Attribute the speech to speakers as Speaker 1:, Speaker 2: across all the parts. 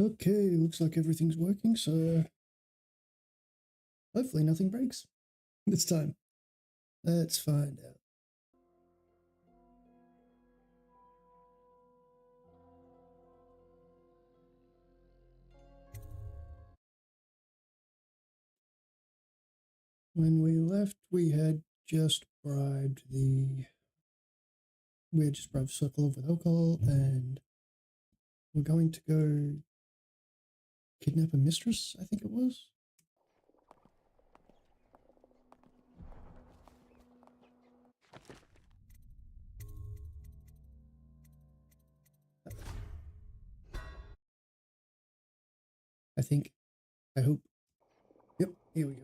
Speaker 1: Okay, looks like everything's working, so hopefully nothing breaks this time. Let's find out. When we left, we had just bribed Sokolov with alcohol, and we're going to go kidnap a mistress, I think it was. I think. I hope. Yep, here we go.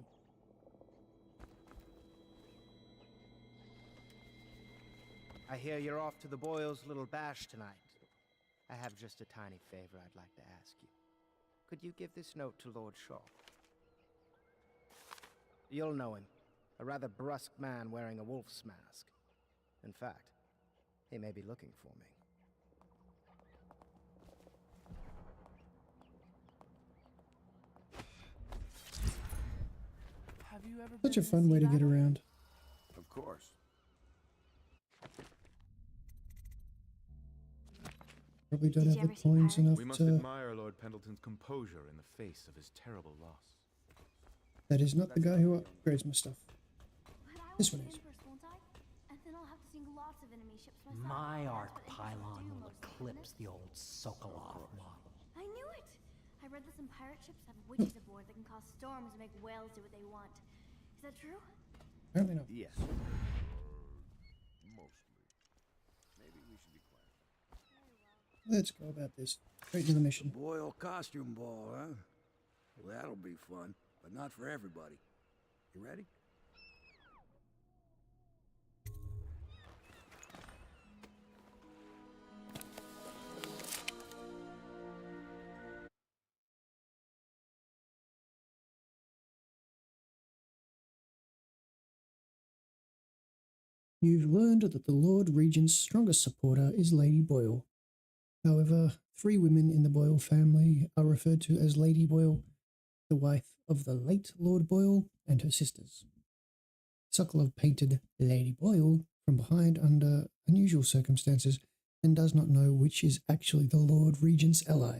Speaker 2: I hear you're off to the Boyles' little bash tonight. I have just a tiny favor I'd like to ask you. Could you give this note to Lord Shaw? You'll know him. A rather brusque man wearing a wolf's mask. In fact, he may be looking for me.
Speaker 3: Have you ever
Speaker 1: Such a
Speaker 3: been
Speaker 1: fun way to get around.
Speaker 4: Of course.
Speaker 1: Probably don't have the coins enough
Speaker 5: We must
Speaker 1: to...
Speaker 5: admire Lord Pendleton's composure in the face of his terrible loss.
Speaker 1: That is not the guy who upgrades my stuff. This one is.
Speaker 3: My art pylon will eclipse the old Sokolov model.
Speaker 6: I knew it! I read that some pirate ships have witches aboard that can cause storms and make whales do what they want. Is that true?
Speaker 1: Apparently not.
Speaker 2: Yes.
Speaker 4: Mostly. Maybe we should be quiet.
Speaker 1: Let's go about this. Straight to the mission.
Speaker 7: Boyle costume ball, huh? Well, that'll be fun, but not for everybody. You ready?
Speaker 1: You've learned that the Lord Regent's strongest supporter is Lady Boyle. However, 3 women in the Boyle family are referred to as Lady Boyle, the wife of the late Lord Boyle, and her sisters. Sokolov painted Lady Boyle from behind under unusual circumstances and does not know which is actually the Lord Regent's ally.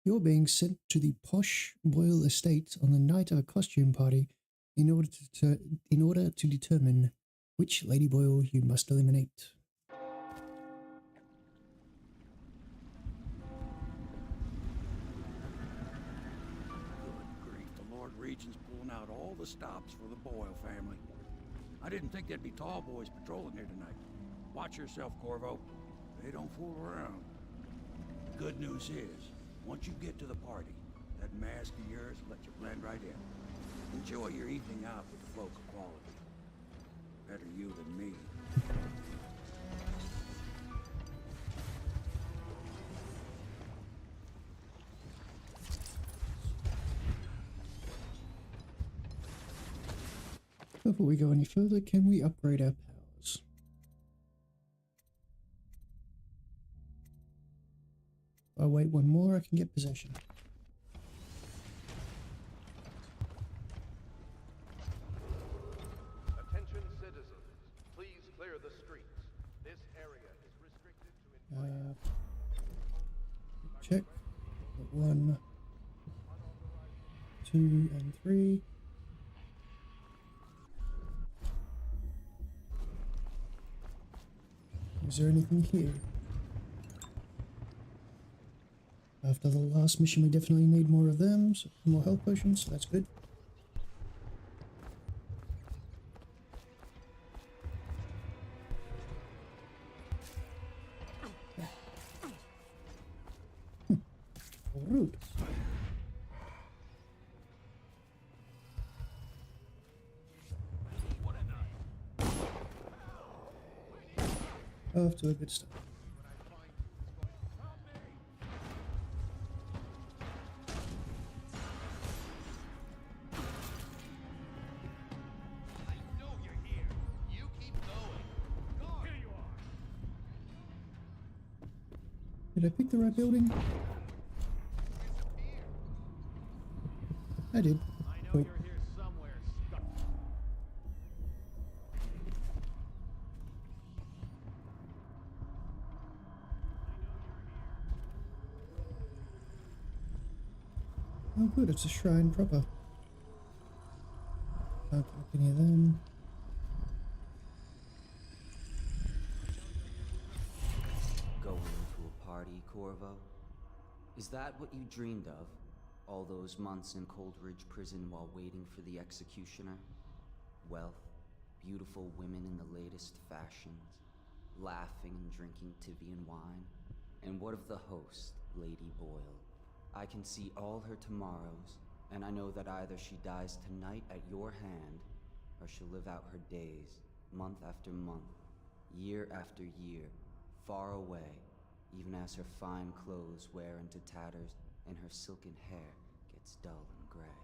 Speaker 1: You're being sent to the posh Boyle estate on the night of a costume party in order to determine which Lady Boyle you must eliminate.
Speaker 7: Good grief, the Lord Regent's pulling out all the stops for the Boyle family. I didn't think there'd be tall boys patrolling here tonight. Watch yourself, Corvo. They don't fool around. The good news is, once you get to the party, that mask of yours will let you blend right in. Enjoy your evening out with the folk of quality. Better you than me.
Speaker 1: Before we go any further, can we upgrade our powers? If I wait one more, I can get possession.
Speaker 8: Attention citizens, please clear the streets. This area is restricted to
Speaker 1: Check. 1, 2, and 3. Is there anything here? After the last mission, we definitely need more of them, so more health potions, so that's good. Rude. Off to a good start. Did I pick the right building? I did.
Speaker 8: I know
Speaker 1: Wait.
Speaker 8: you're here somewhere, Scott.
Speaker 1: Oh, good, it's a shrine proper. Can't look any of them.
Speaker 9: Going to a party, Corvo? Is that what you dreamed of? All those months in Coldridge Prison while waiting for the executioner? Wealth, beautiful women in the latest fashions, laughing and drinking Tivian wine? And what of the host, Lady Boyle? I can see all her tomorrows, and I know that either she dies tonight at your hand, or she'll live out her days, month after month, year after year, far away, even as her fine clothes wear into tatters and her silken hair gets dull and gray.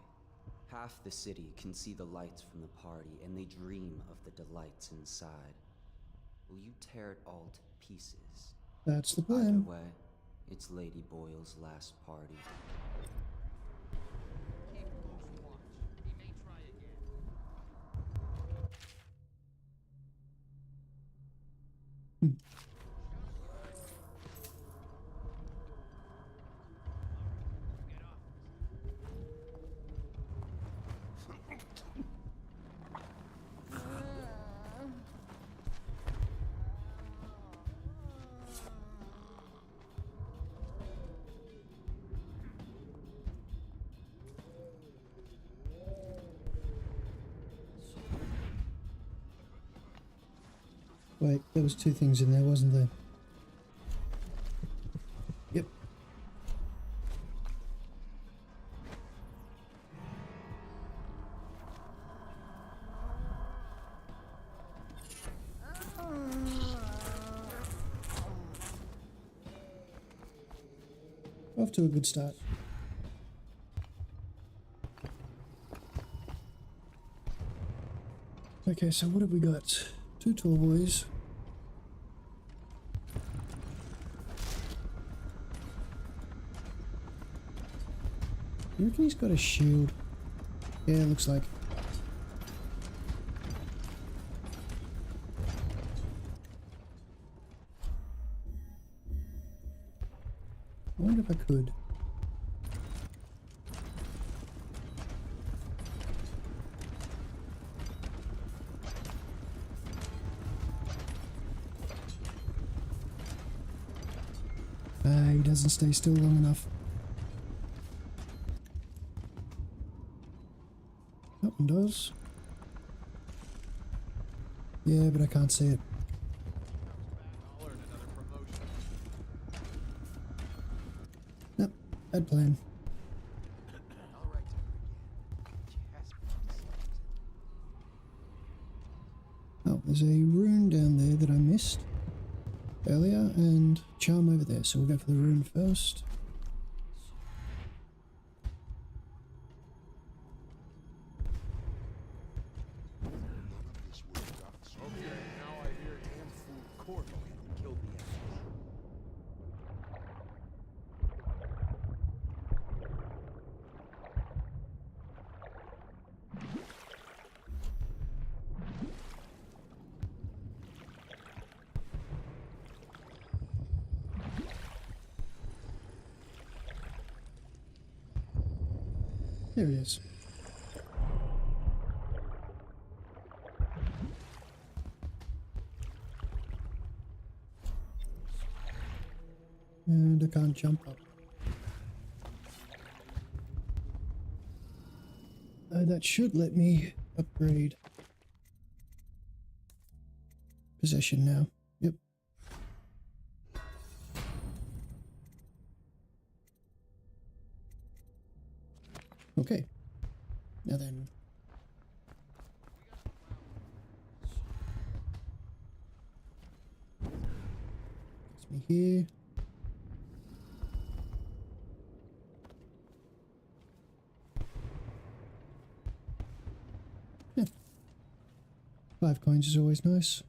Speaker 9: Half the city can see the lights from the party, and they dream of the delights inside. Will you tear it all to pieces?
Speaker 1: That's the
Speaker 9: Either
Speaker 1: plan.
Speaker 9: way, it's Lady Boyle's last party.
Speaker 1: Wait, there was two things in there, wasn't there? Yep. Off to a good start. Okay, so what have we got? Two tall boys. You reckon he's got a shield? Yeah, looks like. I wonder if I could. He doesn't stay still long enough. That one does. Yeah, but I can't see it.
Speaker 8: I'll earn another promotion.
Speaker 1: Nope, bad plan.
Speaker 2: All right,
Speaker 1: Oh, there's a rune down there that I missed earlier, and charm over there. So we'll go for the rune first.
Speaker 8: Okay, now I hear damn fool Corvo killed the enemies.
Speaker 1: There it is. And I can't jump up. That should let me upgrade possession now. Yep. Okay. Now then. It's me here. Yeah. 5 coins is always nice.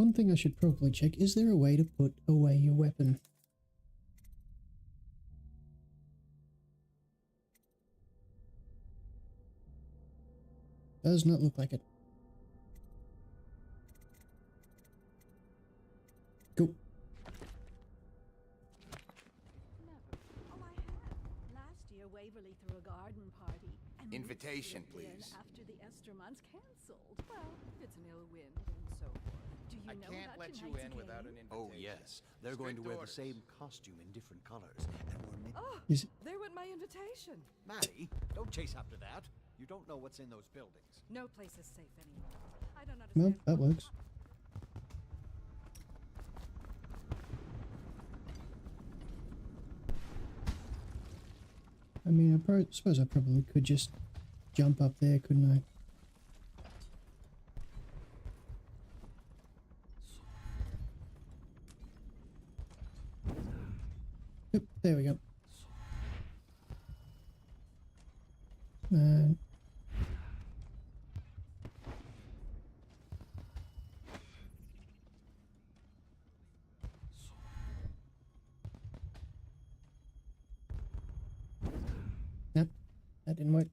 Speaker 1: one thing I should probably check, is there a way to put away your weapon? Does not look like it. Cool.
Speaker 10: Oh, I have. Last year, Waverly threw a garden party. And
Speaker 4: Invitation,
Speaker 10: we slipped in
Speaker 4: please.
Speaker 10: After the Esther month's cancelled. Well, it's an ill wind and so forth. Do you
Speaker 11: I
Speaker 10: know
Speaker 11: can't
Speaker 10: about
Speaker 11: let you
Speaker 10: tonight's
Speaker 11: in without an
Speaker 10: game?
Speaker 11: invitation.
Speaker 12: Oh, yes. They're going to wear the
Speaker 11: Strict
Speaker 12: same costume in different colors. And we're
Speaker 10: Oh,
Speaker 1: Is
Speaker 10: there went my invitation.
Speaker 12: Maddie, don't chase after that. You don't know what's in those buildings.
Speaker 10: No place is safe anymore. I don't
Speaker 1: well,
Speaker 10: understand.
Speaker 1: that works. I mean, I suppose I probably could just jump up there, couldn't I? Yep, there we go. And nope, that didn't work.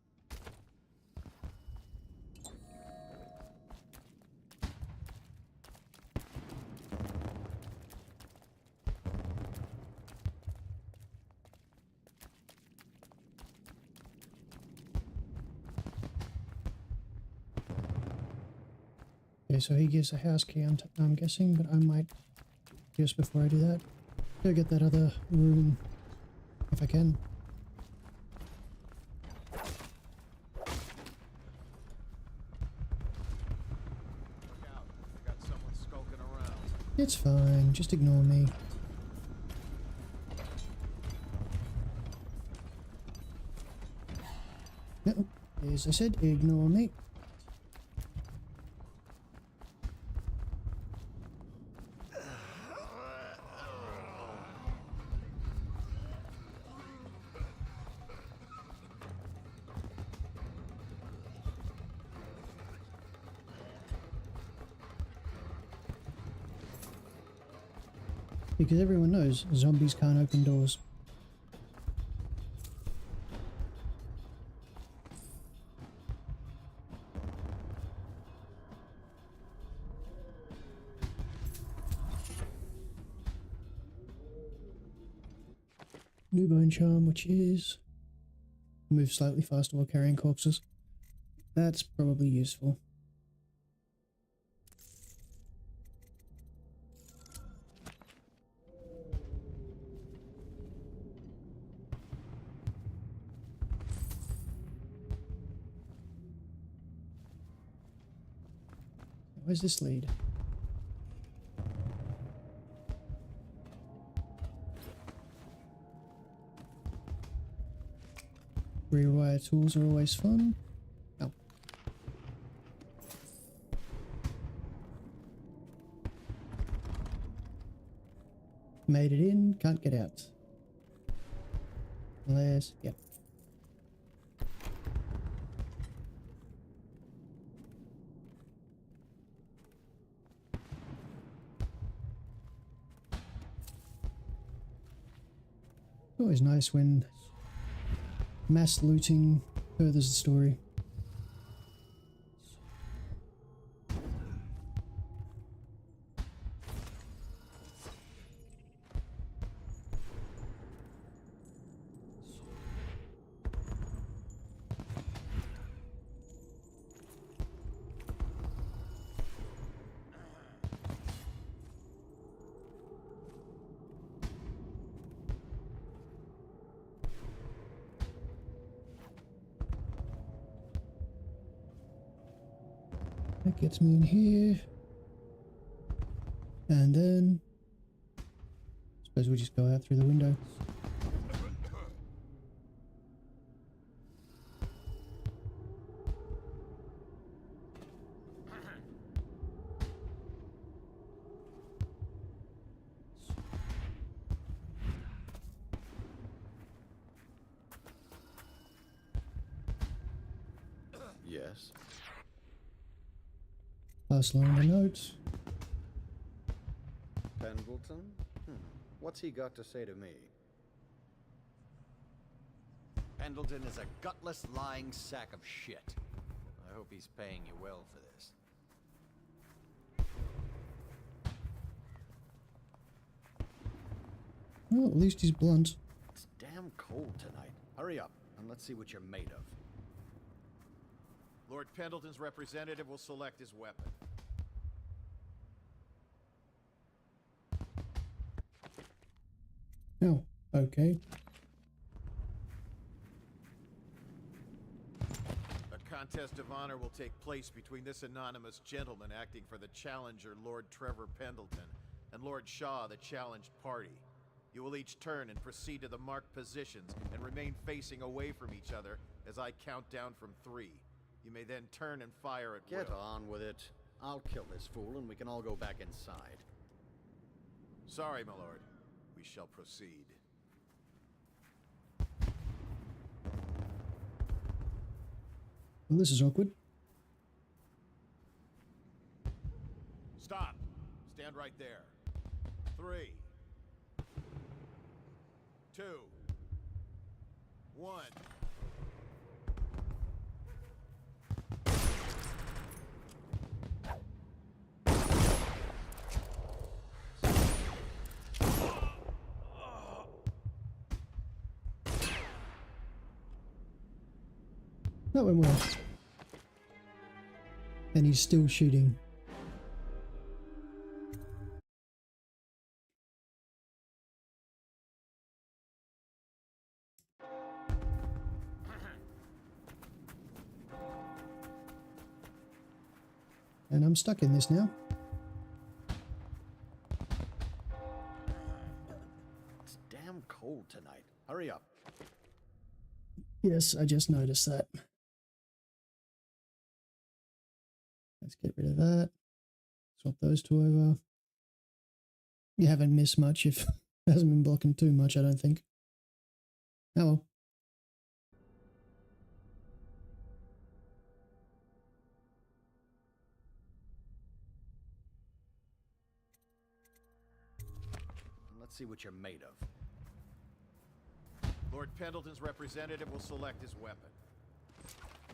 Speaker 1: Okay, so he gives a house key, I'm guessing, but I might, just before I do that, go get that other room, if I can.
Speaker 11: Look out. We got someone skulking around.
Speaker 1: It's fine, just ignore me. No, as I said, ignore me. Because everyone knows zombies can't open doors. New bone charm, which is move slightly faster while carrying corpses. That's probably useful. Where's this lead? Rewire tools are always fun. Oh. Made it in, can't get out. Unless, yep. Always nice when mass looting furthers the story. That gets me in here. And then suppose we just go out through the window.
Speaker 11: Yes.
Speaker 1: Pass along the notes.
Speaker 13: Pendleton? What's he got to say to me?
Speaker 12: Pendleton is a gutless, lying sack of shit. I hope he's paying you well for this.
Speaker 1: Well, at least he's blunt.
Speaker 12: It's damn cold tonight. Hurry up, and let's see what you're made of.
Speaker 11: Lord Pendleton's representative will select his weapon.
Speaker 1: Oh, okay.
Speaker 11: A contest of honor will take place between this anonymous gentleman acting for the challenger, Lord Trevor Pendleton, and Lord Shaw, the challenged party. You will each turn and proceed to the marked positions and remain facing away from each other as I count down from 3. You may then turn and fire at will.
Speaker 13: Get on with it. I'll kill this fool and we can all go back inside.
Speaker 11: Sorry, my lord. We shall proceed.
Speaker 1: Well, this is awkward.
Speaker 11: Stop. Stand right there. 3, 2, 1.
Speaker 1: That went well. And he's still shooting. And I'm stuck in this now.
Speaker 12: It's damn cold tonight. Hurry up.
Speaker 1: Yes, I just noticed that. Let's get rid of that. Swap those two over. You haven't missed much if it hasn't been blocking too much, I don't think. Oh well.
Speaker 12: Let's see what you're made of.
Speaker 11: Lord Pendleton's representative will select his weapon.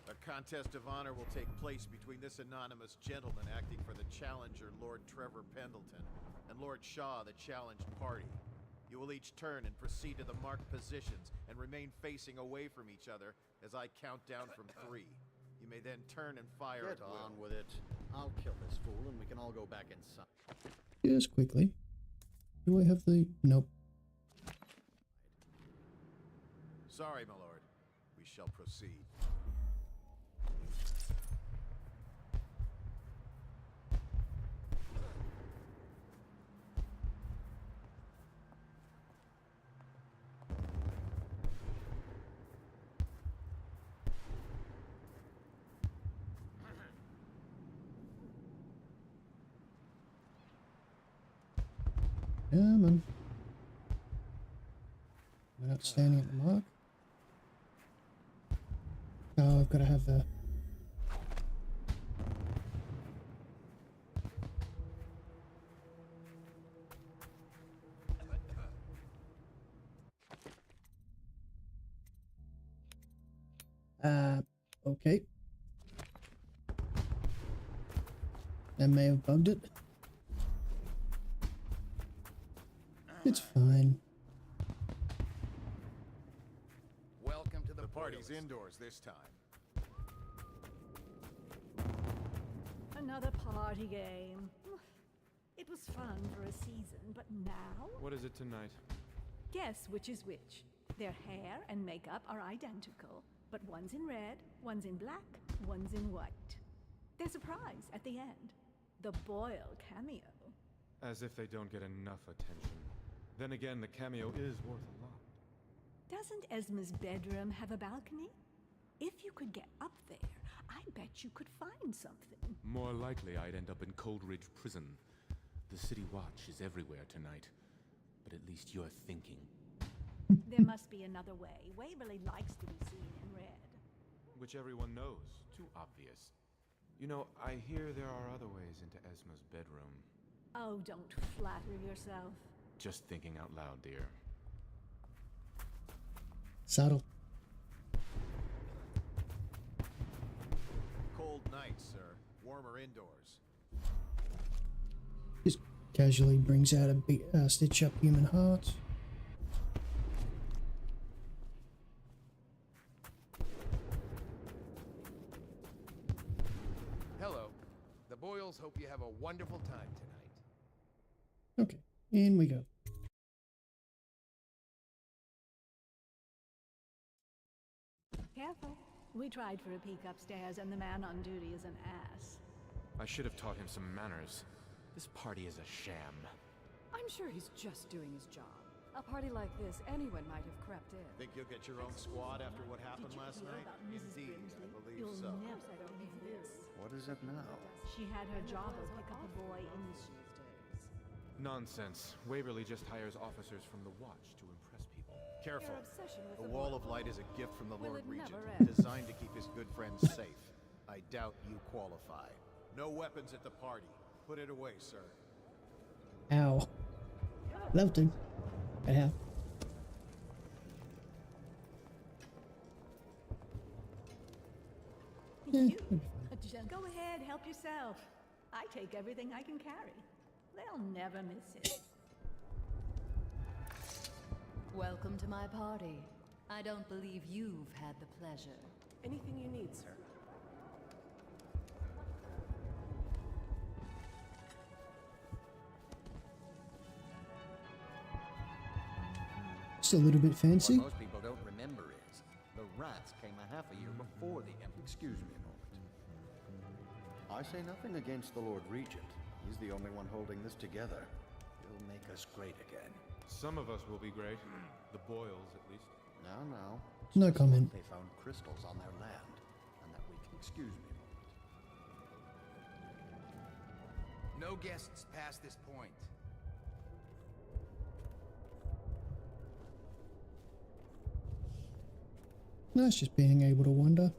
Speaker 11: A contest of honor will take place between this anonymous gentleman acting for the challenger, Lord Trevor Pendleton, and Lord Shaw, the challenged party. You will each turn and proceed to the marked positions and remain facing away from each other as I count down from 3. You may then turn and fire at
Speaker 13: Get
Speaker 11: will.
Speaker 13: on with it. I'll kill this fool and we can all go back inside.
Speaker 1: Just quickly. Do I have the... Nope.
Speaker 11: Sorry, my lord. We shall proceed.
Speaker 1: Come on. We're not standing at the mark. Oh, I've got to have the... Okay. That may have bugged it. It's fine.
Speaker 11: Welcome to the party's indoors this time.
Speaker 10: Another party game. It was fun for a season, but now?
Speaker 5: What is it tonight?
Speaker 10: Guess which is which. Their hair and makeup are identical, but one's in red, one's in black, one's in white. There's a prize at the end. The Boyle cameo.
Speaker 5: As if they don't get enough attention. Then again, the cameo is worth a lot.
Speaker 10: Doesn't Esma's bedroom have a balcony? If you could get up there, I bet you could find something.
Speaker 5: More likely I'd end up in Coldridge Prison. The City Watch is everywhere tonight. But at least you're thinking.
Speaker 10: There must be another way. Waverly likes to be seen in red.
Speaker 5: Which everyone knows. Too obvious. You know, I hear there are other ways into Esma's bedroom.
Speaker 10: Oh, don't flatter yourself.
Speaker 5: Just thinking out loud, dear.
Speaker 1: Saddle.
Speaker 11: Cold night, sir. Warmer indoors.
Speaker 1: Just casually brings out a stitch up human heart.
Speaker 8: Hello. The Boyles hope you have a wonderful time tonight.
Speaker 1: Okay, in we go.
Speaker 10: Careful. We tried for a peek upstairs, and the man on duty is an ass.
Speaker 5: I should have taught him some manners. This party is a sham.
Speaker 14: I'm sure he's just doing his job. A party like this, anyone might have crept in.
Speaker 11: Think you'll get your own squad after what happened last night? Indeed, I believe
Speaker 10: You'll
Speaker 11: so.
Speaker 10: never believe this.
Speaker 13: What is it now?
Speaker 10: She had her jobber pick up a boy in the
Speaker 5: Nonsense. Waverly just hires officers from the Watch to impress people.
Speaker 11: Careful.
Speaker 14: Their obsession with
Speaker 11: The
Speaker 14: the
Speaker 11: Wall
Speaker 14: Boyle
Speaker 11: of Light is a gift from the
Speaker 14: Will
Speaker 11: Lord
Speaker 14: it
Speaker 11: Regent,
Speaker 14: never end?
Speaker 11: designed to keep his good friends safe. I doubt you qualify. No weapons at the party. Put it away, sir.
Speaker 1: Ow. Love to. I have.
Speaker 10: Go ahead, help yourself. I take everything I can carry. They'll never miss it.
Speaker 14: Welcome to my party. I don't believe you've had the pleasure.
Speaker 15: Anything you need, sir.
Speaker 1: Just a little bit fancy.
Speaker 13: What most people don't remember is the rats came a half a year before the end. Excuse me a moment. I say nothing against the Lord Regent. He's the only one holding this together. He'll make us great again.
Speaker 5: Some of us will be great. The Boyles, at least.
Speaker 13: No.
Speaker 1: No comment.
Speaker 13: They found crystals on their land, and that we can excuse me a moment.
Speaker 12: No guests past this point.
Speaker 1: Nice just being able to wander.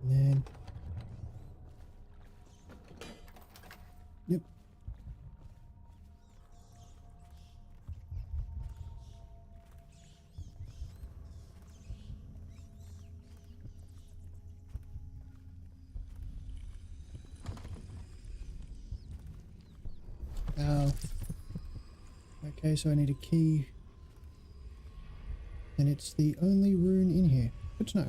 Speaker 1: And then... Yep. Oh. Okay, so I need a key. And it's the only rune in here. Good to know.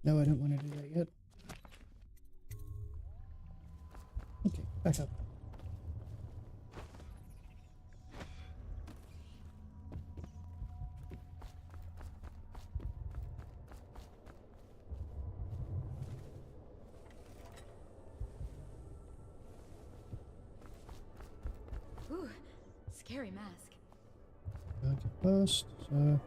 Speaker 1: No, I don't want to do that yet. Okay, back up.
Speaker 14: Ooh, scary mask.
Speaker 1: Okay, first, so...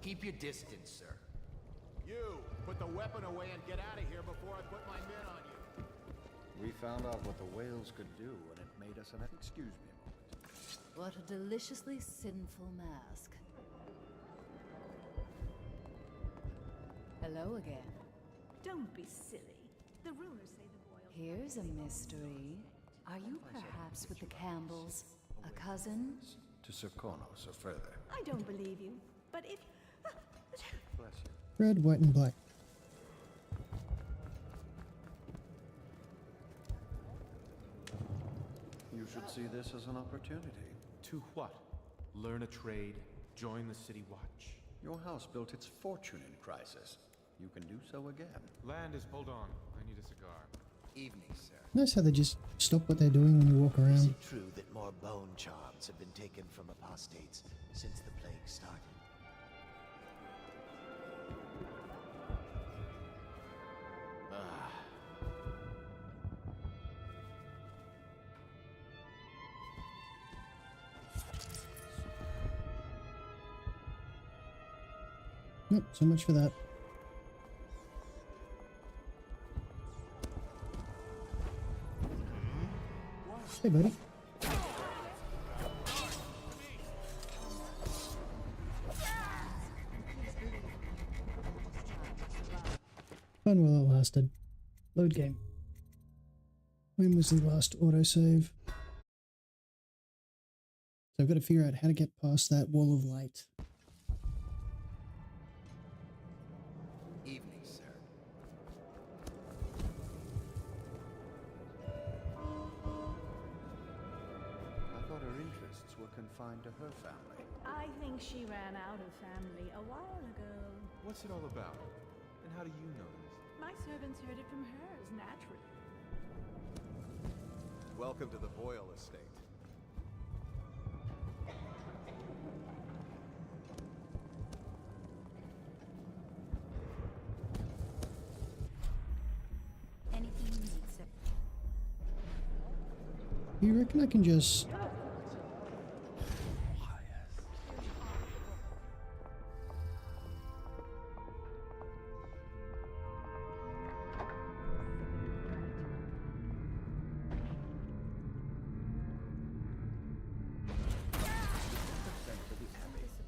Speaker 12: Keep your distance, sir.
Speaker 11: You! Put the weapon away and get out of here before I put my men on you.
Speaker 13: We found out what the whales could do, and it made us an... Excuse me a moment.
Speaker 14: What a deliciously sinful mask. Hello again.
Speaker 10: Don't be silly. The rumors say the Boyle...
Speaker 14: Here's a mystery. Are you perhaps with the Campbells? A cousin?
Speaker 13: To Serkonos or further.
Speaker 10: I don't believe you, but if...
Speaker 13: Bless you.
Speaker 1: Red, white, and black.
Speaker 13: You should see this as an opportunity.
Speaker 5: To what? Learn a trade? Join the City Watch?
Speaker 13: Your house built its fortune in crisis. You can do so again.
Speaker 5: Land is... Hold on. I need a cigar.
Speaker 12: Evening, sir.
Speaker 1: Notice how they just stop what they're doing when you walk
Speaker 2: Is
Speaker 1: around.
Speaker 2: it true that more bone charms have been taken from apostates since the plague started?
Speaker 1: Nope, so much for that. Hey, buddy. Fun while it lasted. Load game. When was the last autosave? So I've got to figure out how to get past that wall of light.
Speaker 12: Evening, sir.
Speaker 13: I thought her interests were confined to her family.
Speaker 10: I think she ran out of family a while ago.
Speaker 5: What's it all about? And how do you know this?
Speaker 10: My servants heard it from hers, naturally.
Speaker 11: Welcome to the Boyle estate.
Speaker 14: Anything you need, sir.
Speaker 1: You reckon I can just...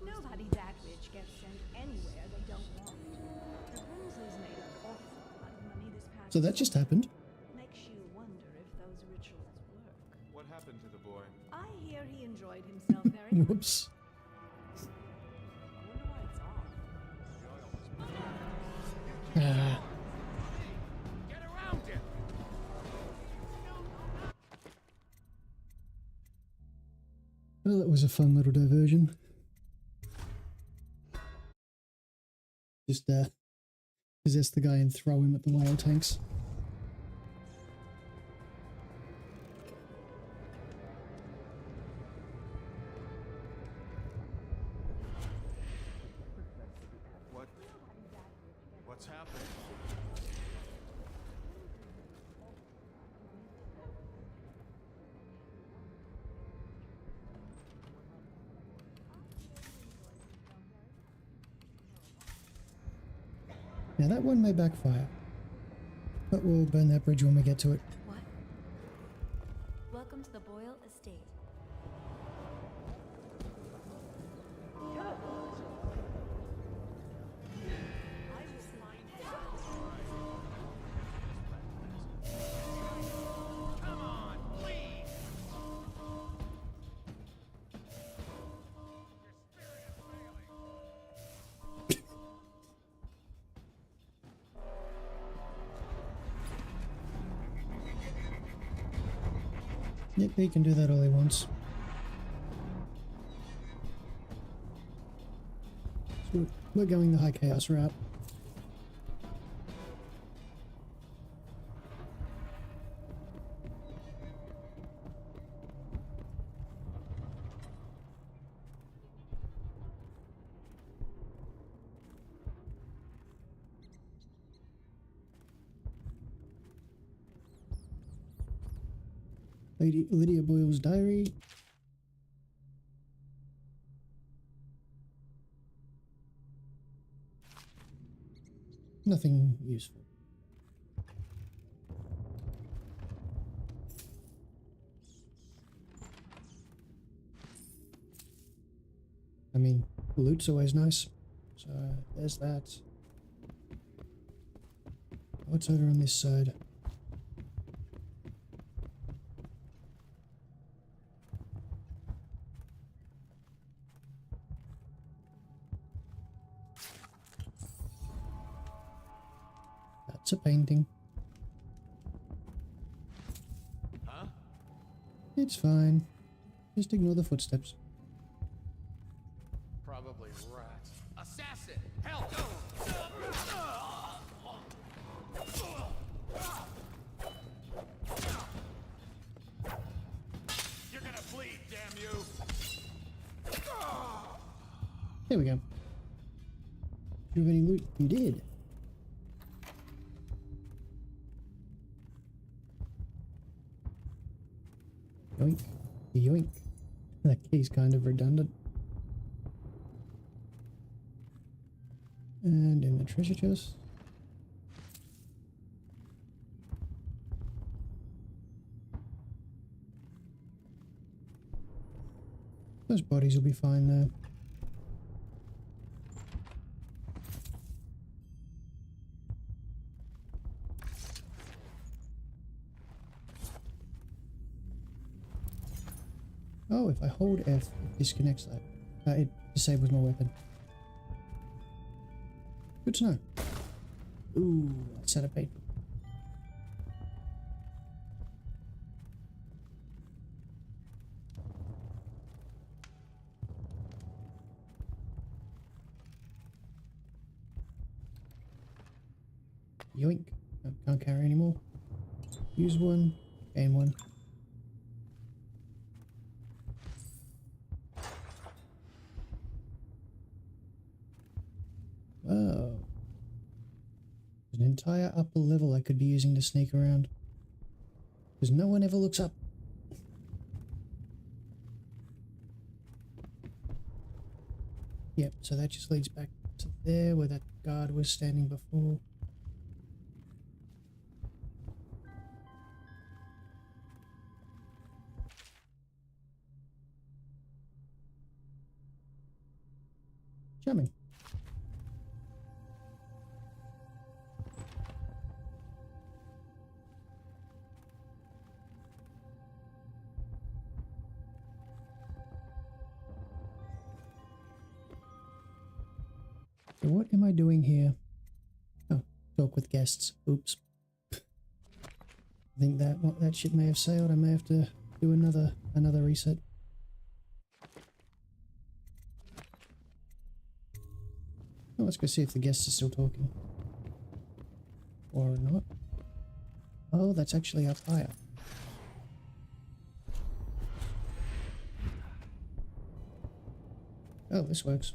Speaker 10: Nobody that rich gets sent anywhere they don't want. Rapunzel's made an awful lot of money this past
Speaker 1: So that just happened.
Speaker 10: Makes you wonder if those rituals work.
Speaker 5: What happened to the boy?
Speaker 10: I hear he enjoyed himself very much.
Speaker 1: Whoops.
Speaker 10: Wonder why it's off.
Speaker 1: Ah.
Speaker 11: Get around him!
Speaker 1: Well, that was a fun little diversion. Just possess the guy and throw him at the wild tanks.
Speaker 11: What's happening?
Speaker 1: Now that one may backfire, but we'll burn that bridge when we get to it.
Speaker 14: What? Welcome to the Boyle estate.
Speaker 11: Come on, please!
Speaker 1: Yep, he can do that all he wants. So we're going the high chaos route. Lady Lydia Boyle's diary. Nothing useful. I mean, loot's always nice. So there's that. What's over on this side? That's a painting.
Speaker 11: Huh?
Speaker 1: It's fine. Just ignore the footsteps.
Speaker 11: Probably rats. Assassin! Help! You're gonna bleed, damn you!
Speaker 1: There we go. Do you have any loot? You did. Yoink. Yoink. That key's kind of redundant. And in the treasure chest. Those bodies will be fine there. Oh, if I hold F, it disconnects that. It disables my weapon. Good to know. Ooh, that's out of bait. Yoink. No, can't carry anymore. Use one, gain one. Oh. There's an entire upper level I could be using to sneak around. Because no one ever looks up. Yep, so that just leads back to there where that guard was standing before. Jamming. So what am I doing here? Oh, talk with guests. Oops. I think that ship may have sailed. I may have to do another reset. Oh, let's go see if the guests are still talking. Or not. Oh, that's actually up higher. Oh, this works.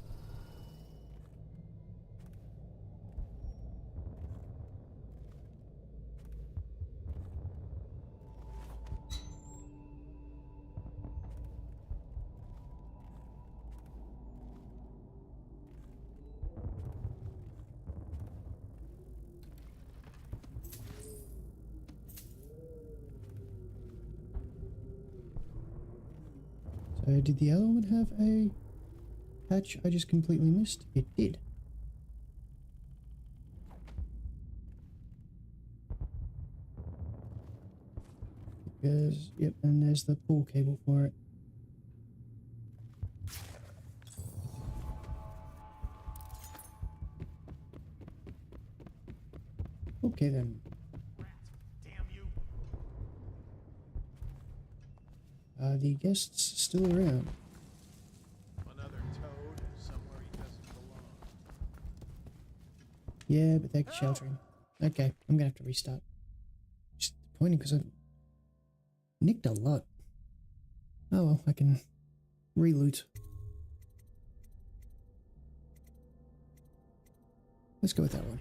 Speaker 1: So did the other one have a hatch I just completely missed? It did. Because, yep, and there's the pull cable for it. Okay then. Are the guests still around?
Speaker 11: Another toad somewhere he doesn't belong.
Speaker 1: Yeah, but they're sheltering. Okay, I'm gonna have to restart. Just disappointing because I nicked a lot. Oh well, I can re-loot. Let's go with that one.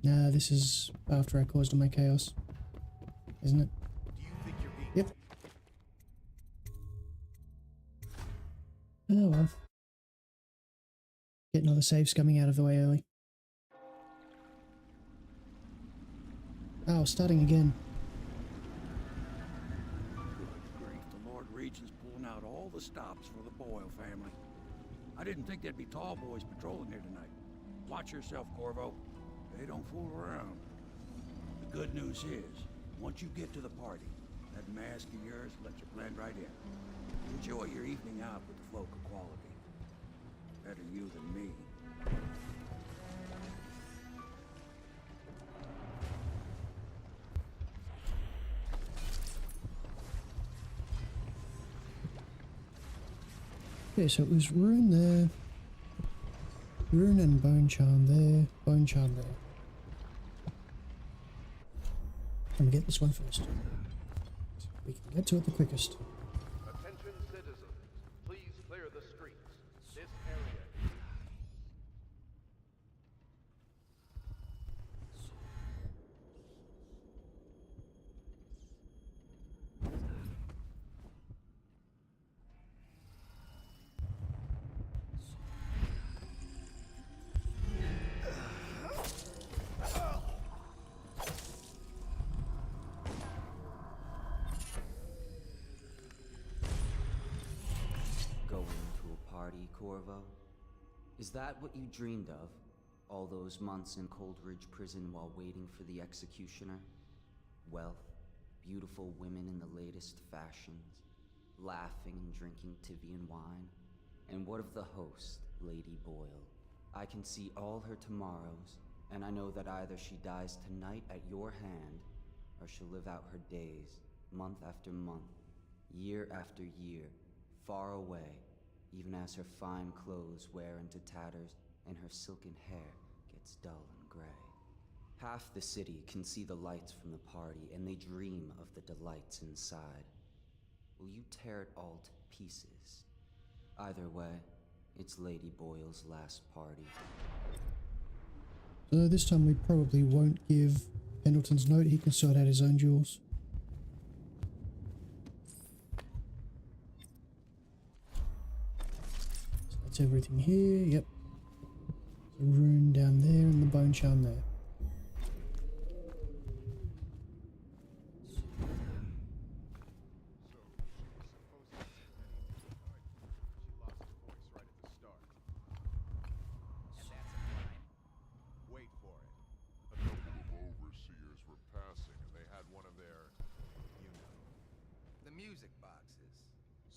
Speaker 1: Nah, this is after I caused all my chaos, isn't it?
Speaker 11: Do you think you're being...
Speaker 1: Yep. Oh well. Getting all the saves coming out of the way early. Oh, starting again.
Speaker 7: Good grief, the Lord Regent's pulling out all the stops for the Boyle family. I didn't think there'd be tall boys patrolling here tonight. Watch yourself, Corvo. They don't fool around. The good news is, once you get to the party, that mask of yours lets you blend right in. Enjoy your evening out with the folk of quality. Better you than me.
Speaker 1: Okay, so it was Rune there. Rune and Bone Charm there. Bone Charm there. I'm gonna get this one first. We can get to it the quickest.
Speaker 8: Attention citizens, please clear the streets. This area...
Speaker 9: Corvo? Is that what you dreamed of? All those months in Coldridge Prison while waiting for the executioner? Wealth, beautiful women in the latest fashions, laughing and drinking Tivian wine? And what of the host, Lady Boyle? I can see all her tomorrows, and I know that either she dies tonight at your hand, or she'll live out her days, month after month, year after year, far away, even as her fine clothes wear into tatters and her silken hair gets dull and gray. Half the city can see the lights from the party, and they dream of the delights inside. Will you tear it all to pieces? Either way, it's Lady Boyle's last party.
Speaker 1: So this time we probably won't give Pendleton's note. He can sort out his own jewels. So that's everything here. Yep. The rune down there and the bone charm there.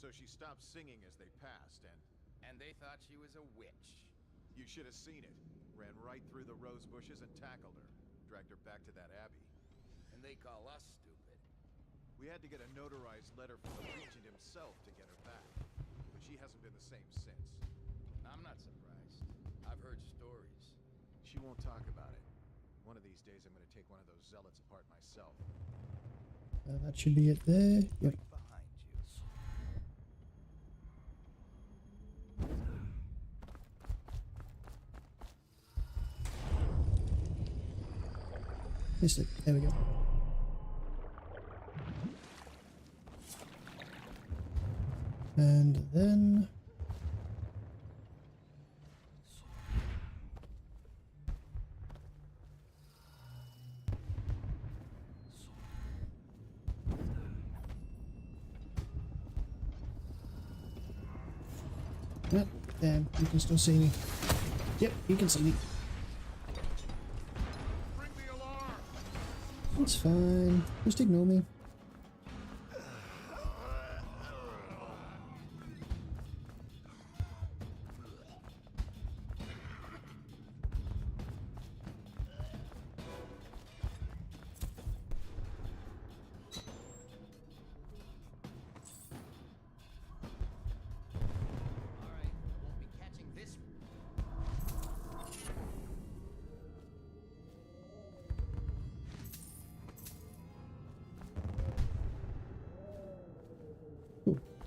Speaker 11: So she stopped singing as they passed, and
Speaker 12: they thought she was a witch.
Speaker 11: You should have seen it. Ran right through the rose bushes and tackled her. Dragged her back to that abbey.
Speaker 12: And they call us stupid.
Speaker 11: We had to get a notarized letter from the regent himself to get her back. But she hasn't been the same since.
Speaker 12: I'm not surprised. I've heard stories.
Speaker 11: She won't talk about it. One of these days I'm going to take one of those zealots apart myself.
Speaker 1: That should be it there. Yep. Missed it. There we go. And then... Yep, damn, you can still see me. Yep, you can see me. It's fine. Just ignore me.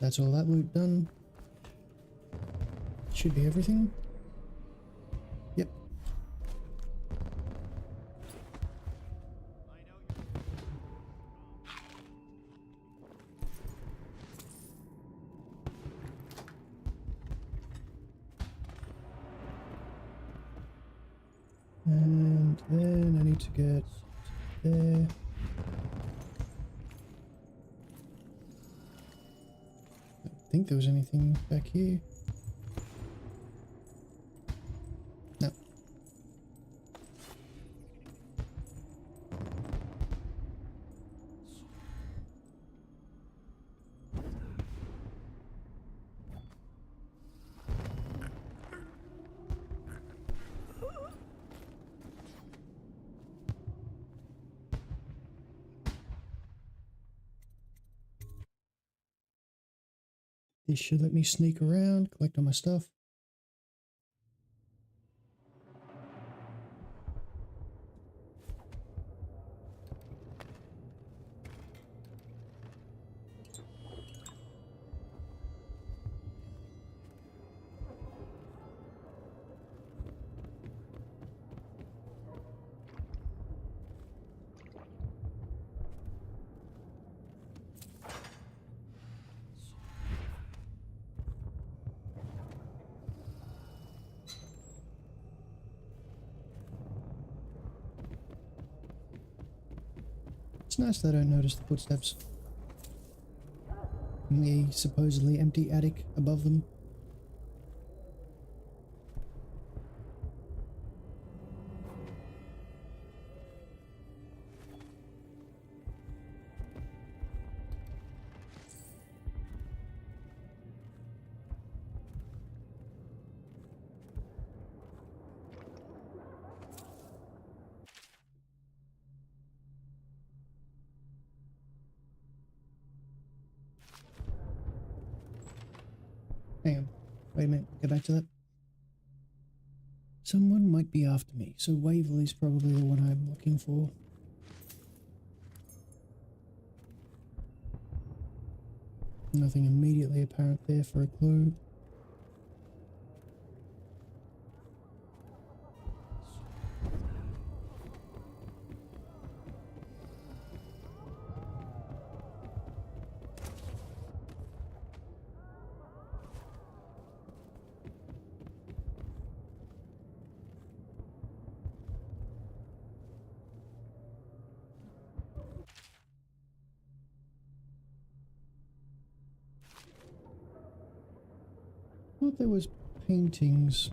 Speaker 1: That's all that loot done. Should be everything. Yep. And then I need to get there. I think there was anything back here. No. This should let me sneak around, collect all my stuff. It's nice that I don't notice the footsteps in the supposedly empty attic above them. Hang on. Wait a minute. Go back to that. Someone might be after me, so Waverly's probably the one I'm looking for. Nothing immediately apparent there for a clue. I thought there was paintings.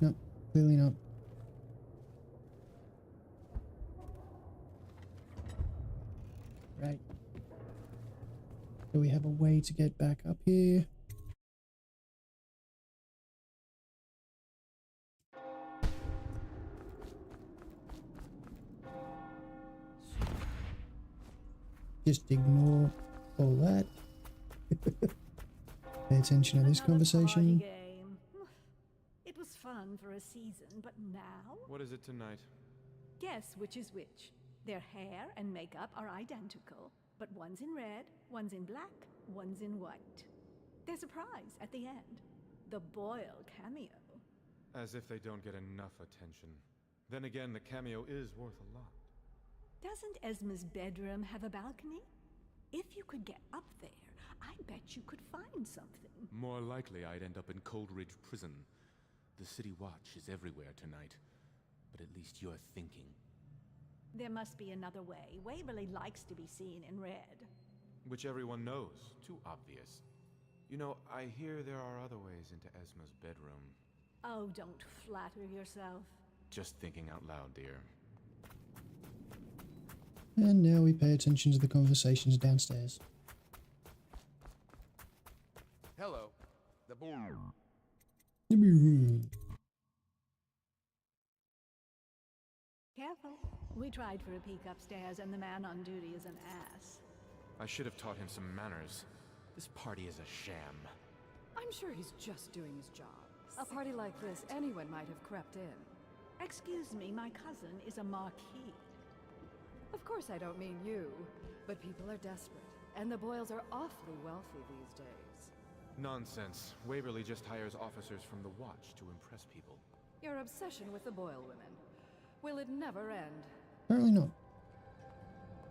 Speaker 1: No, clearly not. Right. Do we have a way to get back up here? Just ignore all that. Pay attention to this conversation.
Speaker 10: Game. It was fun for a season, but now?
Speaker 5: What is it tonight?
Speaker 10: Guess which is which. Their hair and makeup are identical, but one's in red, one's in black, one's in white. There's a prize at the end. The Boyle cameo.
Speaker 5: As if they don't get enough attention. Then again, the cameo is worth a lot.
Speaker 10: Doesn't Esma's bedroom have a balcony? If you could get up there, I bet you could find something.
Speaker 5: More likely I'd end up in Cold Ridge Prison. The City Watch is everywhere tonight. But at least you're thinking.
Speaker 10: There must be another way. Waverly likes to be seen in red.
Speaker 5: Which everyone knows. Too obvious. You know, I hear there are other ways into Esma's bedroom.
Speaker 10: Oh, don't flatter yourself.
Speaker 5: Just thinking out loud, dear.
Speaker 1: And now we pay attention to the conversations downstairs.
Speaker 8: Hello. The board.
Speaker 10: Careful. We tried for a peek upstairs and the man on duty is an ass.
Speaker 5: I should have taught him some manners. This party is a sham.
Speaker 15: I'm sure he's just doing his job. A party like this, anyone might have crept in.
Speaker 10: Excuse me, my cousin is a marquis.
Speaker 15: Of course I don't mean you, but people are desperate, and the Boyles are awfully wealthy these days.
Speaker 5: Nonsense. Waverly just hires officers from the Watch to impress people.
Speaker 15: Your obsession with the Boyle women. Will it never end?
Speaker 1: Apparently not.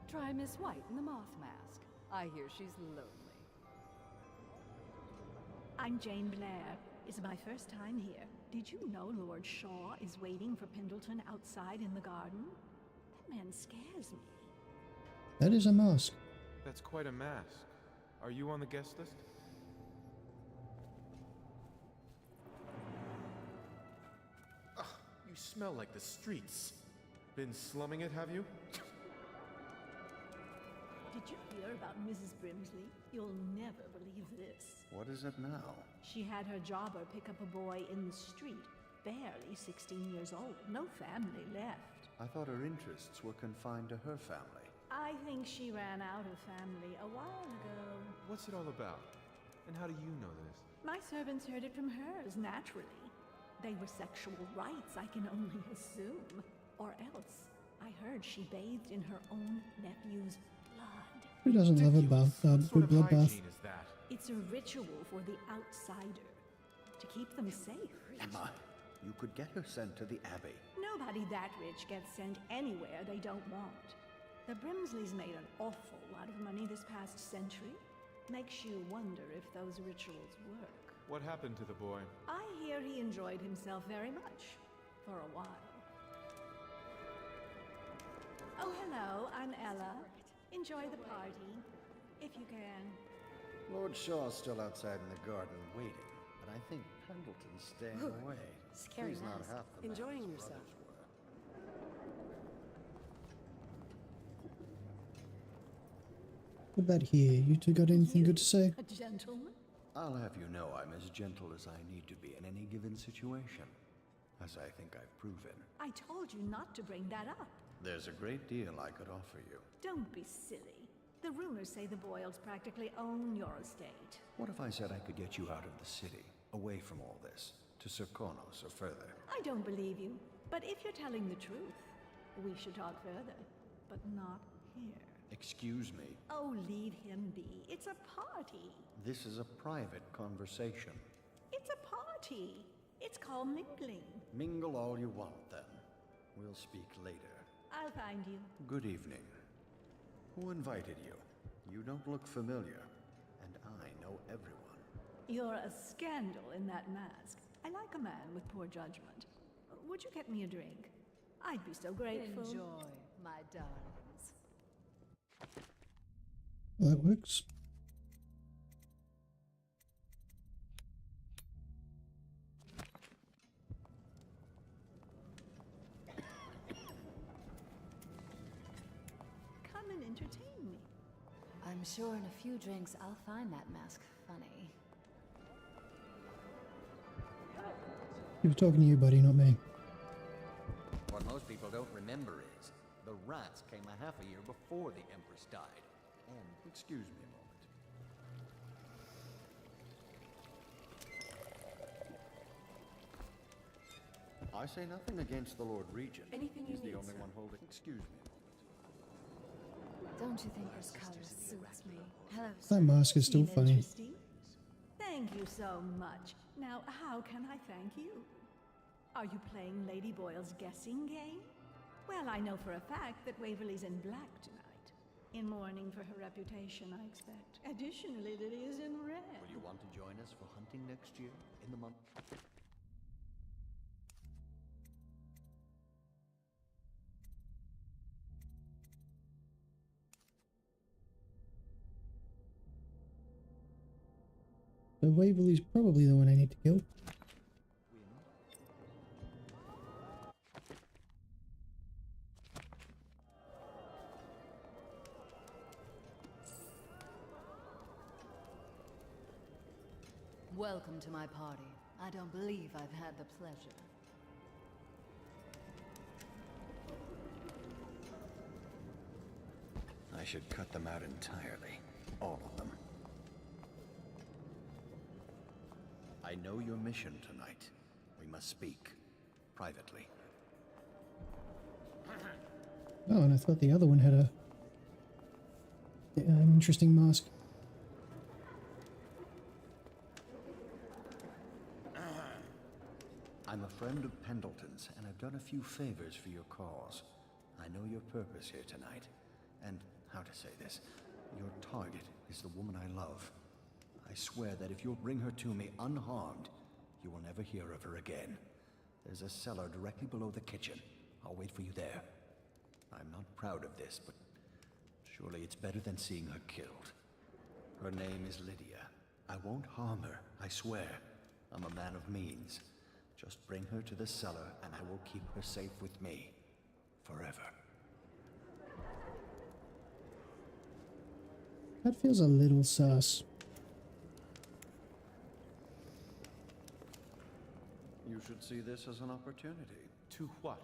Speaker 15: Try Miss White in the Moth Mask. I hear she's lonely.
Speaker 10: I'm Jane Blair. It's my first time here. Did you know Lord Shaw is waiting for Pendleton outside in the garden? That man scares me.
Speaker 1: That is a mask.
Speaker 5: That's quite a mask. Are you on the guest list? Ugh, you smell like the streets. Been slumming it, have you?
Speaker 10: Did you hear about Mrs. Brimsley? You'll never believe this.
Speaker 13: What is it now?
Speaker 10: She had her jobber pick up a boy in the street, barely 16 years old, no family left.
Speaker 13: I thought her interests were confined to her family.
Speaker 10: I think she ran out of family a while ago.
Speaker 5: What's it all about? And how do you know this?
Speaker 10: My servants heard it from hers, naturally. They were sexual rights, I can only assume. Or else, I heard she bathed in her own nephew's blood.
Speaker 1: Who doesn't love a bath? Good bloodbath.
Speaker 5: Is that?
Speaker 10: It's a ritual for the outsider, to keep them safe.
Speaker 13: Emma, you could get her sent to the Abbey.
Speaker 10: Nobody that rich gets sent anywhere they don't want. The Brimsleys made an awful lot of money this past century. Makes you wonder if those rituals work.
Speaker 5: What happened to the boy?
Speaker 10: I hear he enjoyed himself very much, for a while. Oh, hello, I'm Ella. Enjoy the party, if you can.
Speaker 13: Lord Shaw's still outside in the garden waiting, but I think Pendleton's staying away.
Speaker 15: Scary
Speaker 13: He's not
Speaker 15: mask.
Speaker 13: half the man
Speaker 15: Enjoying
Speaker 13: his
Speaker 15: yourself.
Speaker 13: brothers were.
Speaker 1: What about here? You two got anything good to say?
Speaker 10: A gentleman?
Speaker 13: I'll have you know I'm as gentle as I need to be in any given situation, as I think I've proven.
Speaker 10: I told you not to bring that up.
Speaker 13: There's a great deal I could offer you.
Speaker 10: Don't be silly. The rumors say the Boyles practically own your estate.
Speaker 13: What if I said I could get you out of the city, away from all this, to Serkonos or further?
Speaker 10: I don't believe you, but if you're telling the truth, we should talk further, but not here.
Speaker 13: Excuse me.
Speaker 10: Oh, leave him be. It's a party.
Speaker 13: This is a private conversation.
Speaker 10: It's a party. It's called mingling.
Speaker 13: Mingle all you want, then. We'll speak later.
Speaker 10: I'll find you.
Speaker 13: Good evening. Who invited you? You don't look familiar, and I know everyone.
Speaker 10: You're a scandal in that mask. I like a man with poor judgment. Would you get me a drink? I'd be so grateful.
Speaker 14: Enjoy, my darlings.
Speaker 1: Well, that works.
Speaker 10: Come and entertain me.
Speaker 14: I'm sure in a few drinks I'll find that mask funny.
Speaker 1: He was talking to you, buddy, not me.
Speaker 12: What most people don't remember is, the rats came a half a year before the Empress died. And,
Speaker 13: excuse me a moment. I say nothing against the Lord Regent.
Speaker 14: Anything you
Speaker 13: He's the
Speaker 14: need,
Speaker 13: only
Speaker 14: sir.
Speaker 13: one holding... Excuse me a moment.
Speaker 14: Don't you think this color suits me? Hello,
Speaker 1: That mask is still
Speaker 10: Seem
Speaker 1: funny.
Speaker 10: interesting? Thank you so much. Now, how can I thank you? Are you playing Lady Boyle's guessing game? Well, I know for a fact that Waverly's in black tonight. In mourning for her reputation, I expect. Additionally, Lily is in red.
Speaker 13: Will you want to join us for hunting next year? In the month...
Speaker 1: So Waverly's probably the one I need to kill.
Speaker 14: Welcome to my party. I don't believe I've had the pleasure.
Speaker 13: I should cut them out entirely. All of them. I know your mission tonight. We must speak. Privately.
Speaker 1: Oh, and I thought the other one had an interesting mask.
Speaker 13: I'm a friend of Pendleton's, and I've done a few favors for your cause. I know your purpose here tonight, and how to say this, your target is the woman I love. I swear that if you'll bring her to me unharmed, you will never hear of her again. There's a cellar directly below the kitchen. I'll wait for you there. I'm not proud of this, but surely it's better than seeing her killed. Her name is Lydia. I won't harm her, I swear. I'm a man of means. Just bring her to the cellar, and I will keep her safe with me. Forever.
Speaker 1: That feels a little sus.
Speaker 13: You should see this as an opportunity.
Speaker 5: To what?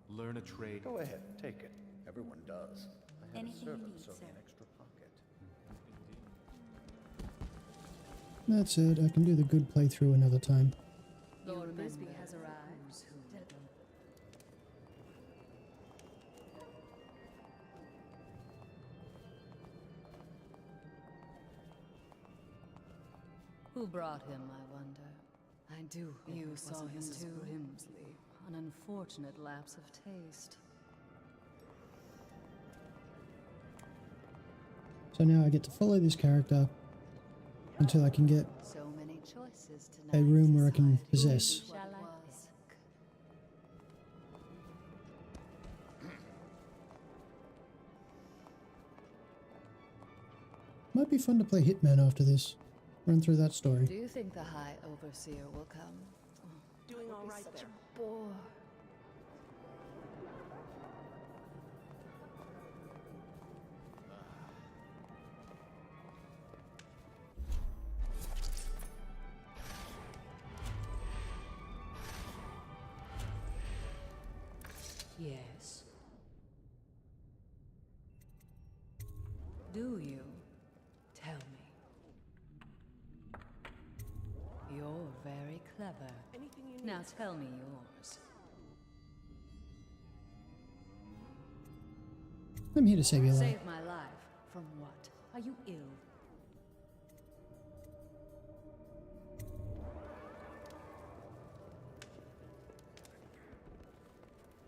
Speaker 5: Learn a trade?
Speaker 13: Go ahead, take it. Everyone does. I have
Speaker 14: Anything
Speaker 13: a
Speaker 14: you
Speaker 13: servant
Speaker 14: need,
Speaker 13: sew me
Speaker 14: sir.
Speaker 13: an extra pocket.
Speaker 1: That's it. I can do the good playthrough another time.
Speaker 14: Lord Bisbee has arrived. Who brought him, I wonder? I do. You saw him too, Grimsley. An unfortunate lapse of taste.
Speaker 1: So now I get to follow this character until I can get
Speaker 14: So many choices tonight.
Speaker 1: a room where I can possess.
Speaker 14: Shall I pick?
Speaker 1: Might be fun to play Hitman after this. Run through that story.
Speaker 14: Do you think the High Overseer will come?
Speaker 10: Doing all right
Speaker 14: Such
Speaker 10: there.
Speaker 14: a bore.
Speaker 16: Yes.
Speaker 14: Do you? Tell me. You're very clever.
Speaker 15: Anything you need?
Speaker 14: Now tell me yours.
Speaker 1: I'm here to save your life.
Speaker 14: Save my life. From what? Are you ill?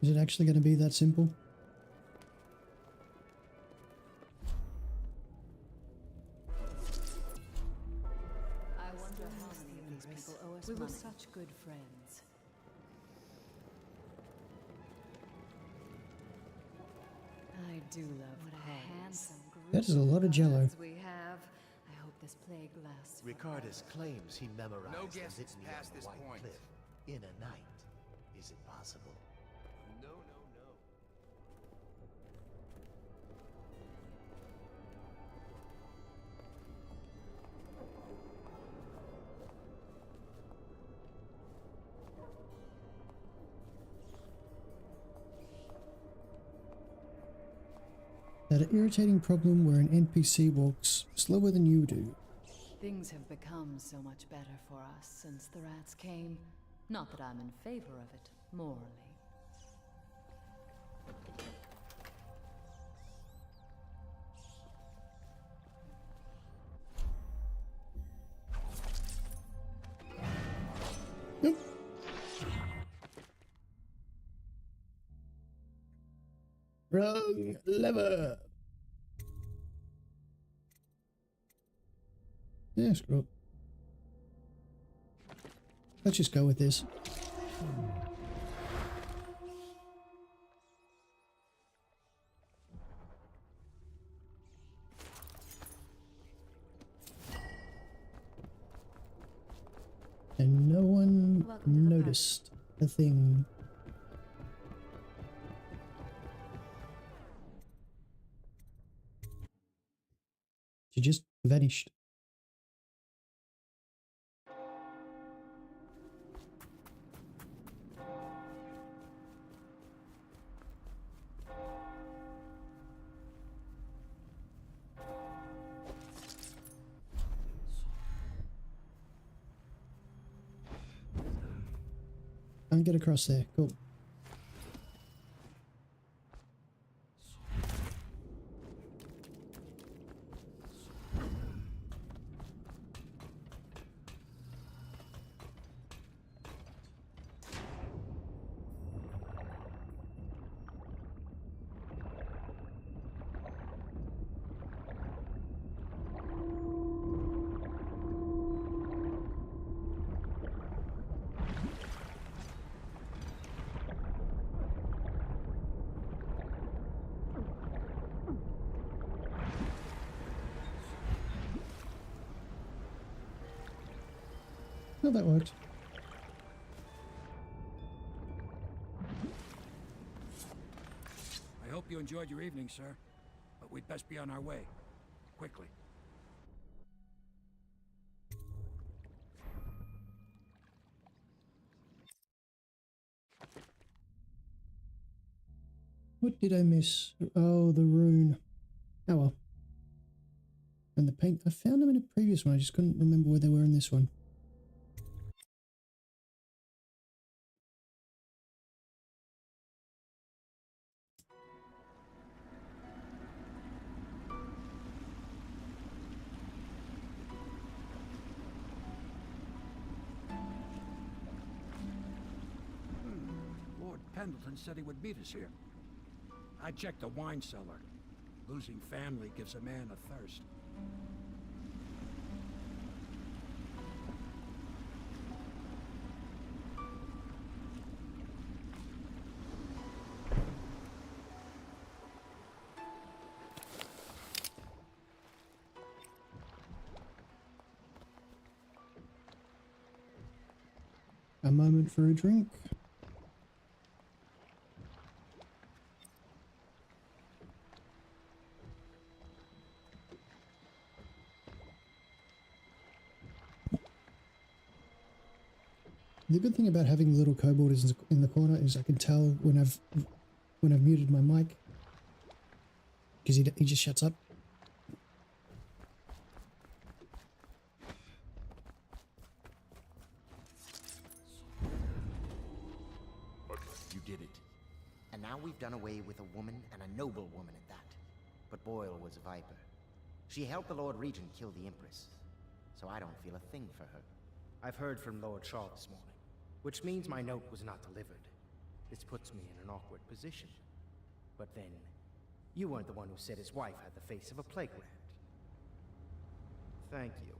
Speaker 1: Is it actually going to be that simple?
Speaker 14: I wonder how many of these people owe us. We were such good friends. I do love what a handsome group.
Speaker 1: That is a lot of jello.
Speaker 14: We have. I hope this plague lasts.
Speaker 16: Ricardus claims he memorized
Speaker 12: No
Speaker 16: the
Speaker 12: guesses
Speaker 16: litany
Speaker 12: past
Speaker 16: of the
Speaker 12: this
Speaker 16: White
Speaker 12: point.
Speaker 16: Cliff in a night. Is it possible?
Speaker 8: No.
Speaker 1: That irritating problem where an NPC walks slower than you do.
Speaker 14: Things have become so much better for us since the rats came. Not that I'm in favor of it, morally.
Speaker 1: Nope. Wrong lever. Yeah, screw up. Let's just go with this. And no one noticed a thing. She just vanished. Can't get across there. Cool. Oh, that worked.
Speaker 7: I hope you enjoyed your evening, sir. But we'd best be on our way. Quickly.
Speaker 1: What did I miss? Oh, the rune. Oh well. And the paint. I found them in a previous one. I just couldn't remember where they were in this one.
Speaker 7: Lord Pendleton said he would meet us here. I checked the wine cellar. Losing family gives a man a thirst.
Speaker 1: A moment for a drink. The good thing about having the little kobold is in the corner is I can tell when I've muted my mic because he just shuts up.
Speaker 16: You did it.
Speaker 2: And now we've done away with a woman, and a noble woman at that. But Boyle was a viper. She helped the Lord Regent kill the Empress, so I don't feel a thing for her. I've heard from Lord Shaw this morning, which means my note was not delivered. This puts me in an awkward position. But then, you weren't the one who said his wife had the face of a plague rat. Thank you.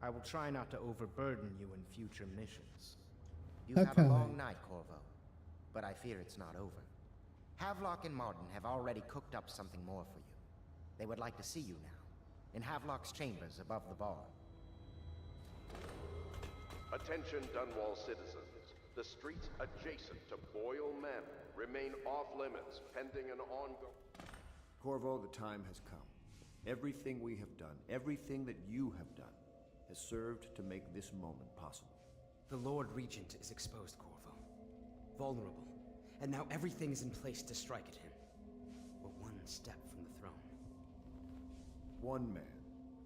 Speaker 2: I will try not to overburden you in future missions. You have a long night, Corvo, but I fear it's not over. Havelock and Martin have already cooked up something more for you. They would like to see you now, in Havelock's chambers above the bar.
Speaker 8: Attention Dunwall citizens. The streets adjacent to Boyle Manor remain off-limits pending an ongoing...
Speaker 13: Corvo, the time has come. Everything we have done, everything that you have done, has served to make this moment possible.
Speaker 17: The Lord Regent is exposed, Corvo. Vulnerable. And now everything is in place to strike at him. We're one step from the throne.
Speaker 13: One man,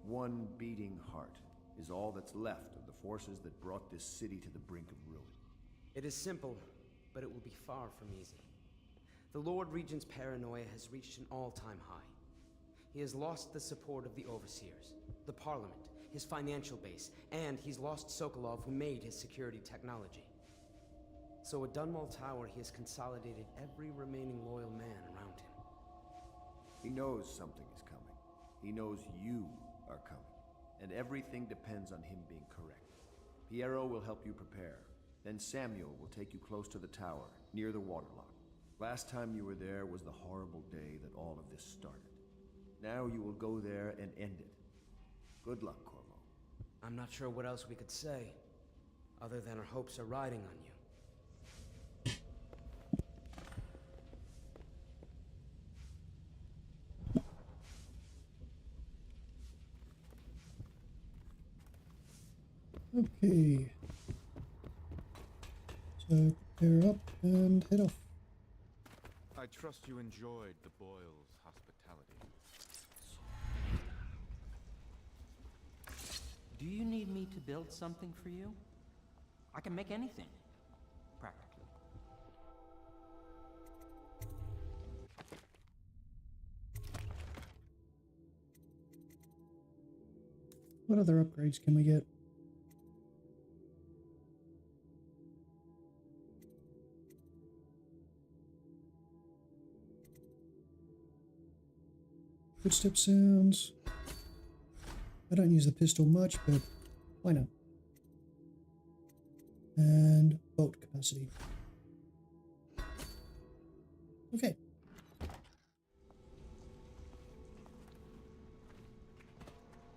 Speaker 13: one beating heart, is all that's left of the forces that brought this city to the brink of ruin.
Speaker 17: It is simple, but it will be far from easy. The Lord Regent's paranoia has reached an all-time high. He has lost the support of the Overseers, the Parliament, his financial base, and he's lost Sokolov, who made his security technology. So at Dunwall Tower, he has consolidated every remaining loyal man around him.
Speaker 13: He knows something is coming. He knows you are coming. And everything depends on him being correct. Piero will help you prepare. Then Samuel will take you close to the tower, near the waterlock. Last time you were there was the horrible day that all of this started. Now you will go there and end it. Good luck, Corvo.
Speaker 17: I'm not sure what else we could say, other than our hopes are riding on you.
Speaker 1: Okay. So prepare up and head off.
Speaker 5: I trust you enjoyed the Boyles' hospitality.
Speaker 3: Do you need me to build something for you? I can make anything, practically.
Speaker 1: What other upgrades can we get? Footstep sounds. I don't use the pistol much, but why not? And bolt capacity. Okay.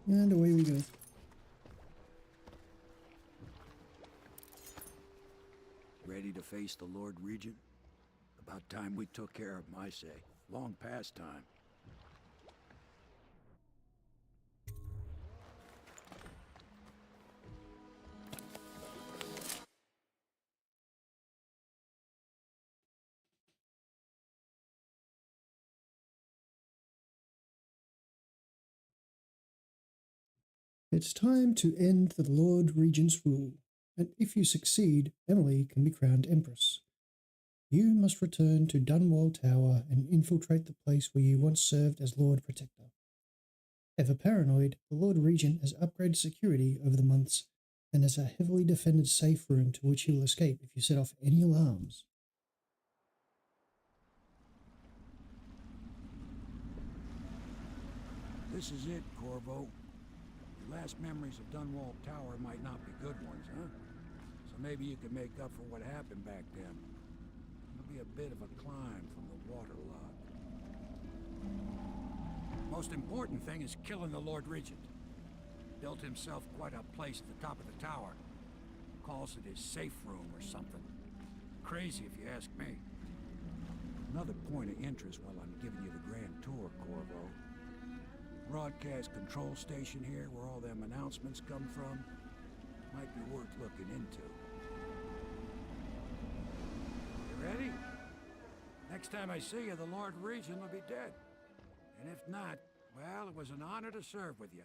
Speaker 1: And away we go.
Speaker 7: Ready to face the Lord Regent? About time we took care of my say. Long past time.
Speaker 1: It's time to end the Lord Regent's rule, and if you succeed, Emily can be crowned Empress. You must return to Dunwall Tower and infiltrate the place where you once served as Lord Protector. Ever paranoid, the Lord Regent has upgraded security over the months and has a heavily defended safe room to which he will escape if you set off any alarms.
Speaker 7: This is it, Corvo. Your last memories of Dunwall Tower might not be good ones, huh? So maybe you can make up for what happened back then. It'll be a bit of a climb from the waterlock. Most important thing is killing the Lord Regent. Built himself quite a place at the top of the tower. Calls it his safe room or something. Crazy if you ask me. Another point of interest while I'm giving you the grand tour, Corvo. Broadcast control station here where all them announcements come from. Might be worth looking into. You ready? Next time I see you, the Lord Regent will be dead. And if not, well, it was an honor to serve with you.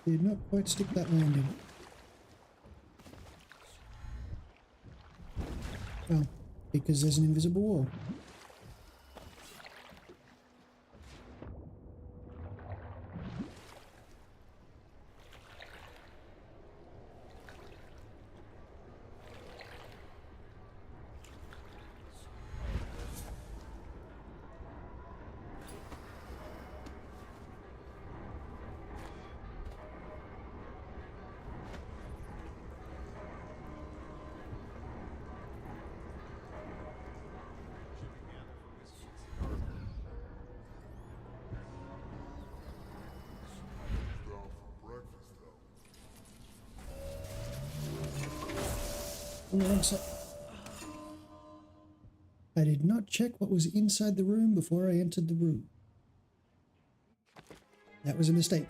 Speaker 1: Did not quite stick that landing. Oh, because there's an invisible wall. On the wrong side. I did not check what was inside the room before I entered the room. That was a mistake.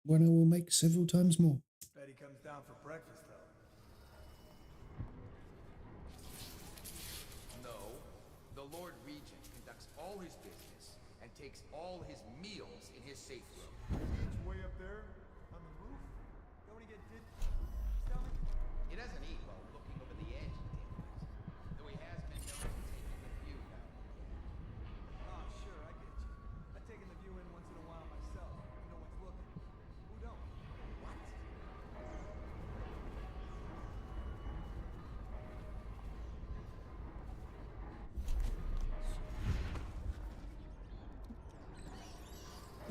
Speaker 1: One I will make several times more.
Speaker 18: Bet he comes down for breakfast, though.
Speaker 19: No. The Lord Regent conducts all his business and takes all his meals in his safe room.
Speaker 18: It's way up there on the roof. Don't he get stomach?
Speaker 19: He doesn't eat while looking over the edge of things, though he has been known to take in the view down there.
Speaker 18: Oh, sure, I get you. I've taken the view in once in a while myself. You know what's looking. Who don't?
Speaker 19: What?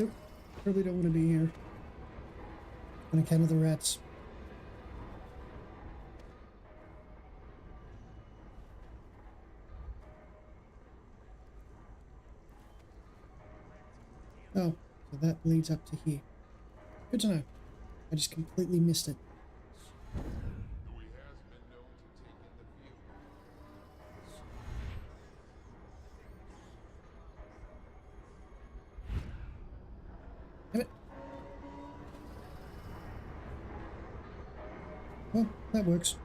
Speaker 1: Nope, probably don't want to be here. On account of the rats. Oh, so that leads up to here. Good to know. I just completely missed it. Damn it. Well, that works.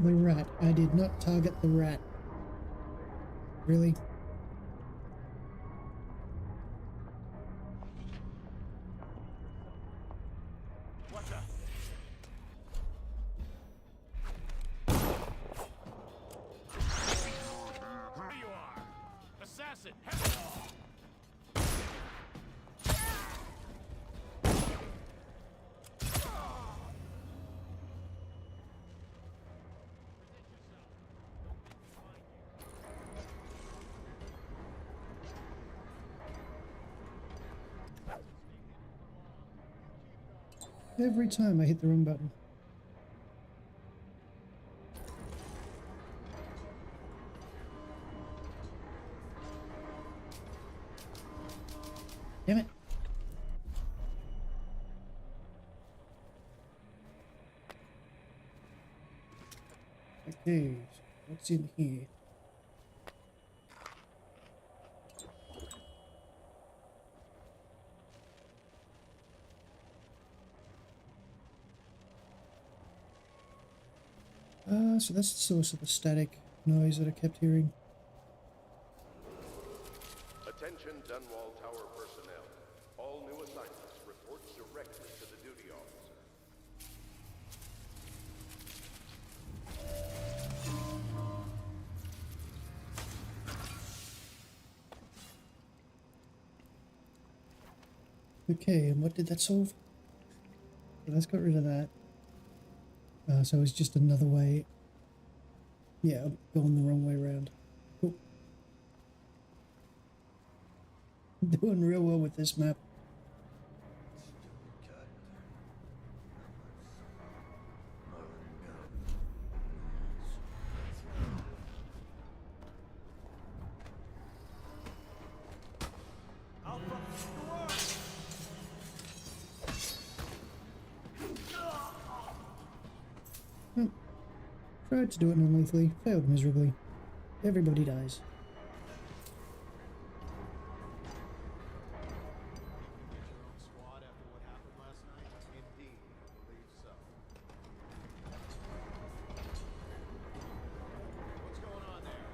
Speaker 1: The rat. I did not target the rat. Really?
Speaker 11: What the? There you are! Assassin!
Speaker 1: Every time I hit the wrong button. Damn it. Okay, so what's in here? So that's the source of the static noise that I kept hearing.
Speaker 8: Attention Dunwall Tower personnel. All new assignments report directly to the duty officer.
Speaker 1: Okay, and what did that solve? So that's got rid of that. So it's just another way. Yeah, I'm going the wrong way around. Cool. Doing real well with this map. Tried to do it non-lethally, failed miserably. Everybody dies.
Speaker 11: Squad after what happened last night? Indeed, I believe so. What's going on there?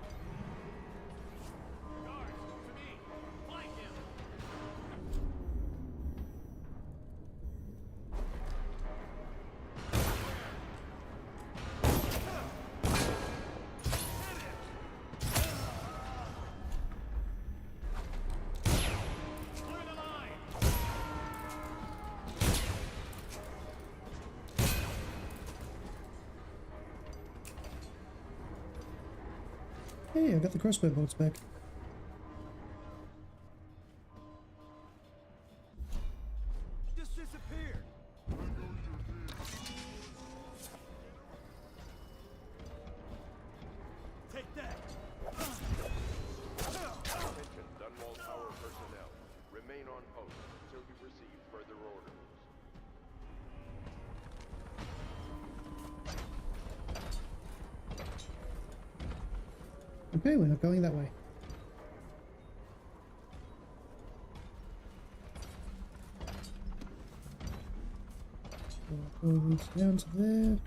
Speaker 11: Guards, to me! Flank him!
Speaker 1: Hey, I got the crossbow bolts back.
Speaker 18: Just disappeared. Take that.
Speaker 8: Attention, Dunwall Tower personnel. Remain on post until you receive further orders.
Speaker 1: Okay, we're not going that way. All leads down to there.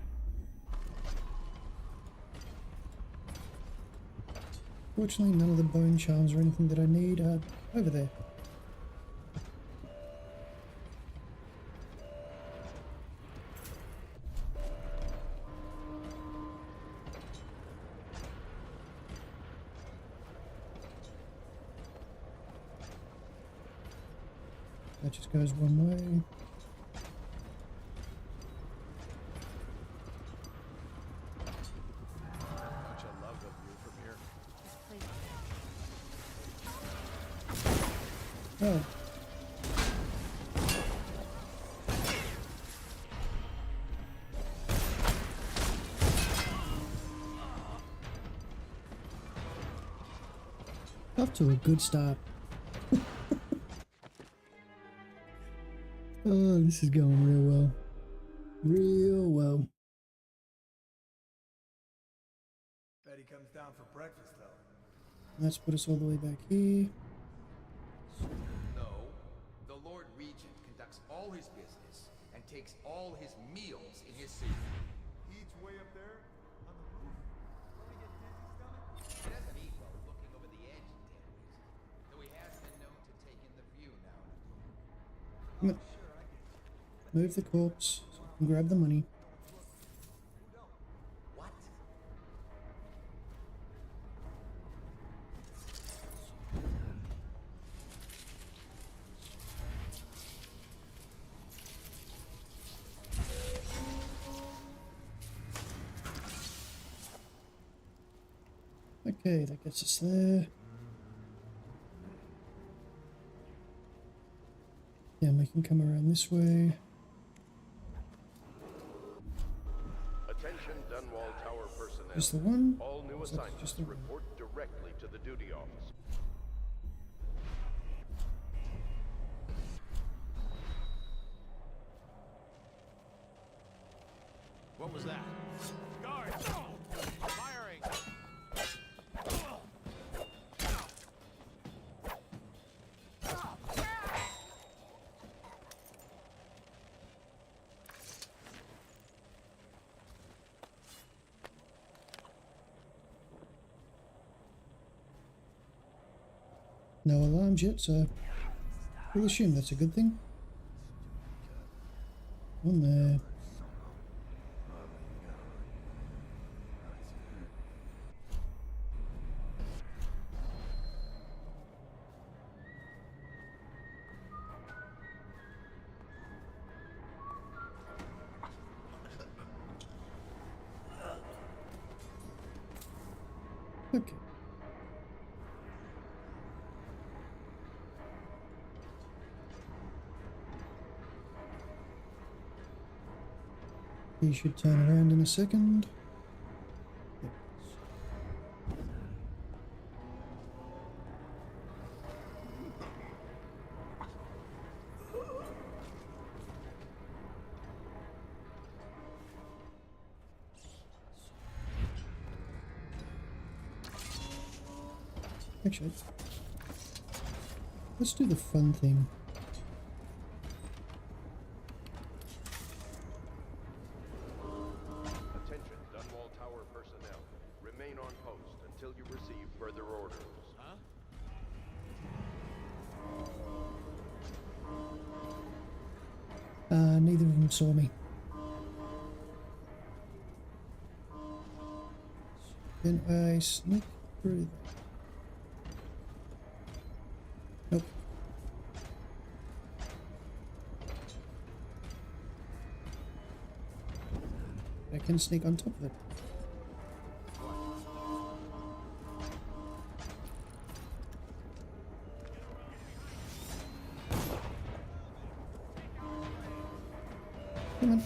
Speaker 1: Fortunately, none of the bone charms or anything that I need are over there. That just goes one way.
Speaker 11: Don't you love the view from here?
Speaker 1: Oh. Off to a good start. Oh, this is going real well. Real well.
Speaker 18: Bet he comes down for breakfast, though.
Speaker 1: Let's put us all the way back here.
Speaker 19: No. The Lord Regent conducts all his business and takes all his meals in his suite.
Speaker 18: He eats way up there on the roof. Don't he get dizzy stomach?
Speaker 19: He doesn't eat while looking over the edge in Danvers, though he has been known to take in the view now and again.
Speaker 1: Move the corpse so we can grab the money.
Speaker 19: What?
Speaker 1: Okay, that gets us there. Then we can come around this way.
Speaker 8: Attention, Dunwall Tower personnel.
Speaker 1: Just the one?
Speaker 8: All new
Speaker 1: Is that
Speaker 8: assignments
Speaker 1: just the one?
Speaker 8: report directly to the duty office.
Speaker 11: What was that? Guards! Firing!
Speaker 1: No alarms yet, so we'll assume that's a good thing. On there. Okay. He should turn around in a second. Yep. Actually, let's do the fun thing.
Speaker 8: Attention, Dunwall Tower personnel. Remain on post until you receive further orders. Huh?
Speaker 1: Neither of them saw me. Can I sneak through there? Nope. I can sneak on top of it. Come on.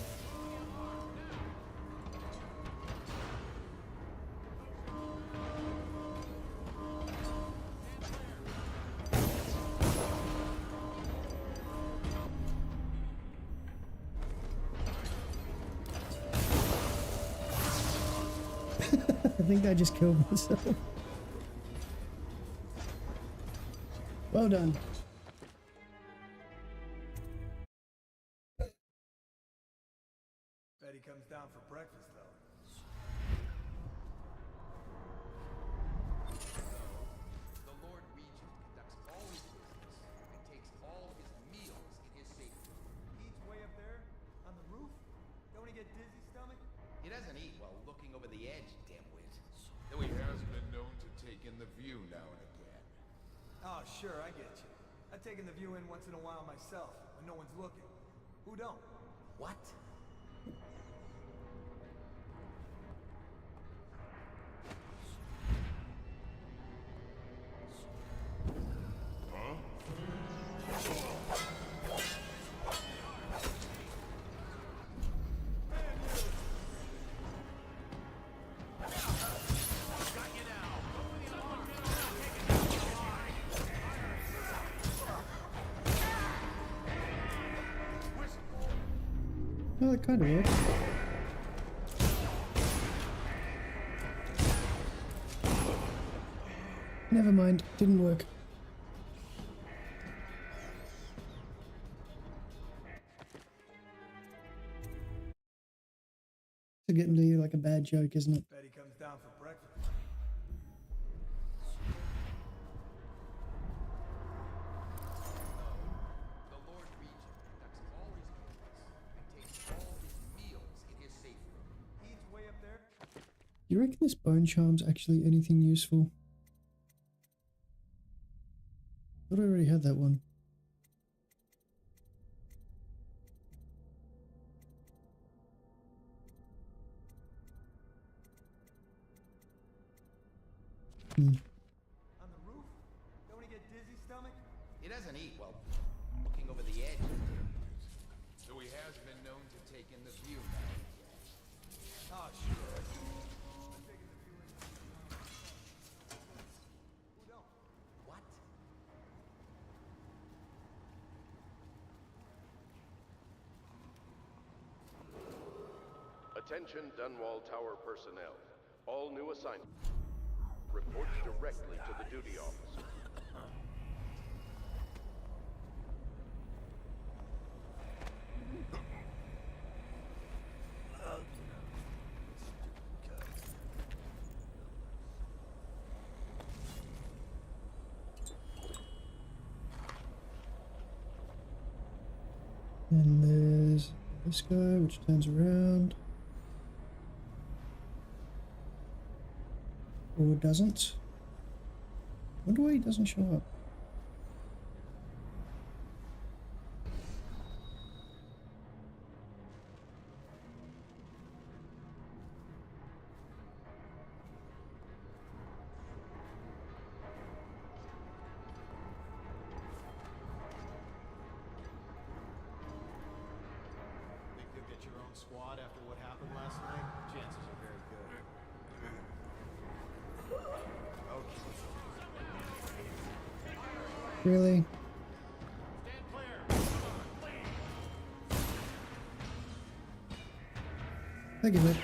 Speaker 1: I think I just killed myself. Well done.
Speaker 18: Bet he comes down for breakfast, though.
Speaker 19: The Lord Regent conducts all his business and takes all his meals in his safe room.
Speaker 18: Eats way up there, on the roof? Don't he get dizzy stomach?
Speaker 19: He doesn't eat while looking over the edge, dimwit.
Speaker 20: Though he has been known to take in the view now and again.
Speaker 18: Oh, sure, I get you. I've taken the view in once in a while myself, when no one's looking. Who don't?
Speaker 19: What?
Speaker 1: Oh, that kind of worked. Never mind, didn't work. It's getting to you like a bad joke, isn't it?
Speaker 18: Bet he comes down for breakfast.
Speaker 19: The Lord Regent conducts all his business and takes all his meals in his safe room.
Speaker 18: He eats way up there.
Speaker 1: Do you reckon this bone charm's actually anything useful? I thought I already had that one.
Speaker 18: On the roof? Don't he get dizzy stomach?
Speaker 19: He doesn't eat while looking over the edge, dimwit.
Speaker 20: Though he has been known to take in the view now and again.
Speaker 18: Oh, sure. I've taken the view in once in a while myself. Who don't?
Speaker 19: What?
Speaker 8: Attention Dunwall Tower personnel. All new assignments. Report directly to the duty officer.
Speaker 1: And there's this guy, which turns around. Or doesn't. Wonder why he doesn't show up.
Speaker 11: Think you'll get your own squad after what happened last night? Chances are very good.
Speaker 1: Really? Thank you, Rick.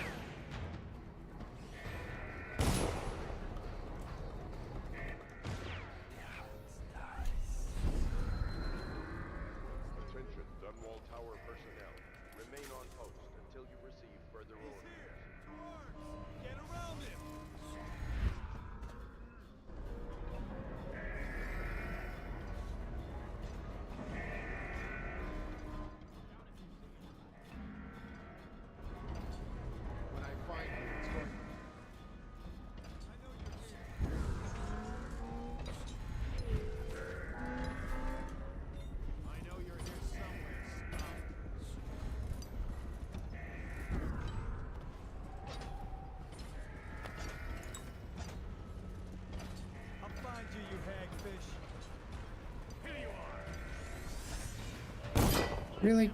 Speaker 1: Really?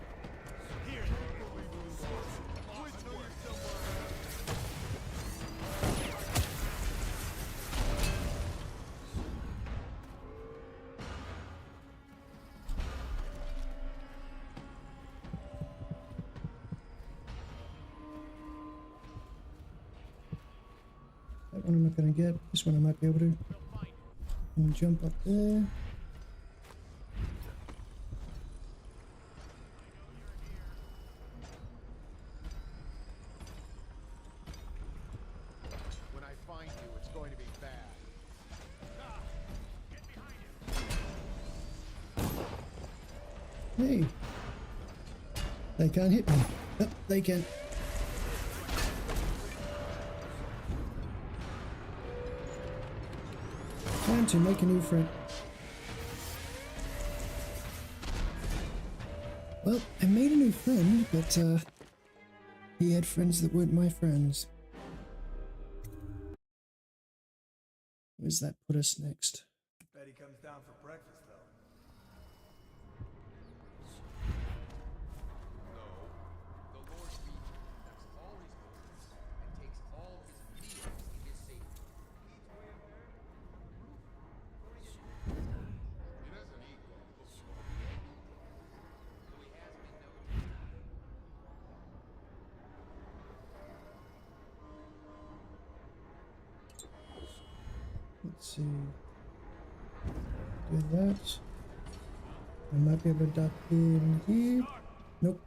Speaker 1: That one I'm not going to get. This one I might be able to. And jump up there.
Speaker 11: When I find you, it's going to be bad.
Speaker 1: Hey. They can't hit me. Yep, they can. Time to make a new friend. Well, I made a new friend, but he had friends that weren't my friends. Where's that put us next?
Speaker 18: Bet he comes down for breakfast, though.
Speaker 19: The Lord Regent conducts all his business and takes all his meals in his safety.
Speaker 20: He doesn't eat well.
Speaker 19: Though he has been known to
Speaker 1: Let's see. Do that. I might be able to duck in here. Nope.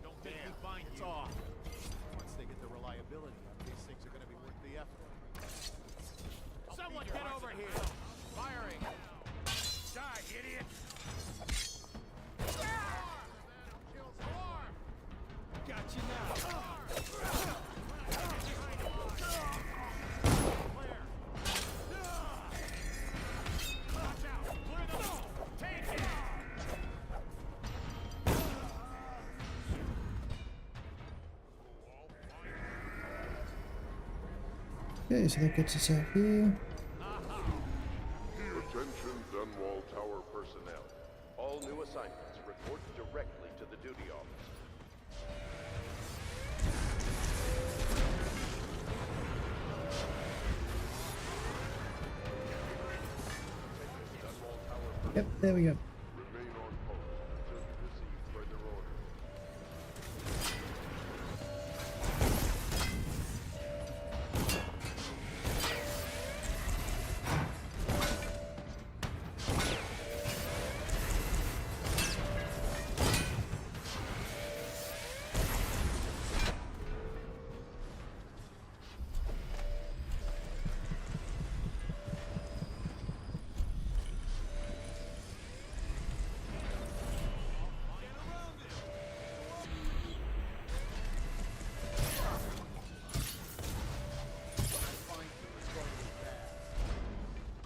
Speaker 11: Don't think we find it's off. Once they get the reliability up, these things are going to be worth the effort. Someone get over here! Firing! Die, idiot! Got you now!
Speaker 1: Okay, so that gets us out here.
Speaker 8: Attention Dunwall Tower personnel. All new assignments report directly to the duty office.
Speaker 1: Yep, there we go.
Speaker 8: Remain on post until you receive further orders.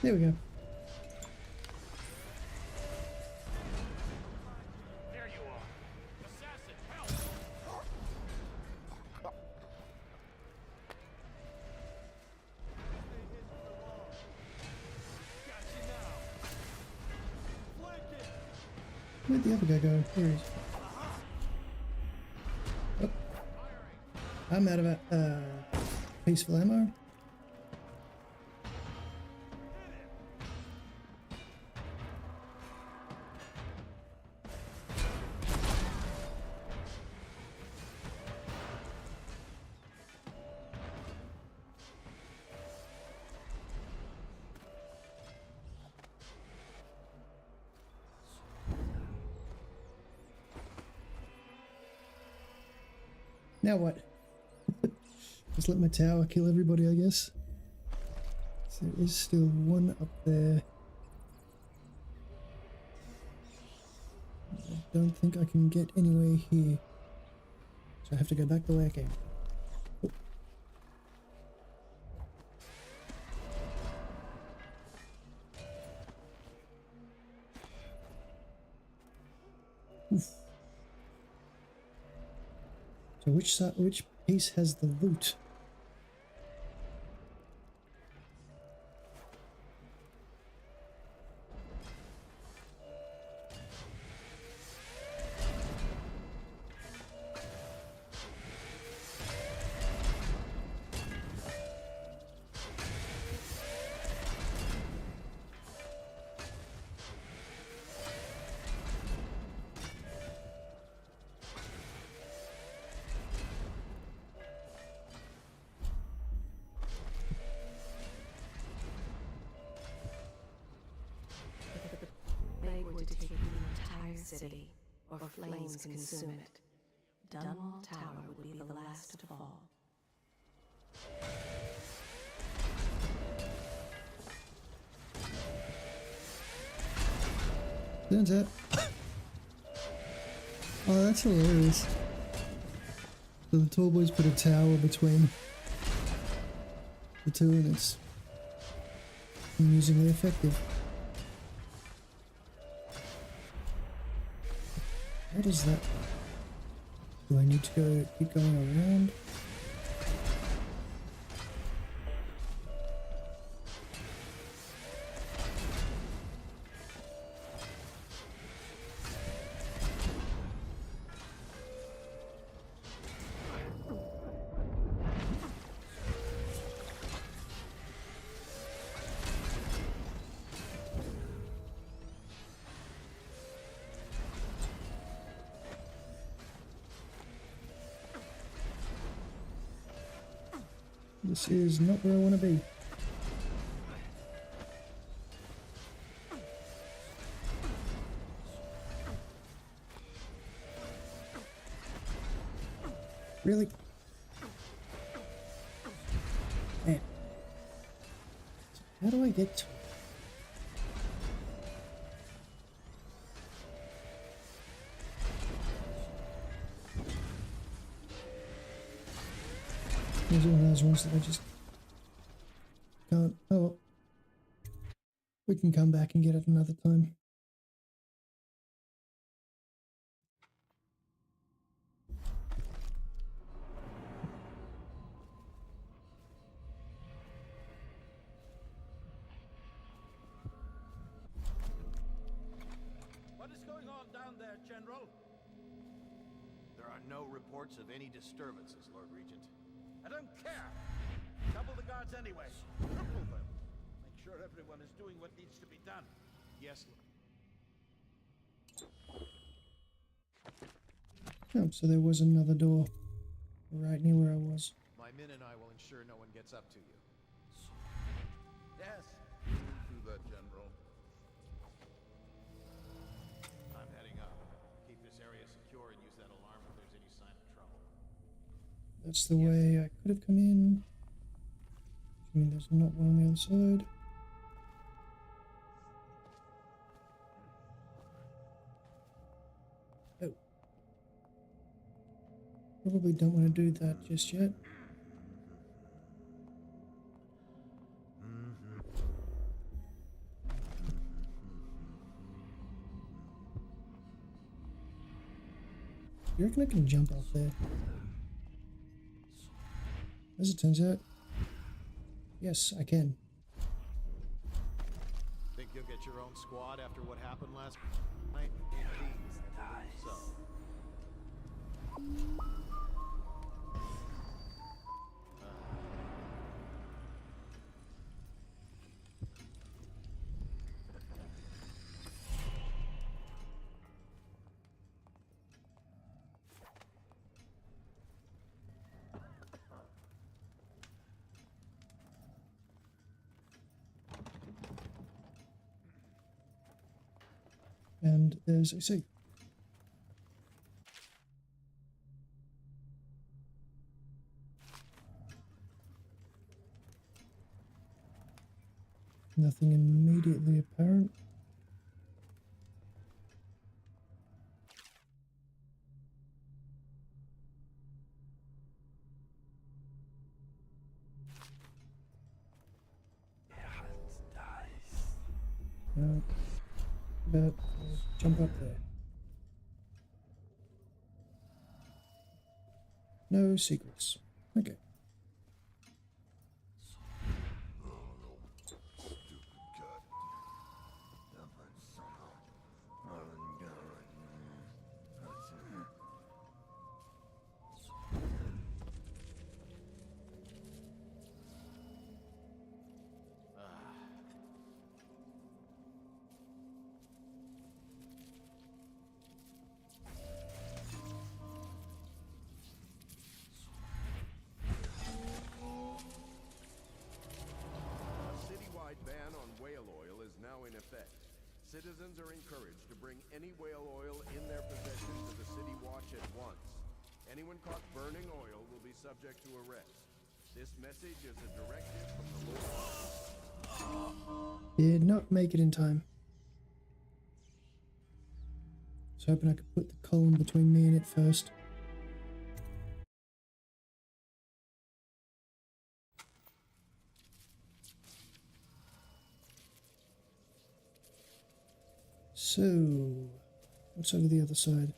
Speaker 1: There we go.
Speaker 11: There you are! Assassin, help! Got you now! Flank it!
Speaker 1: Where'd the other guy go? There he is. Oh. I'm out of peaceful ammo. Now what? Just let my tower kill everybody, I guess. So there is still one up there. I don't think I can get anywhere here. So I have to go back the way I came. Oh. Oof. So which piece has the loot?
Speaker 21: city, or flames consume it, Dunwall Tower would be the last to fall.
Speaker 1: Turns out. Oh, that's hilarious. So the tall boys put a tower between the two, and it's amusingly effective. What is that? Do I need to keep going around? This is not where I want to be. Really? Man. How do I get to it? There's one of those ones that I just can't. Oh well. We can come back and get it another time.
Speaker 7: What is going on down there, General?
Speaker 11: There are no reports of any disturbances, Lord Regent.
Speaker 7: I don't care. Double the guards anyway. Triple them. Make sure everyone is doing what needs to be done.
Speaker 11: Yes,
Speaker 1: Oh, so there was another door right near where I was.
Speaker 11: my men and I will ensure no one gets up to you.
Speaker 7: Yes.
Speaker 20: Do that, General.
Speaker 11: I'm heading up. Keep this area secure and use that alarm if there's any sign of trouble.
Speaker 1: That's the way I could have come in. I mean, there's not one on the other side. Oh. Probably don't want to do that just yet. You reckon I can jump off there? As it turns out, yes, I can.
Speaker 11: Think you'll get your own squad after what happened last night? Indeed. So.
Speaker 1: And there's a sea. Nothing immediately apparent. But jump up there. No secrets. Okay.
Speaker 8: Ban on whale oil is now in effect. Citizens are encouraged to bring any whale oil in their possession to the City Watch at once. Anyone caught burning oil will be subject to arrest. This message is a directive from the Lord.
Speaker 1: Did not make it in time. I was hoping I could put the column between me and it first. So, what's over the other side?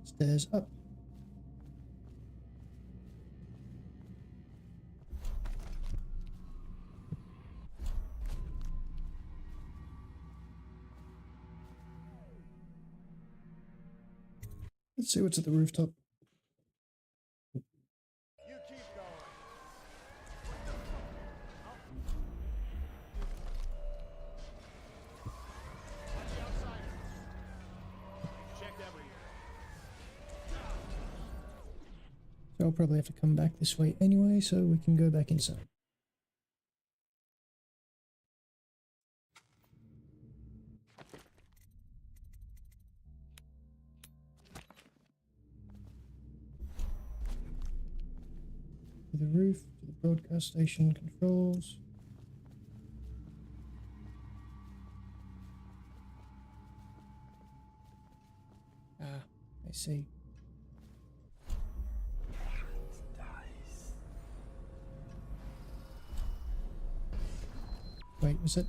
Speaker 1: Stairs up. Let's see what's at the rooftop.
Speaker 11: You keep going. Watch the outside. Checked everywhere.
Speaker 1: So I'll probably have to come back this way anyway, so we can go back inside. To the roof, to the broadcast station controls. Ah, I see. Wait, was it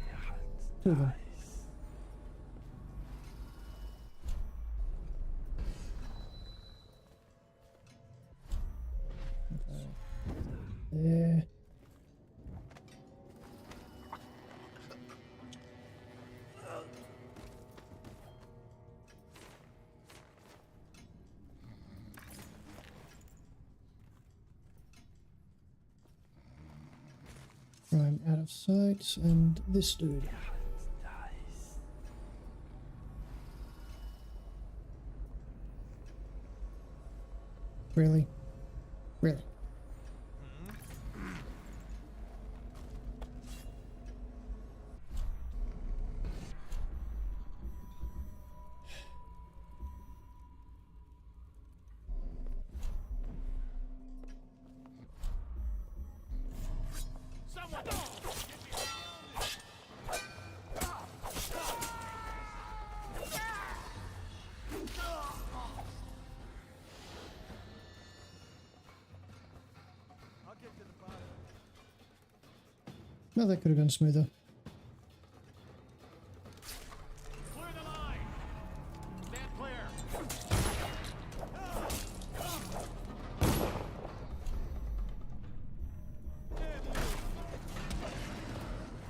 Speaker 1: two of them? There. I'm out of sight, and this dude. Really? Really? No, that could have gone smoother.
Speaker 11: Clear the line. Stand clear.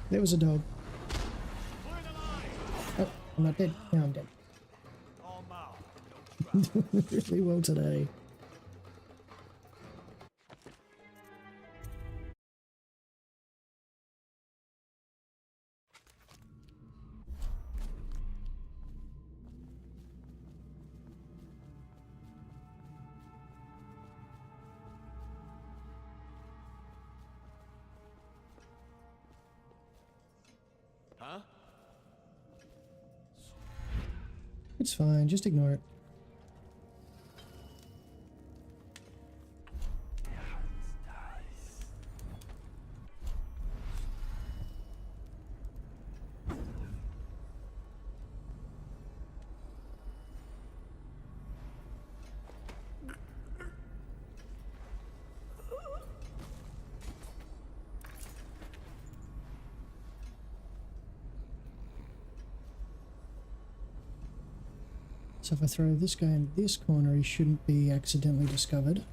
Speaker 1: There was a dog.
Speaker 11: Clear the line.
Speaker 1: Oh, I'm not dead. Now I'm dead.
Speaker 11: All mouth.
Speaker 1: Really well today.
Speaker 11: Huh?
Speaker 1: It's fine, just ignore it. So if I throw this guy in this corner, he shouldn't be accidentally discovered.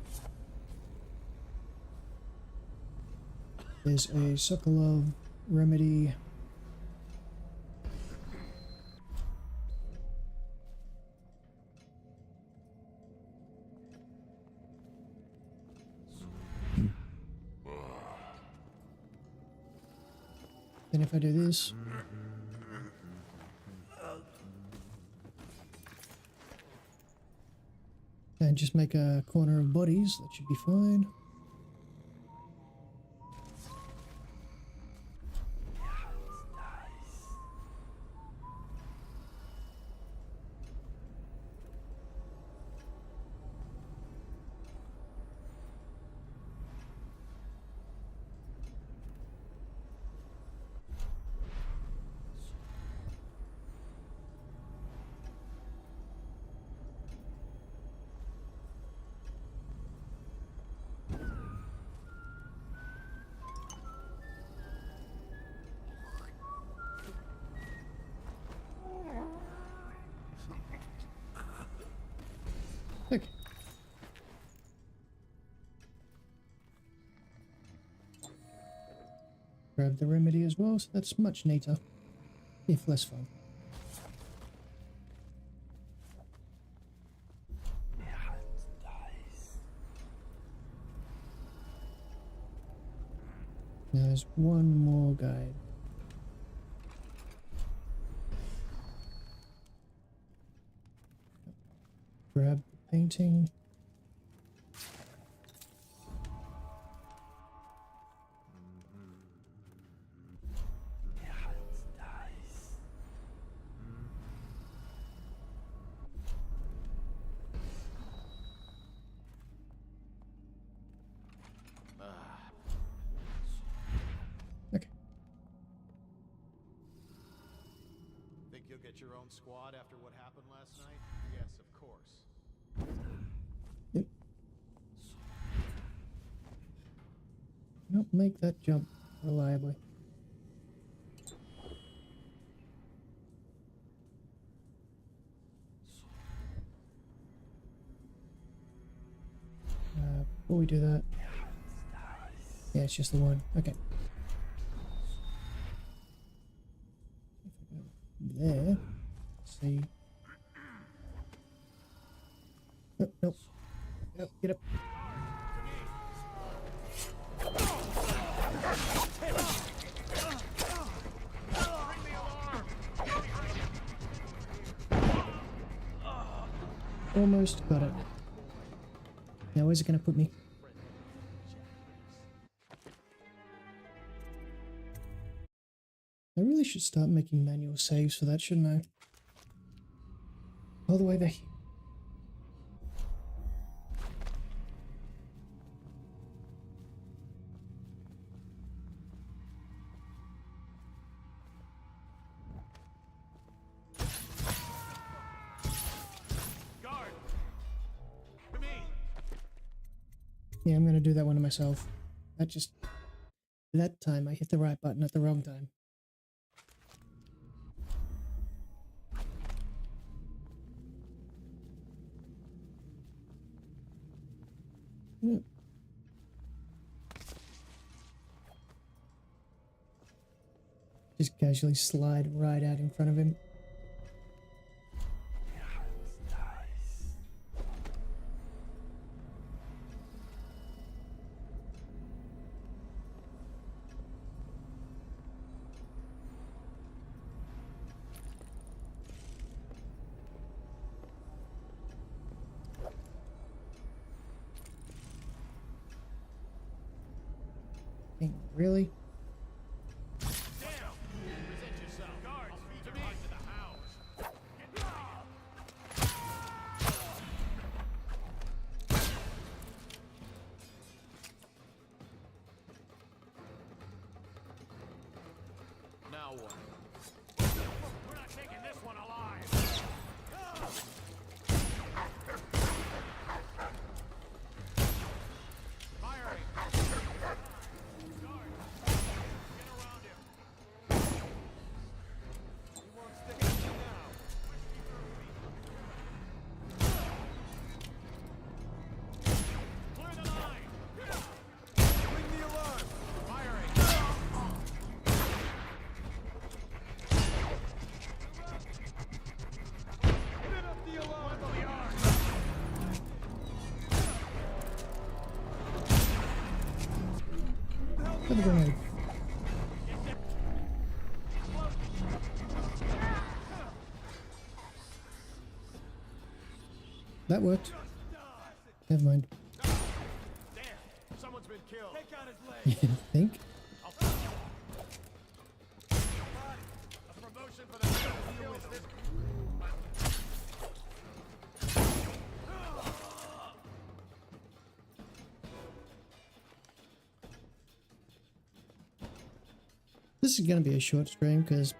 Speaker 1: There's a Sokolov remedy. Then if I do this, then And just make a corner of bodies, that should be fine. Okay. Grab the remedy as well, so that's much neater, if less fun. Now there's one more guide. Grab the painting. Okay.
Speaker 11: Think you'll get your own squad after what happened last night? Yes, of course.
Speaker 1: Yep. Not make that jump reliably. Before we do that, yeah, it's just the one. Okay. There. Let's see. Nope, nope. Nope, get up. Almost got it. Now where's it gonna put me? I really should start making manual saves for that, shouldn't I? All the way back here. Yeah, I'm gonna do that one to myself. That time I hit the right button at the wrong time. Yep. Just casually slide right out in front of him. Really?
Speaker 11: Now what? We're not taking this one alive. Firing.
Speaker 1: For the grenade. That worked. Never mind.
Speaker 11: Damn! Someone's been killed. Take out his leg.
Speaker 1: You think?
Speaker 11: A promotion for the kills this.
Speaker 1: This is going to be a short stream because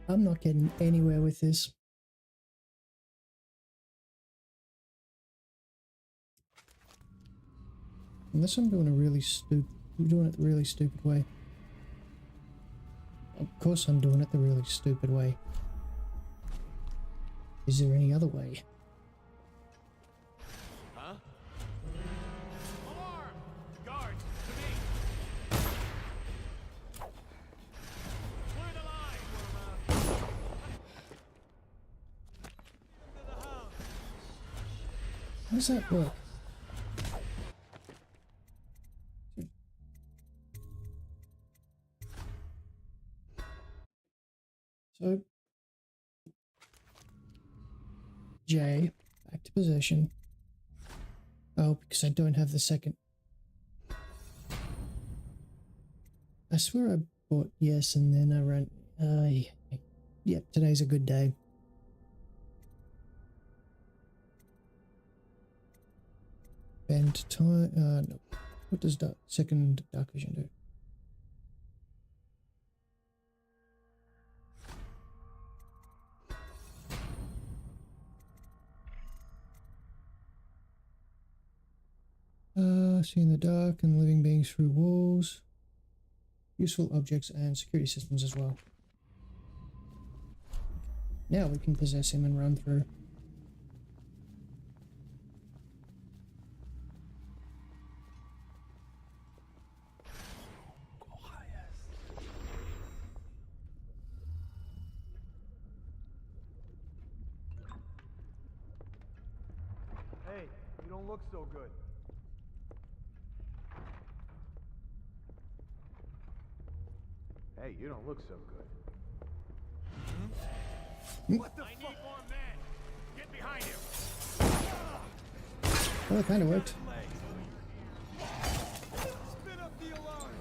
Speaker 1: I'm not getting anywhere with this. Unless I'm doing it the really stupid way. Of course I'm doing it the really stupid way. Is there any other way?
Speaker 11: Huh? Alarm! Guards, to me! Clear the line!
Speaker 1: How does that work? So, J, back to possession. Oh, because I don't have the second. I swear I bought yes and then I ran. Yep, today's a good day. Bend time. No. What does second dark vision do? See in the dark and living beings through walls. Useful objects and security systems as well. Now we can possess him and run through.
Speaker 18: Hey, you don't look so good. Hey, you don't look so good.
Speaker 11: What the fuck? I need more men! Get behind him!
Speaker 1: Well, it kind of worked.
Speaker 11: Spin up the alarm!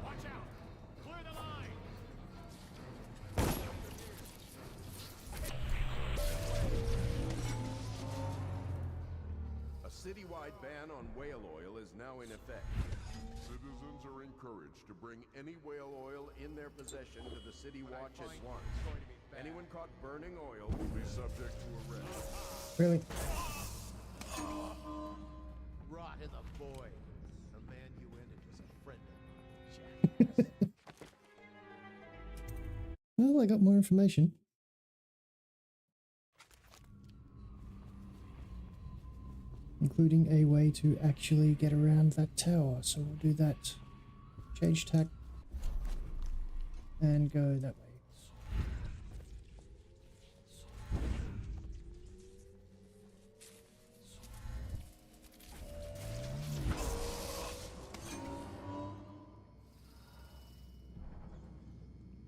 Speaker 11: Watch out! Clear the line!
Speaker 8: A citywide ban on whale oil is now in effect. Citizens are encouraged to bring any whale oil in their possession to the City Watch at once. Anyone caught burning oil will be subject to arrest.
Speaker 1: Really?
Speaker 16: Rot in the void. The man you ended was a friend of mine, Jack.
Speaker 1: Well, I got more information. Including a way to actually get around that tower. So we'll do that. Change tack. And go that way.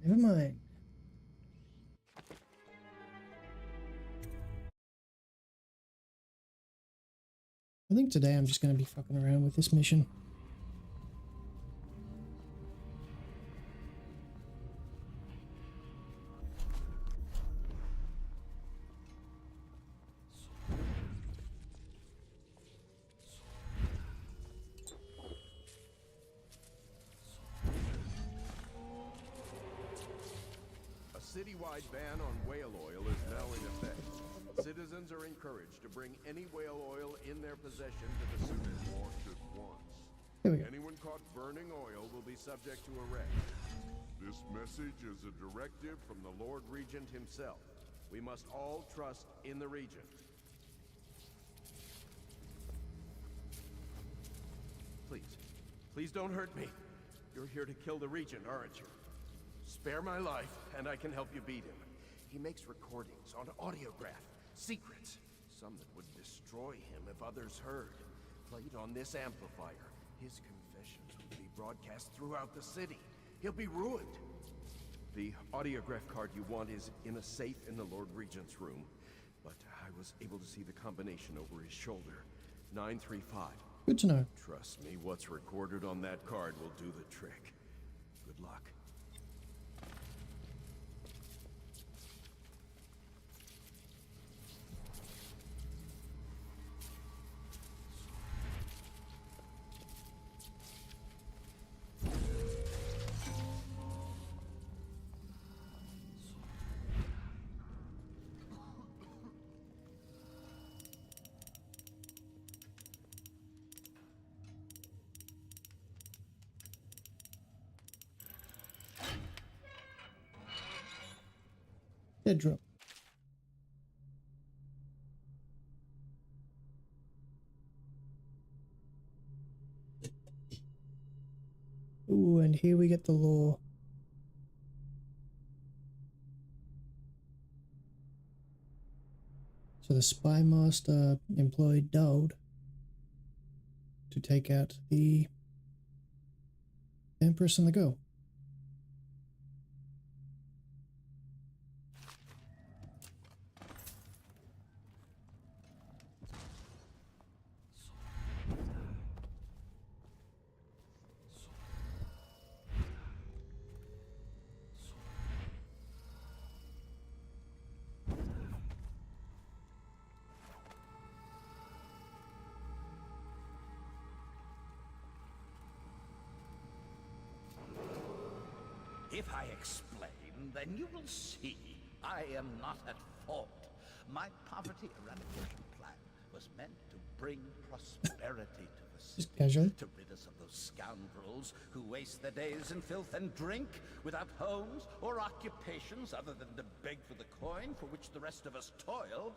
Speaker 1: Never mind. I think today I'm just going to be fucking around with this mission.
Speaker 8: A citywide ban on whale oil is now in effect. Citizens are encouraged to bring any whale oil in their possession to the City Watch at once.
Speaker 1: Here we go.
Speaker 8: Anyone caught burning oil will be subject to arrest. This message is a directive from the Lord Regent himself. We must all trust in the Regent. Please don't hurt me. You're here to kill the Regent, aren't you? Spare my life, and I can help you beat him. He makes recordings on audiograph, secrets. Some that would destroy him if others heard. Played on this amplifier, his confessions would be broadcast throughout the city. He'll be ruined. The audiograph card you want is in a safe in the Lord Regent's room. but I was able to see the combination over his shoulder. 935.
Speaker 1: Good to know.
Speaker 8: Trust me, what's recorded on that card will do the trick. Good luck.
Speaker 1: Dead drop. Ooh, and here we get the lore. So the spy master employed Dowd to take out the Empress and the girl.
Speaker 6: If I explain, then you will see I am not at fault. My poverty eradication plan was meant to bring prosperity to the city.
Speaker 1: Just casually.
Speaker 6: To rid us of those scoundrels who waste their days in filth and drink, without homes or occupations other than to beg for the coin for which the rest of us toil.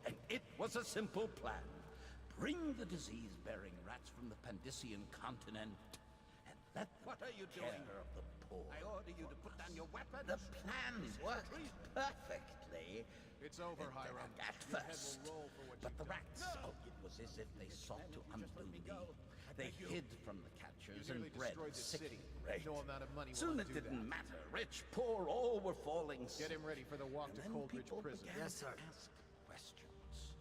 Speaker 6: And it was a simple plan. Bring the disease-bearing rats from the Pandician continent, and let what are you doing? Of the poor. I order you to put down your weapon. The plan worked perfectly.
Speaker 11: It's over, Hiram.
Speaker 6: At first. But the rats, it was as if they sought to undo me. They hid from the catchers and bred sick rate.
Speaker 11: No amount of money
Speaker 6: Soon it didn't matter. Rich, poor, all were falling sick.
Speaker 11: Get him ready for the walk to Coldridge Prison.
Speaker 6: Yes, sir. Ask questions.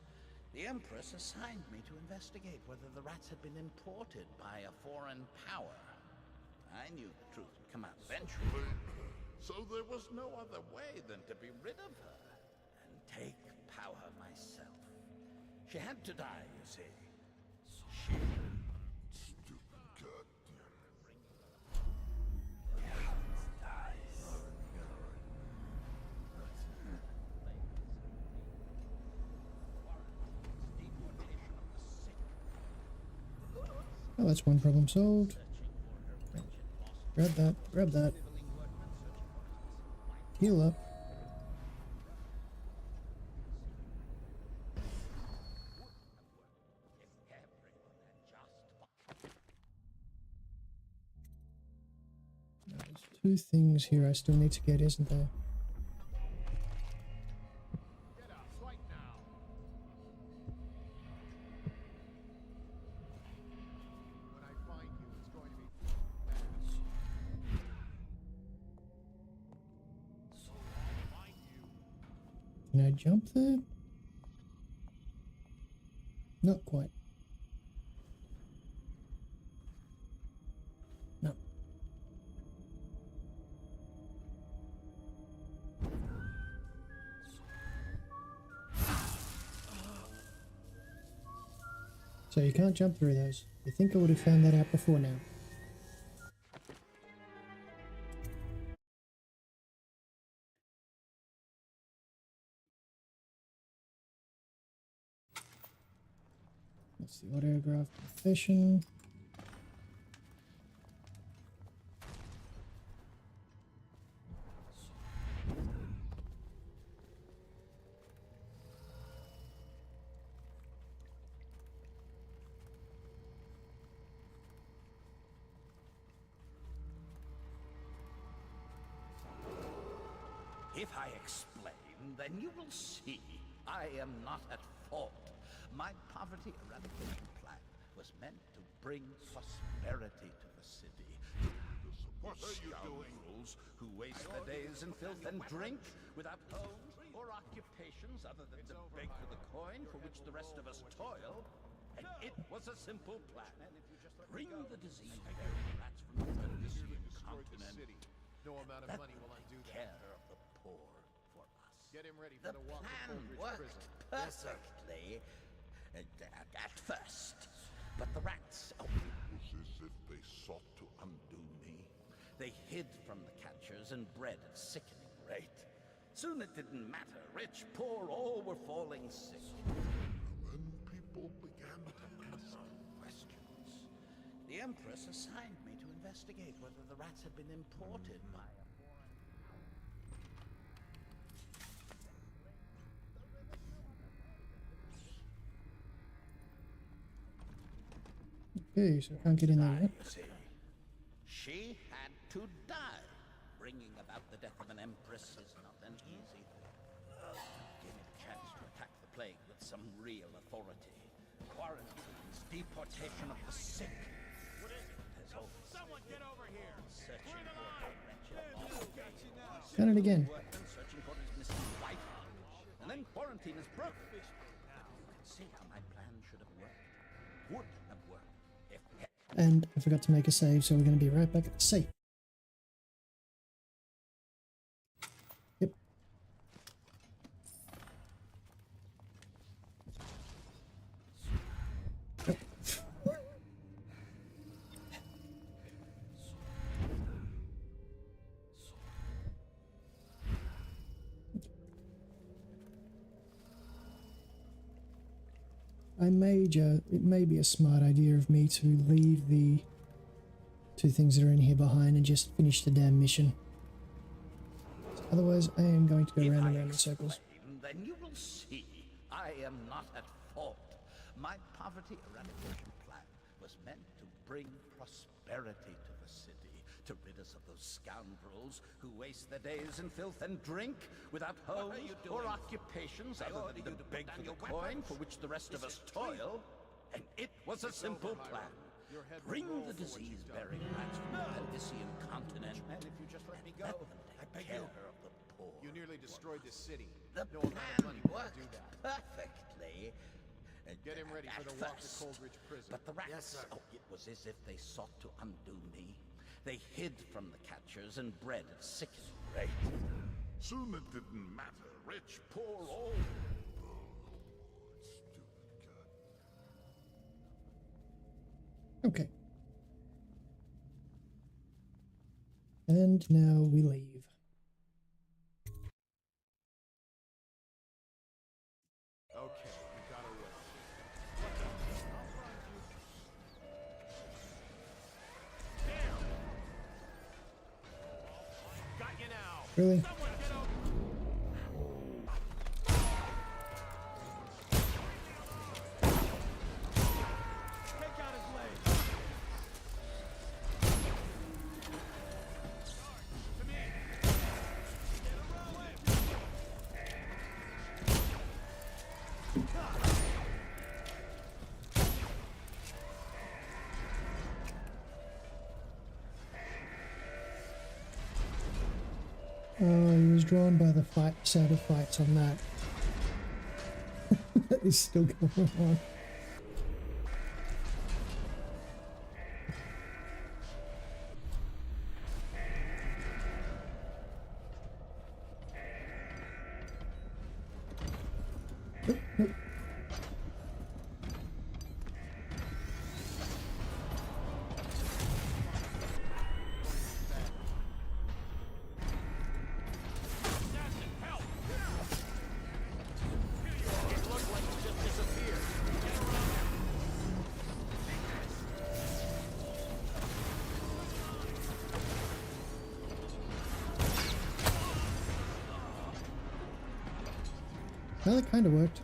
Speaker 6: The Empress assigned me to investigate whether the rats had been imported by a foreign power. I knew the truth would come out eventually. So there was no other way than to be rid of her and take power myself. She had to die, you see. She...
Speaker 20: Stupid goddamn.
Speaker 1: Oh, that's one problem solved. Grab that, grab that. Heal up. There's two things here I still need to get, isn't there?
Speaker 11: Get out right now. When I find you, it's going to be fast. So I'll find you.
Speaker 1: Can I jump there? Not quite. No. So you can't jump through those. You think I would have found that out before now. That's the autograph confession.
Speaker 6: If I explain, then you will see I am not at fault. My poverty eradication plan was meant to bring prosperity to the city. What are you doing? Who waste their days in filth and drink without homes or occupations other than to beg for the coin for which the rest of us toil, and it was a simple plan. Bring the disease-bearing rats from the Elysian continent.
Speaker 11: No amount of money will undo that.
Speaker 6: Care of the poor for us.
Speaker 11: Get him ready for the walk to
Speaker 6: plan
Speaker 11: Kobold
Speaker 6: worked
Speaker 11: prison.
Speaker 6: perfectly at first, but the rats. Oh,
Speaker 20: it was as if they sought to undo me.
Speaker 6: They hid from the catchers and bred at sickening rate. Soon it didn't matter. Rich, poor, all were falling sick.
Speaker 20: And people began to ask
Speaker 6: questions. The Empress assigned me to investigate whether the rats had been imported by a
Speaker 1: Okay, so I can't get in there yet.
Speaker 6: You see, she had to die. Bringing about the death of an empress is not an easy thing. Give me the chance to attack the plague with some real authority. Quarantines, deportation of the sick. What is it? There's always someone get over here. Searching for the wretched.
Speaker 1: Done it again.
Speaker 6: Searching for his missing wife. And then quarantine is broken. You can see how my plan should have worked. Would have worked.
Speaker 1: And I forgot to make a save, so we're going to be right back at the save. Yep. Yep. It may be a smart idea of me to leave the two things that are in here behind and just finish the damn mission. Otherwise, I am going to go round and round in circles.
Speaker 6: Then you will see I am not at fault. My poverty eradication plan was meant to bring prosperity to the city, to rid us of those scoundrels who waste their days in filth and drink without homes or occupations other than to beg for the coin for which the rest of us toil. And it was a simple plan. Bring the disease-bearing rats from the Elysian continent, and if you just let me go, I beg you. Of the poor.
Speaker 11: You nearly destroyed the city.
Speaker 6: The
Speaker 11: No amount of money will
Speaker 6: worked
Speaker 11: undo that.
Speaker 6: perfectly.
Speaker 11: Get him ready for the walk to Coldridge prison.
Speaker 6: But the rats, it was as if they sought to undo me. They hid from the catchers and bred at sickening rate.
Speaker 20: Soon it didn't matter. Rich, poor, all.
Speaker 1: Okay. And now we leave.
Speaker 11: Okay, you got away. Got you now.
Speaker 1: Really? Oh, he was drawn by the sound of fights on that. That is still going on. Well, it kind of worked.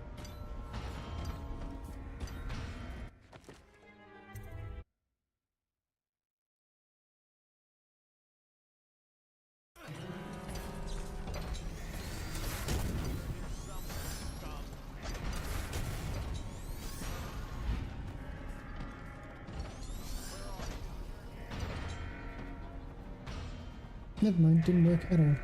Speaker 1: Never mind, didn't work at all.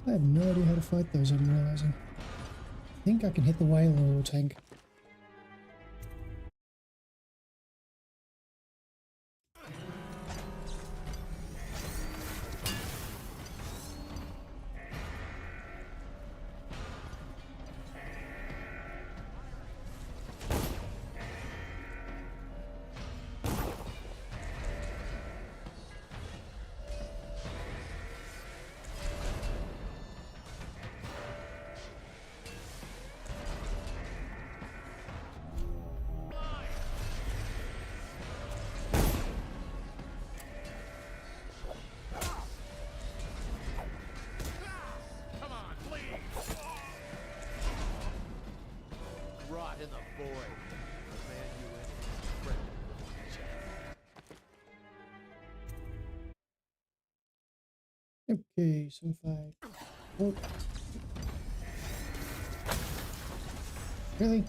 Speaker 1: I have no idea how to fight those, I'm realizing. I think I can hit the whale or tank.
Speaker 16: Rot in the void. The man you in is a friend of Jack.
Speaker 1: Okay, so if I... Oh. Really?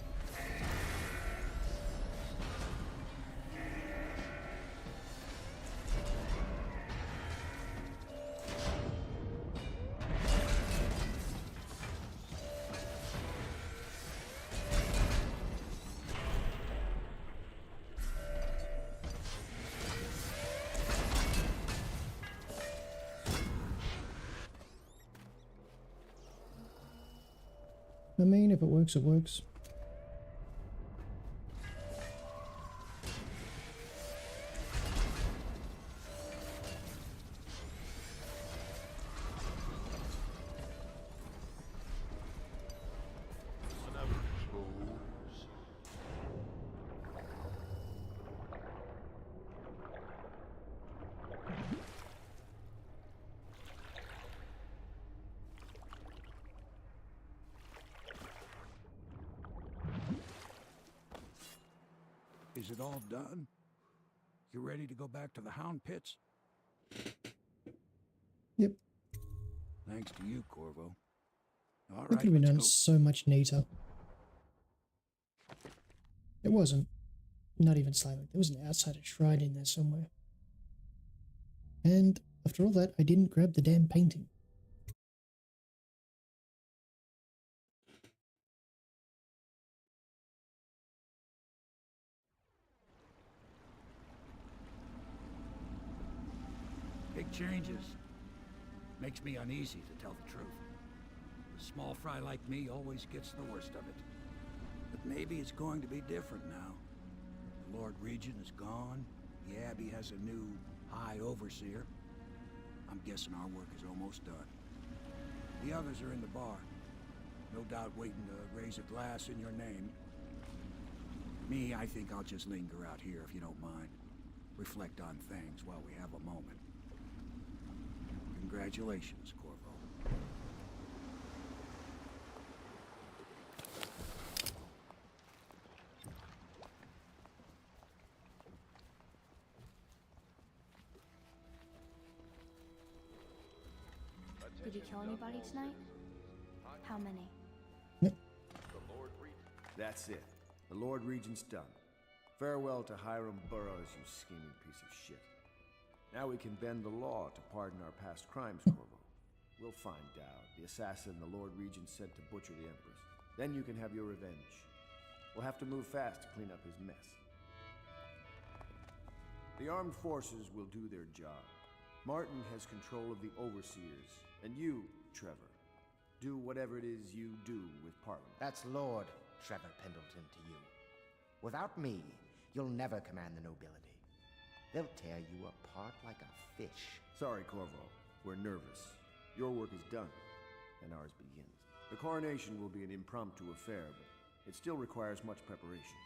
Speaker 1: I mean, if it works, it works.
Speaker 7: Is it all done? You ready to go back to the Hound Pits?
Speaker 1: Yep.
Speaker 7: Thanks to you, Corvo. All
Speaker 1: It
Speaker 7: right,
Speaker 1: could have been
Speaker 7: let's
Speaker 1: done
Speaker 7: go.
Speaker 1: so much neater. It wasn't. Not even slightly. There was an outsider shrine in there somewhere. And after all that, I didn't grab the damn painting.
Speaker 7: Big changes. Makes me uneasy, to tell the truth. A small fry like me always gets the worst of it. But maybe it's going to be different now. The Lord Regent is gone. The Abbey has a new High Overseer. I'm guessing our work is almost done. The others are in the bar. No doubt waiting to raise a glass in your name. Me, I think I'll just linger out here if you don't mind. Reflect on things while we have a moment. Congratulations, Corvo.
Speaker 4: Did you kill anybody tonight? How many?
Speaker 11: That's it. The Lord Regent's done. Farewell to Hiram Burroughs, you scheming piece of shit. Now we can bend the law to pardon our past crimes, Corvo. We'll find Dowd, the assassin the Lord Regent sent to butcher the Empress. Then you can have your revenge. We'll have to move fast to clean up his mess. The armed forces will do their job. Martin has control of the Overseers, and you, Trevor, do whatever it is you do with Parliament.
Speaker 2: That's Lord Trevor Pendleton to you. Without me, you'll never command the nobility. They'll tear you apart like a fish.
Speaker 11: Sorry, Corvo. We're nervous. Your work is done, and ours begins. The coronation will be an impromptu affair, but it still requires much preparation.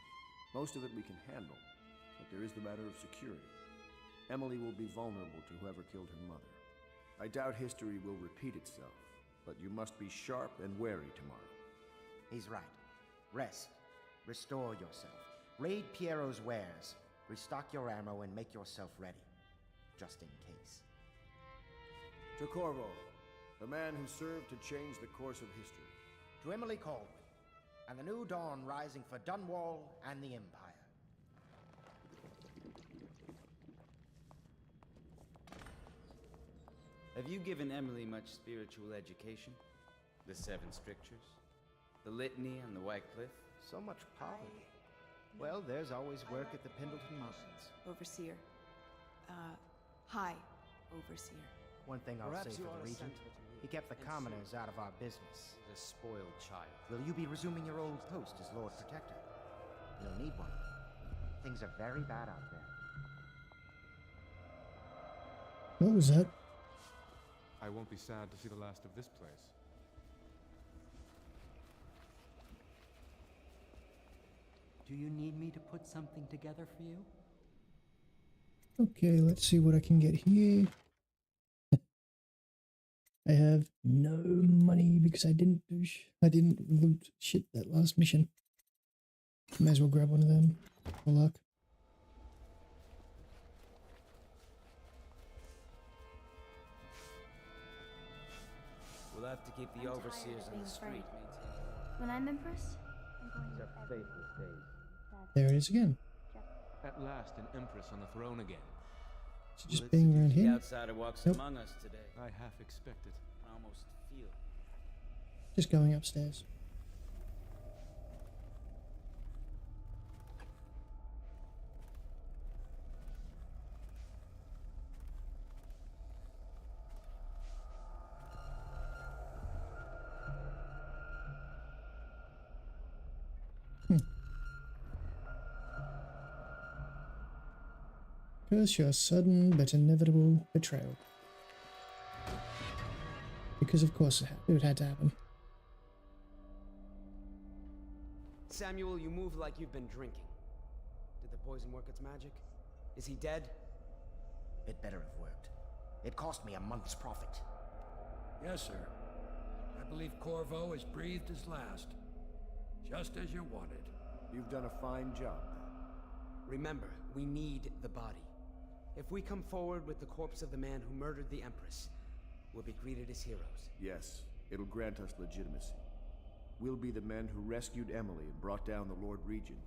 Speaker 11: Most of it we can handle, but there is the matter of security.
Speaker 9: Emily will be vulnerable to whoever killed her mother. I doubt history will repeat itself, but you must be sharp and wary tomorrow.
Speaker 2: He's right. Rest. Restore yourself. Raid Piero's wares. Restock your ammo and make yourself ready. Just in case.
Speaker 9: To Corvo, the man who served to change the course of history.
Speaker 2: To Emily Caldwell, and the new dawn rising for Dunwall and the Empire.
Speaker 22: Have you given Emily much spiritual education? The Seven Strictures? The Litany on the White Cliff?
Speaker 2: So much poverty. Well, there's always work at the Pendleton Mines.
Speaker 21: Overseer. Hi, Overseer.
Speaker 2: One thing I'll
Speaker 17: Perhaps
Speaker 2: say
Speaker 17: you
Speaker 2: for
Speaker 17: ought
Speaker 2: the
Speaker 17: to send
Speaker 2: Regent,
Speaker 17: her to me,
Speaker 2: he kept the
Speaker 17: and
Speaker 2: commoners
Speaker 17: soon.
Speaker 2: out of our business.
Speaker 17: He's a spoiled child.
Speaker 2: Will you be resuming your old post as Lord Protector? You'll need one. Things are very bad out there.
Speaker 1: What was that?
Speaker 5: I won't be sad to see the last of this place.
Speaker 3: Do you need me to put something together for you?
Speaker 1: Okay, let's see what I can get here. I have no money because I didn't loot shit that last mission. May as well grab one of them for luck.
Speaker 22: We'll have to keep the
Speaker 4: I'm
Speaker 22: overseers
Speaker 4: tired of
Speaker 22: on
Speaker 4: being
Speaker 22: the street
Speaker 4: afraid.
Speaker 22: maintained.
Speaker 4: When I'm Empress, I'm going
Speaker 22: These
Speaker 4: to
Speaker 22: are faithless days.
Speaker 1: There it is again.
Speaker 5: At last, an empress on the throne again.
Speaker 1: So just being around
Speaker 22: The
Speaker 1: here.
Speaker 22: outsider walks
Speaker 1: Nope.
Speaker 22: among us today.
Speaker 5: I half expected.
Speaker 22: I almost feel.
Speaker 1: Just going upstairs. Curse your sudden but inevitable betrayal. Because of course it had to happen.
Speaker 17: Samuel, you move like you've been drinking. Did the poison work its magic? Is he dead?
Speaker 2: It better have worked. It cost me a month's profit.
Speaker 7: Yes, sir. I believe Corvo has breathed his last. Just as you wanted.
Speaker 9: You've done a fine job.
Speaker 17: Remember, we need the body. If we come forward with the corpse of the man who murdered the Empress, we'll be greeted as heroes.
Speaker 9: Yes, it'll grant us legitimacy. We'll be the men who rescued Emily and brought down the Lord Regent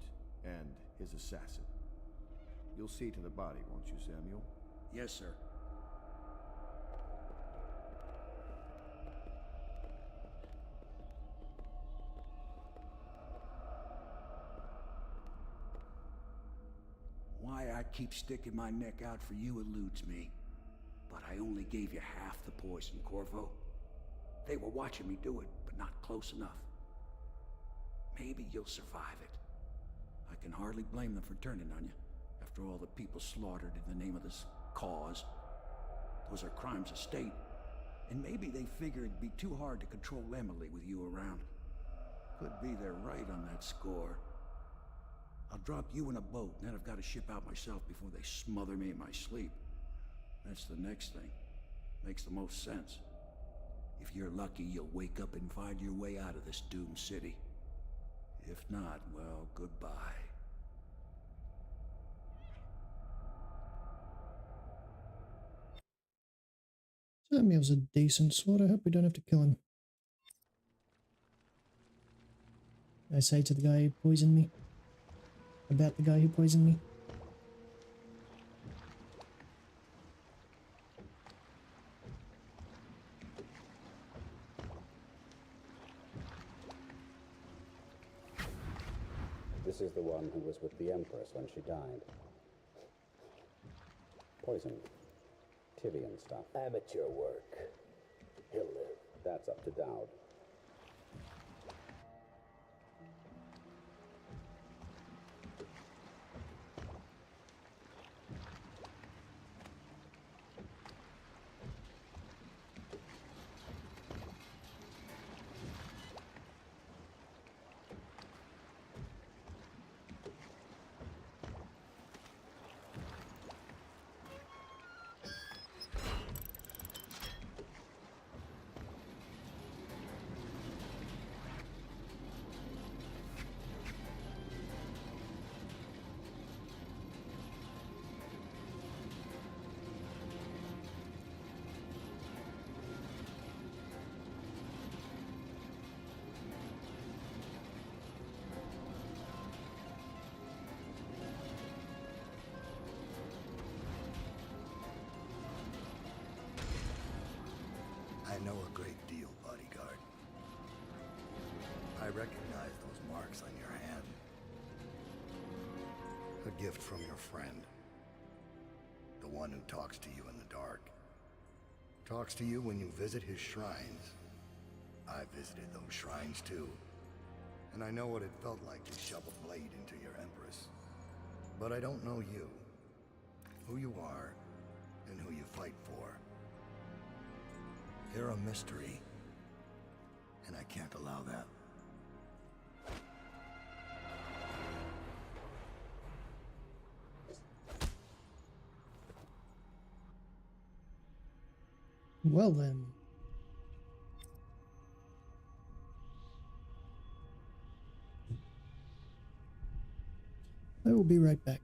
Speaker 9: and his assassin. You'll see to the body, won't you, Samuel?
Speaker 7: Yes, sir. Why I keep sticking my neck out for you eludes me. But I only gave you half the poison, Corvo. They were watching me do it, but not close enough. Maybe you'll survive it. I can hardly blame them for turning on you, after all the people slaughtered in the name of this cause. Those are crimes of state, and maybe they figure it'd be too hard to control Emily with you around. Could be they're right on that score. I'll drop you in a boat, and then I've got to ship out myself before they smother me in my sleep. That's the next thing. Makes the most sense. If you're lucky, you'll wake up and find your way out of this doomed city. If not, well, goodbye.
Speaker 1: Samuel's a decent sort. I hope we don't have to kill him. I say to the guy who poisoned me. About the guy who poisoned me.
Speaker 23: This is the one who was with the Empress when she died. Poisoned. Tyrian stuff. Amateur work. He'll live. That's up to Dowd.
Speaker 10: I know a great deal, bodyguard. I recognize those marks on your hand. A gift from your friend. The one who talks to you in the dark. Talks to you when you visit his shrines. I visited those shrines too. And I know what it felt like to shove a blade into your Empress. But I don't know you. Who you are, and who you fight for. You're a mystery. And I can't allow that.
Speaker 1: Well then. I will be right back.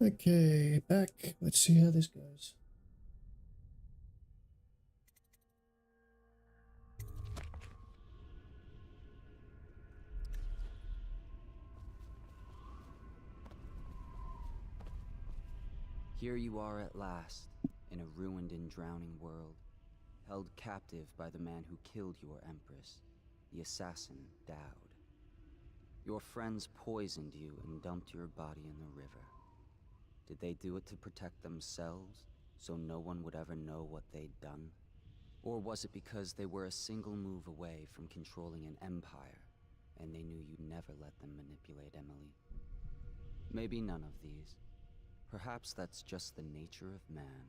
Speaker 1: Okay, back. Let's see how this goes.
Speaker 12: Here you are at last, in a ruined and drowning world, held captive by the man who killed your Empress, the assassin Dowd. Your friends poisoned you and dumped your body in the river. Did they do it to protect themselves, so no one would ever know what they'd done? Or was it because they were a single move away from controlling an empire, and they knew you'd never let them manipulate Emily? Maybe none of these. Perhaps that's just the nature of man.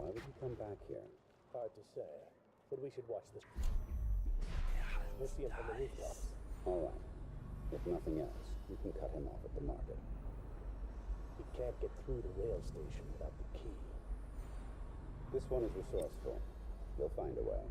Speaker 23: Why would you come back here?
Speaker 13: Hard to say, but we should watch this. We'll see him from the rooftops.
Speaker 23: All right. If nothing else, you can cut him off at the market.
Speaker 13: He can't get through the rail station without the key.
Speaker 23: This one is resourceful. He'll find a way.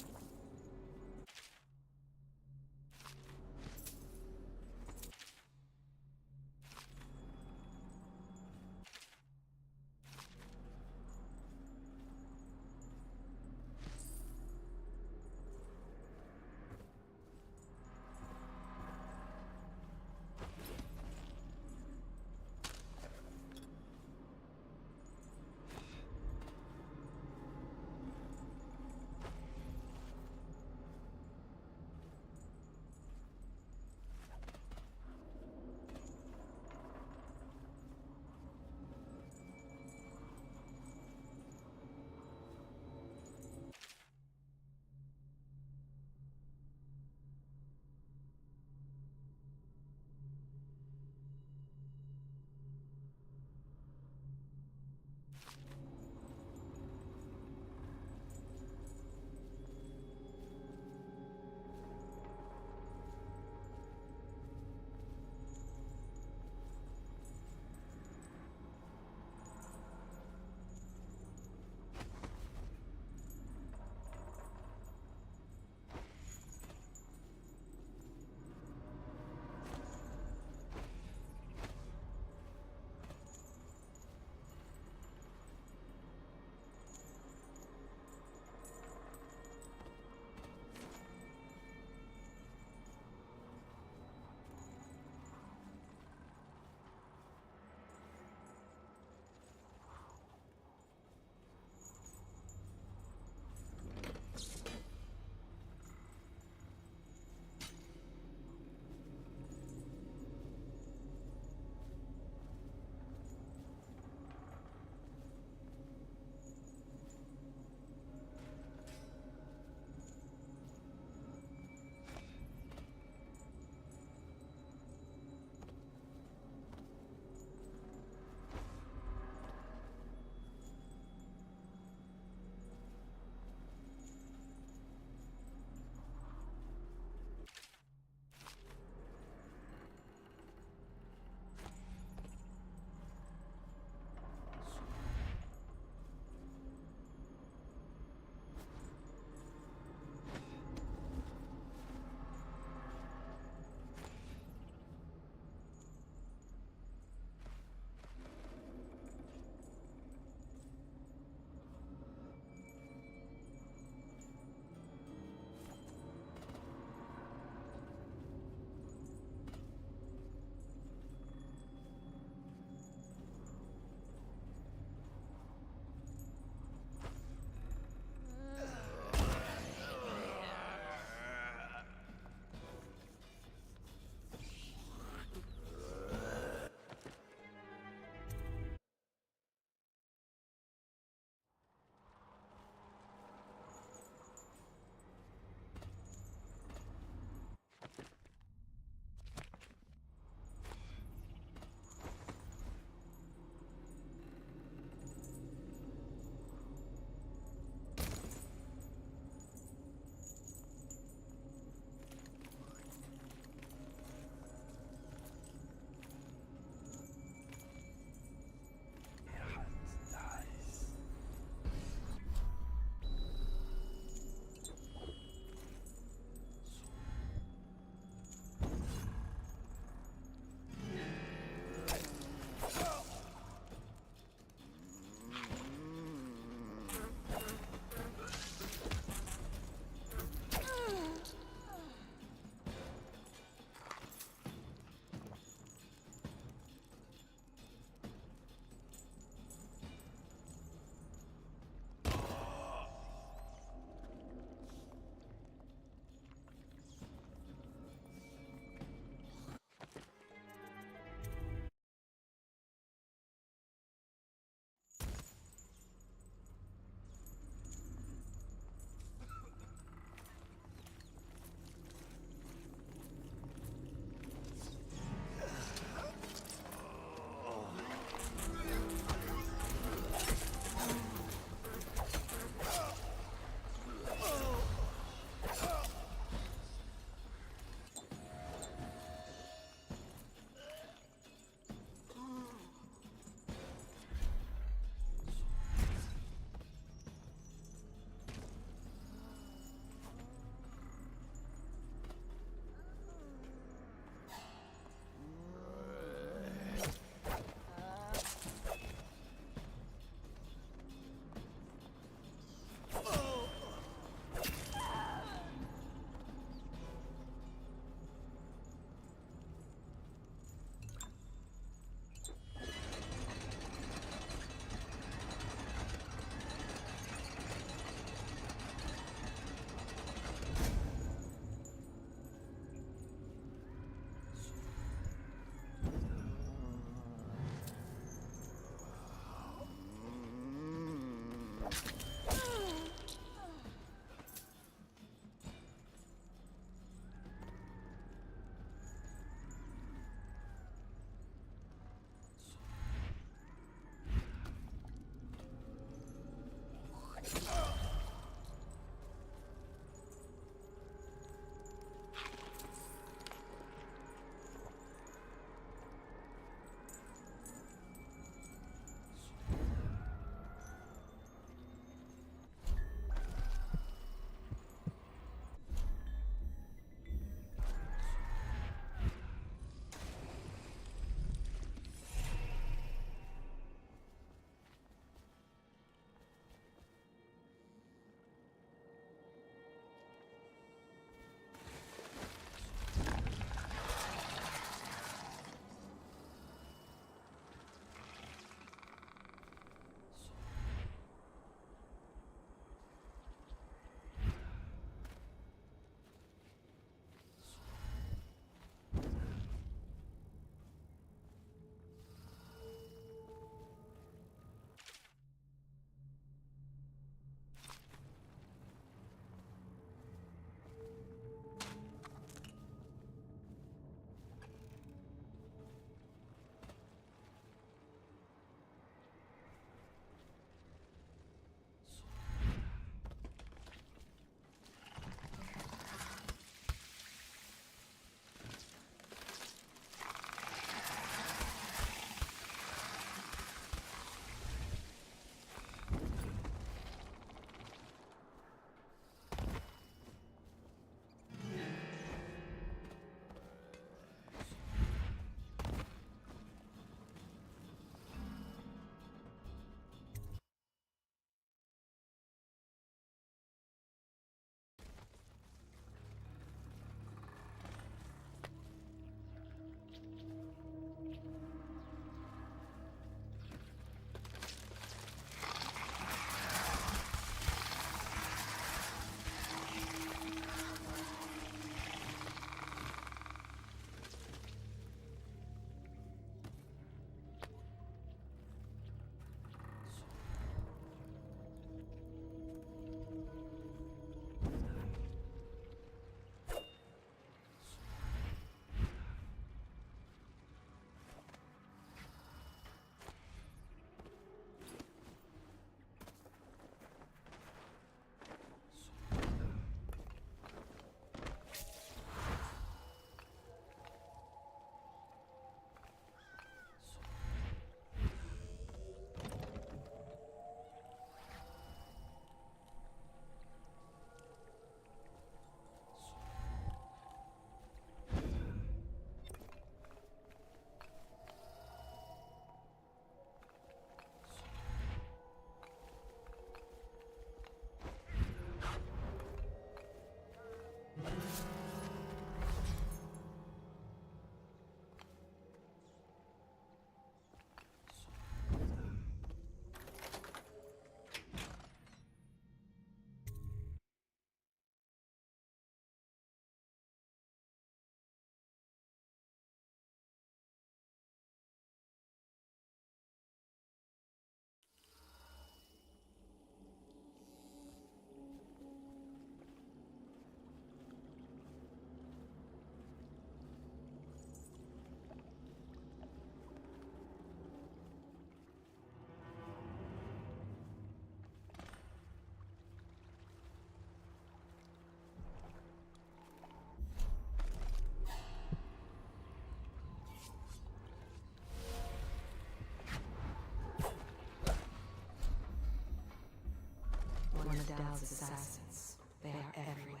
Speaker 21: Dowd's assassins. They are everywhere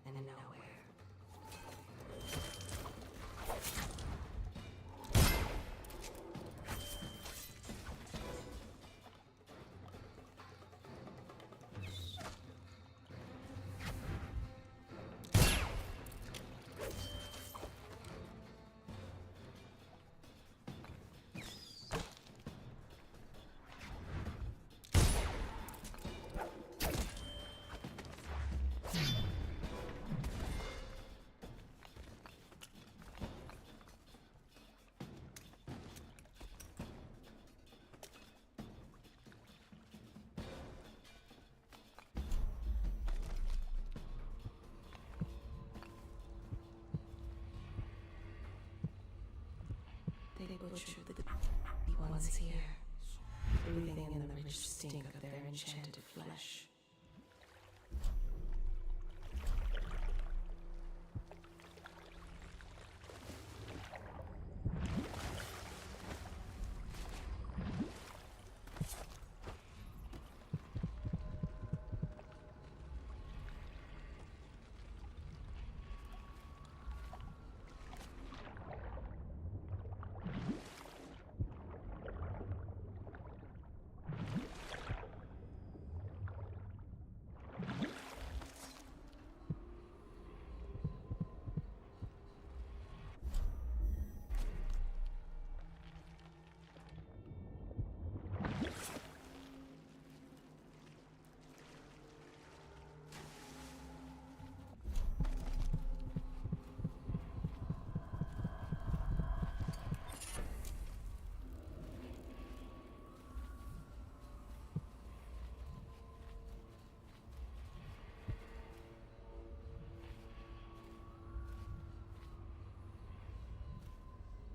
Speaker 21: and nowhere. They butchered the ones here, breathing in the rich stink of their enchanted flesh.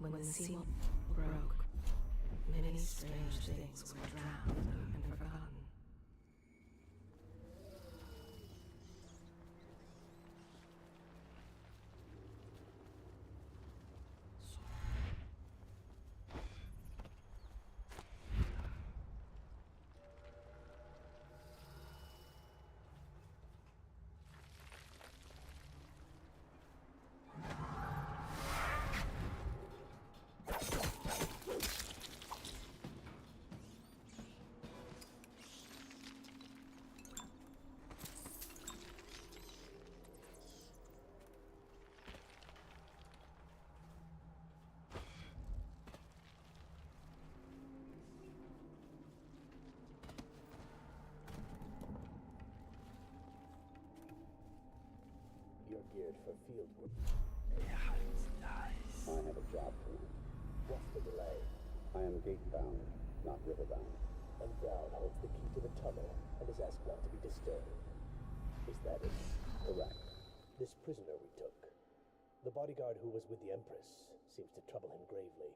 Speaker 21: When the sea broke, many strange things were drowned and forgotten.
Speaker 23: You're geared for field work. I have a job tonight. What's the delay? I am gate-bound, not river-bound. And Dowd holds the key to the tunnel and is asked not to be disturbed. Is that it? Correct. This prisoner we took, the bodyguard who was with the Empress, seems to trouble him gravely.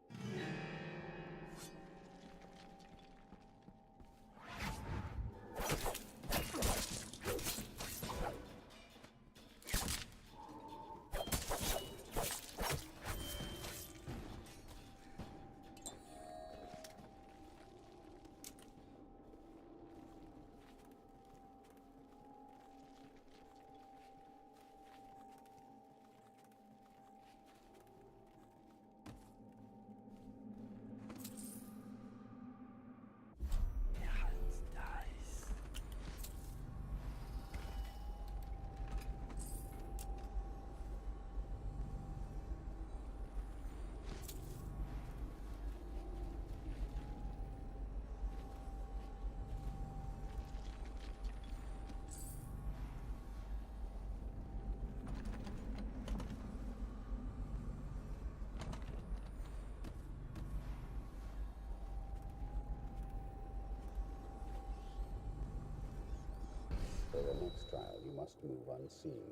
Speaker 23: For the next trial, you must move unseen.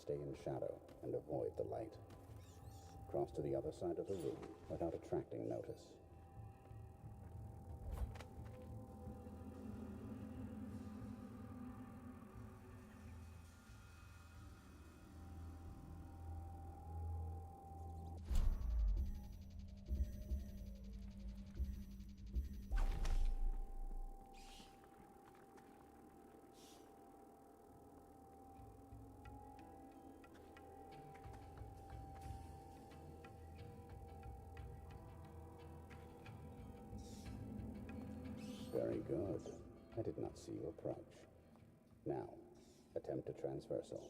Speaker 23: Stay in shadow and avoid the light. Cross to the other side of the room without attracting notice. Very good. I did not see you approach. Now, attempt a transversal.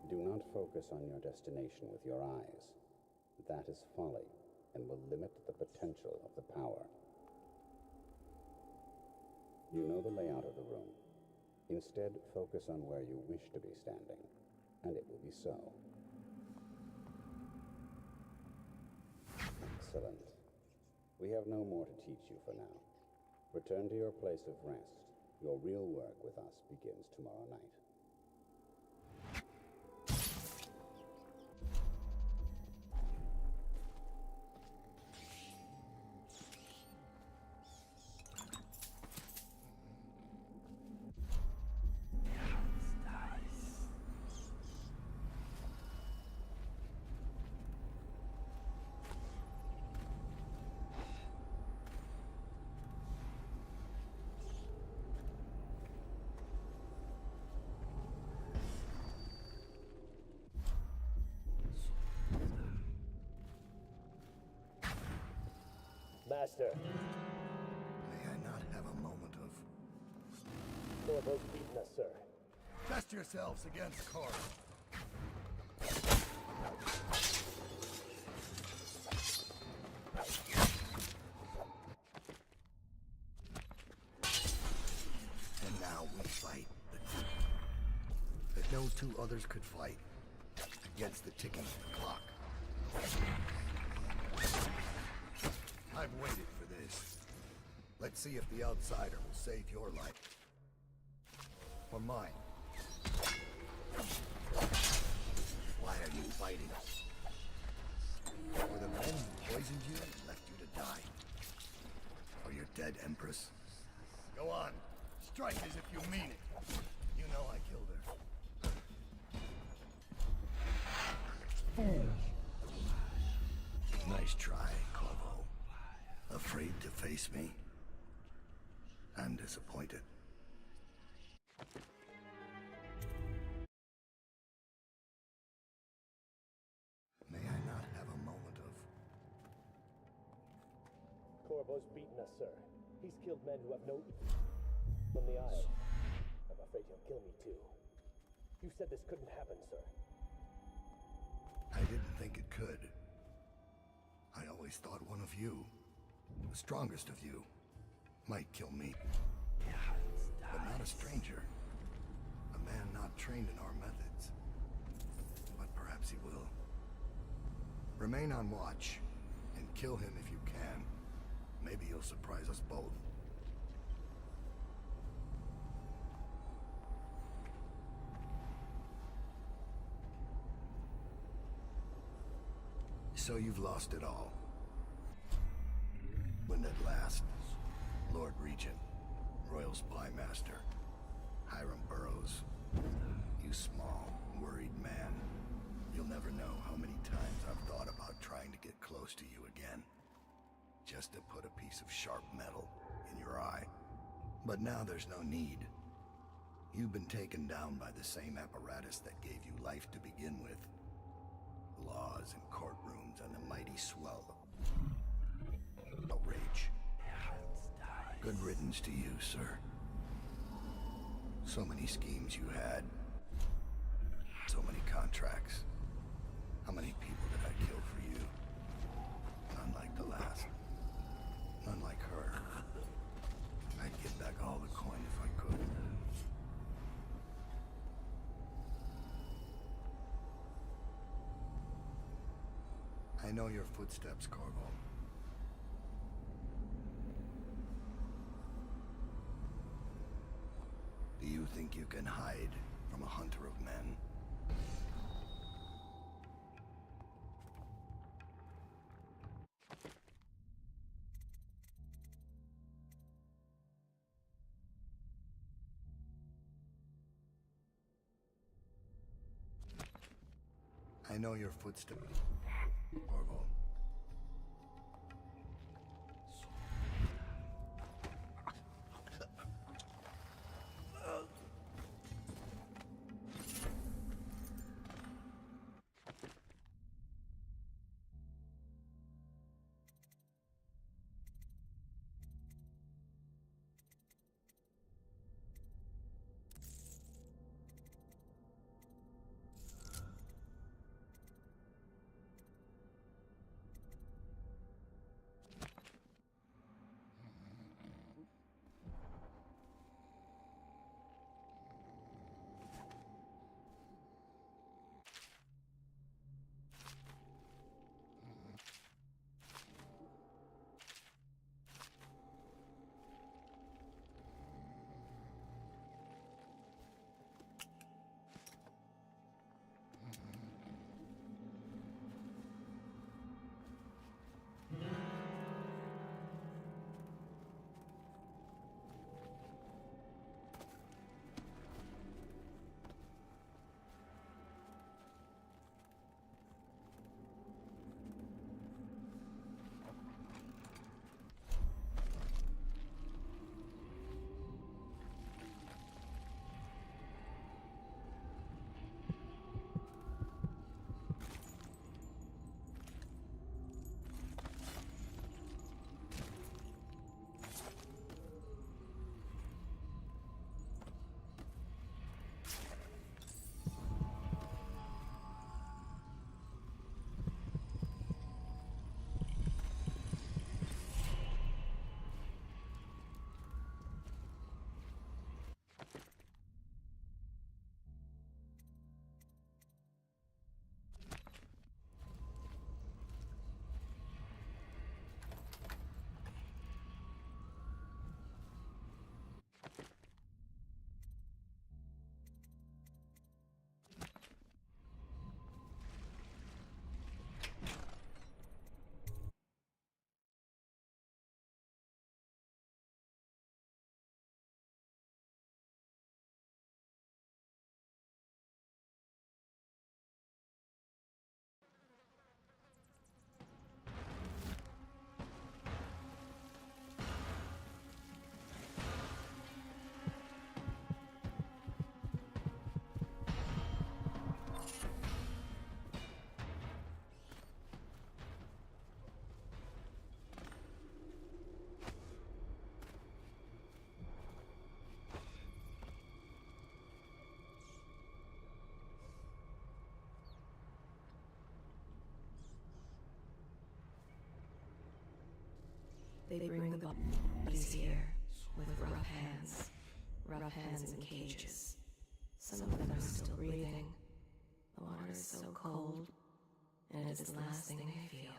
Speaker 23: Do not focus on your destination with your eyes. That is folly, and will limit the potential of the power. You know the layout of the room. Instead, focus on where you wish to be standing, and it will be so. Excellent. We have no more to teach you for now. Return to your place of rest. Your real work with us begins tomorrow night.
Speaker 13: Master.
Speaker 10: May I not have a moment of...
Speaker 13: Corvo's beaten us, sir.
Speaker 10: Test yourselves against Cor. And now we fight. That no two others could fight against the ticking of the clock. I've waited for this. Let's see if the outsider will save your life. Or mine. Why are you fighting? For the men who poisoned you and left you to die? For your dead Empress? Go on. Strike as if you mean it. You know I killed her. Fool! Nice try, Kobold. Afraid to face me? I'm disappointed. May I not have a moment of...
Speaker 13: Corvo's beaten us, sir. He's killed men who have no... from the Isle. I'm afraid he'll kill me, too. You said this couldn't happen, sir.
Speaker 10: I didn't think it could. I always thought one of you, the strongest of you, might kill me. But not a stranger. A man not trained in our methods. But perhaps he will. Remain on watch, and kill him if you can. Maybe he'll surprise us both. So you've lost it all. When at last, Lord Regent, Royal Spy Master, Hiram Burroughs, you small, worried man, you'll never know how many times I've thought about trying to get close to you again. Just to put a piece of sharp metal in your eye. But now there's no need. You've been taken down by the same apparatus that gave you life to begin with. Laws and courtrooms and the mighty swell of outrage. Good riddance to you, sir. So many schemes you had. So many contracts. How many people did I kill for you? None like the last. None like her. I'd get back all the coin if I could. I know your footsteps, Kobold. Do you think you can hide from a hunter of men? I know your footsteps, Kobold.
Speaker 21: bodies here, with rough hands in cages. Some of them are still breathing. The water is so cold, and it is the last thing they feel.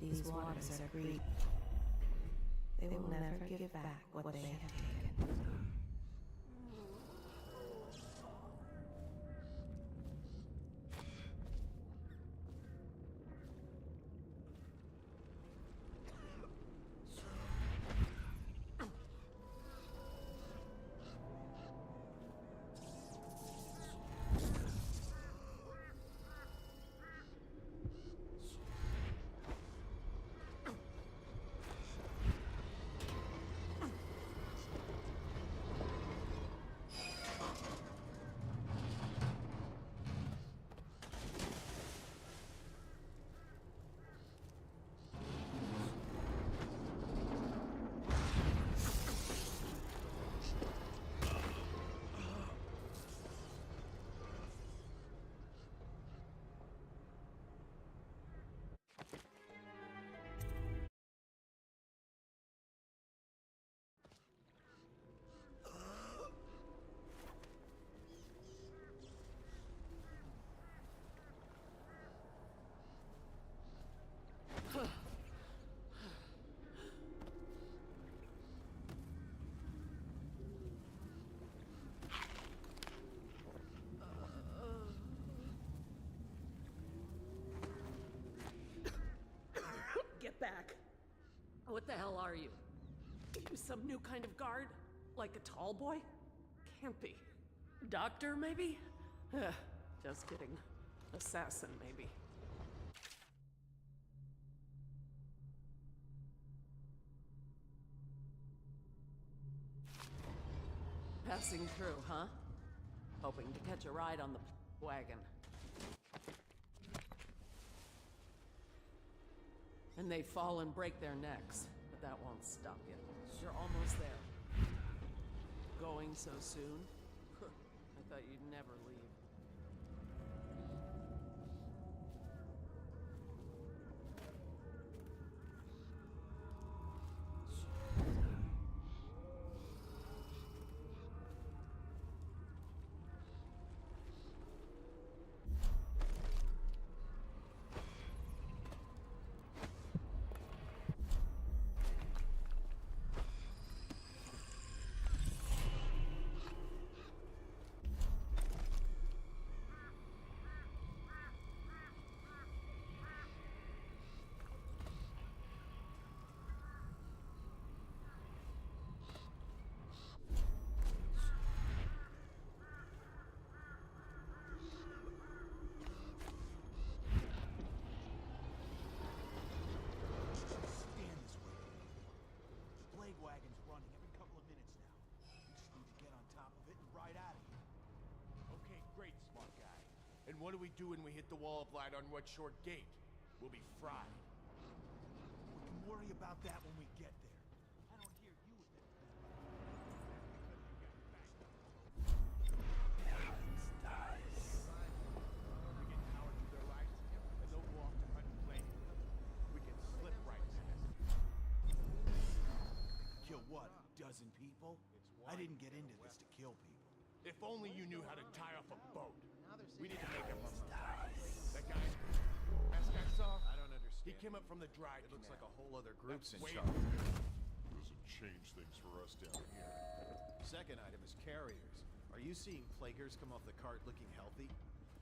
Speaker 21: These waters are greedy. They will never give back what they have taken.
Speaker 14: Get back. What the hell are you? You some new kind of guard? Like a tall boy? Can't be. Doctor, maybe? Just kidding. Assassin, maybe. Passing through, huh? Hoping to catch a ride on the wagon. And they fall and break their necks, but that won't stop you. You're almost there. Going so soon? I thought you'd never leave.
Speaker 8: And what do we do when we hit the wall of light on what short gate? We'll be fried.
Speaker 18: We can worry about that when we get there. I don't hear you with it.
Speaker 8: We get power to their lights, and they'll go off to hunt and play. We can slip right past.
Speaker 18: Kill what, a dozen people? I didn't get into this to kill people.
Speaker 8: If only you knew how to tie off a boat. We need to make him from that guy, last guy saw.
Speaker 11: I don't understand.
Speaker 8: He came up from the dry.
Speaker 11: It looks like a whole other group's in
Speaker 8: Wait.
Speaker 11: charge.
Speaker 20: Doesn't change things for us down here.
Speaker 11: Second item is carriers. Are you seeing plaguers come off the cart looking healthy?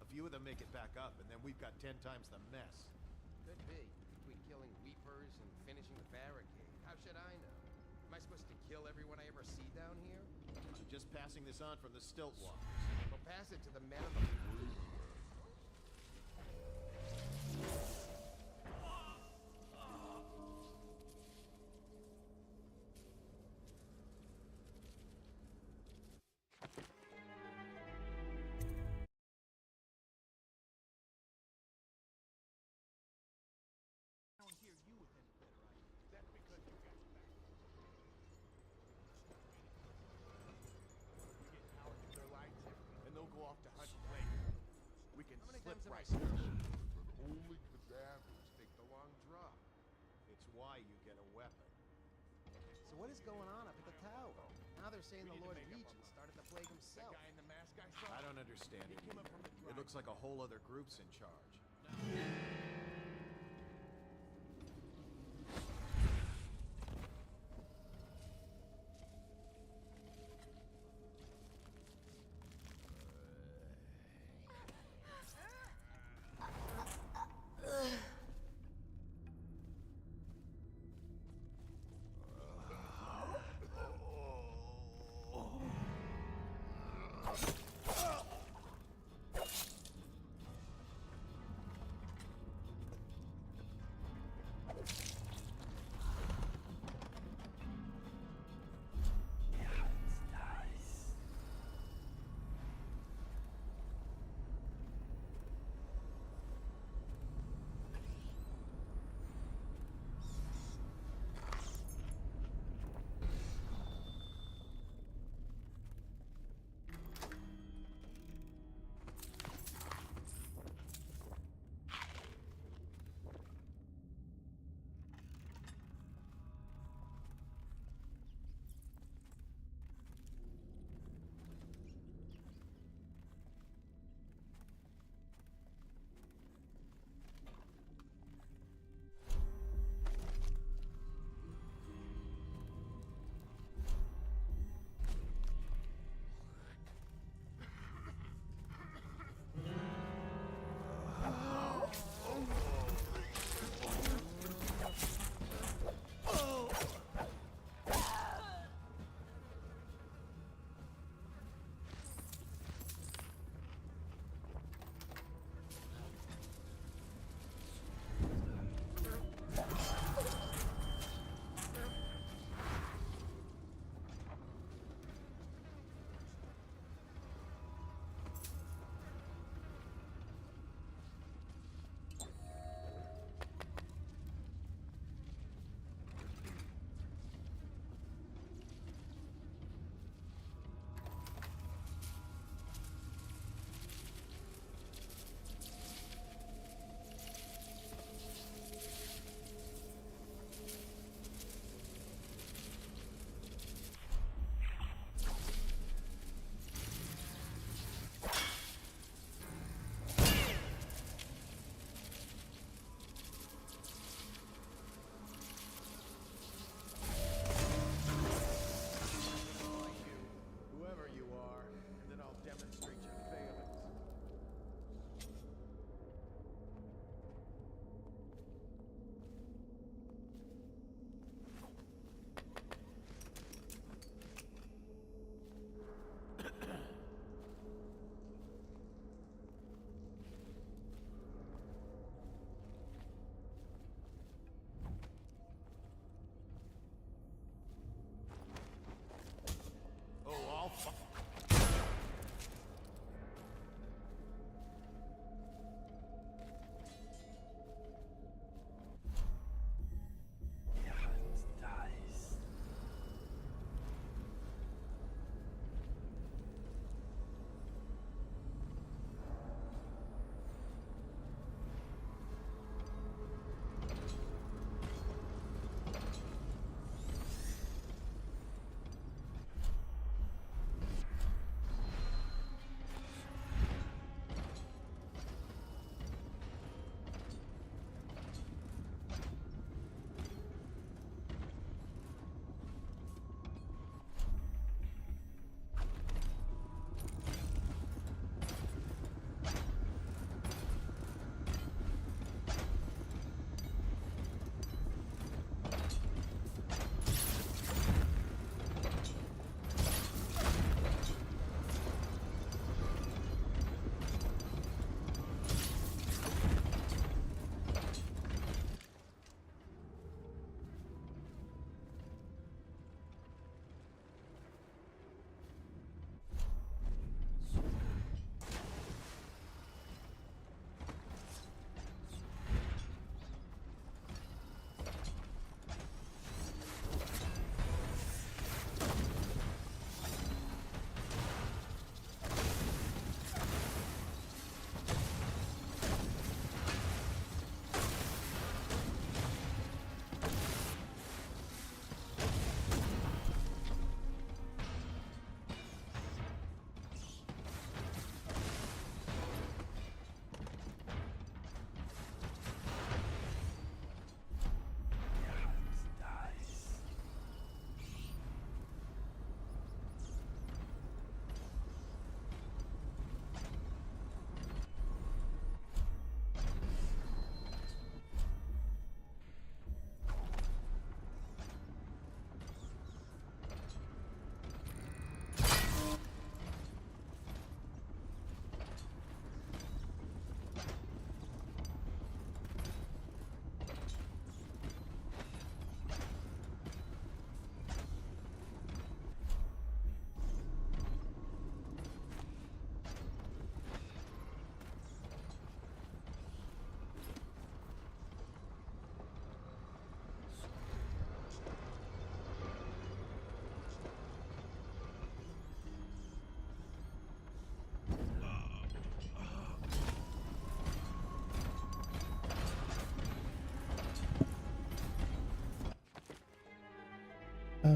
Speaker 11: A A few of them make it back up, and then we've got 10 times the mess.
Speaker 6: Could be. Between killing weepers and finishing the barricade. How should I know? Am I supposed to kill everyone I ever see down here?
Speaker 11: I'm just passing this on from the stilt walkers.
Speaker 6: Well, pass it to the men of the...
Speaker 18: I don't hear you with any better ideas. That's because you guys back. We get cowards with their lights, and they'll go off to hunt later. We can
Speaker 6: How many
Speaker 18: slip
Speaker 6: times have I
Speaker 18: right
Speaker 6: seen
Speaker 18: through.
Speaker 20: Only cadavers take the long drop.
Speaker 11: It's why you get a weapon.
Speaker 6: So what is going on up at the tower? Now they're saying
Speaker 18: We
Speaker 6: the
Speaker 18: need to
Speaker 6: Lord
Speaker 18: make up our
Speaker 6: Regent
Speaker 18: mind.
Speaker 6: started the plague
Speaker 18: That
Speaker 6: himself.
Speaker 18: guy in the mask I saw.
Speaker 11: I don't understand
Speaker 18: He
Speaker 11: it
Speaker 18: came up
Speaker 11: either.
Speaker 18: from the
Speaker 11: It looks like a whole other group's in charge.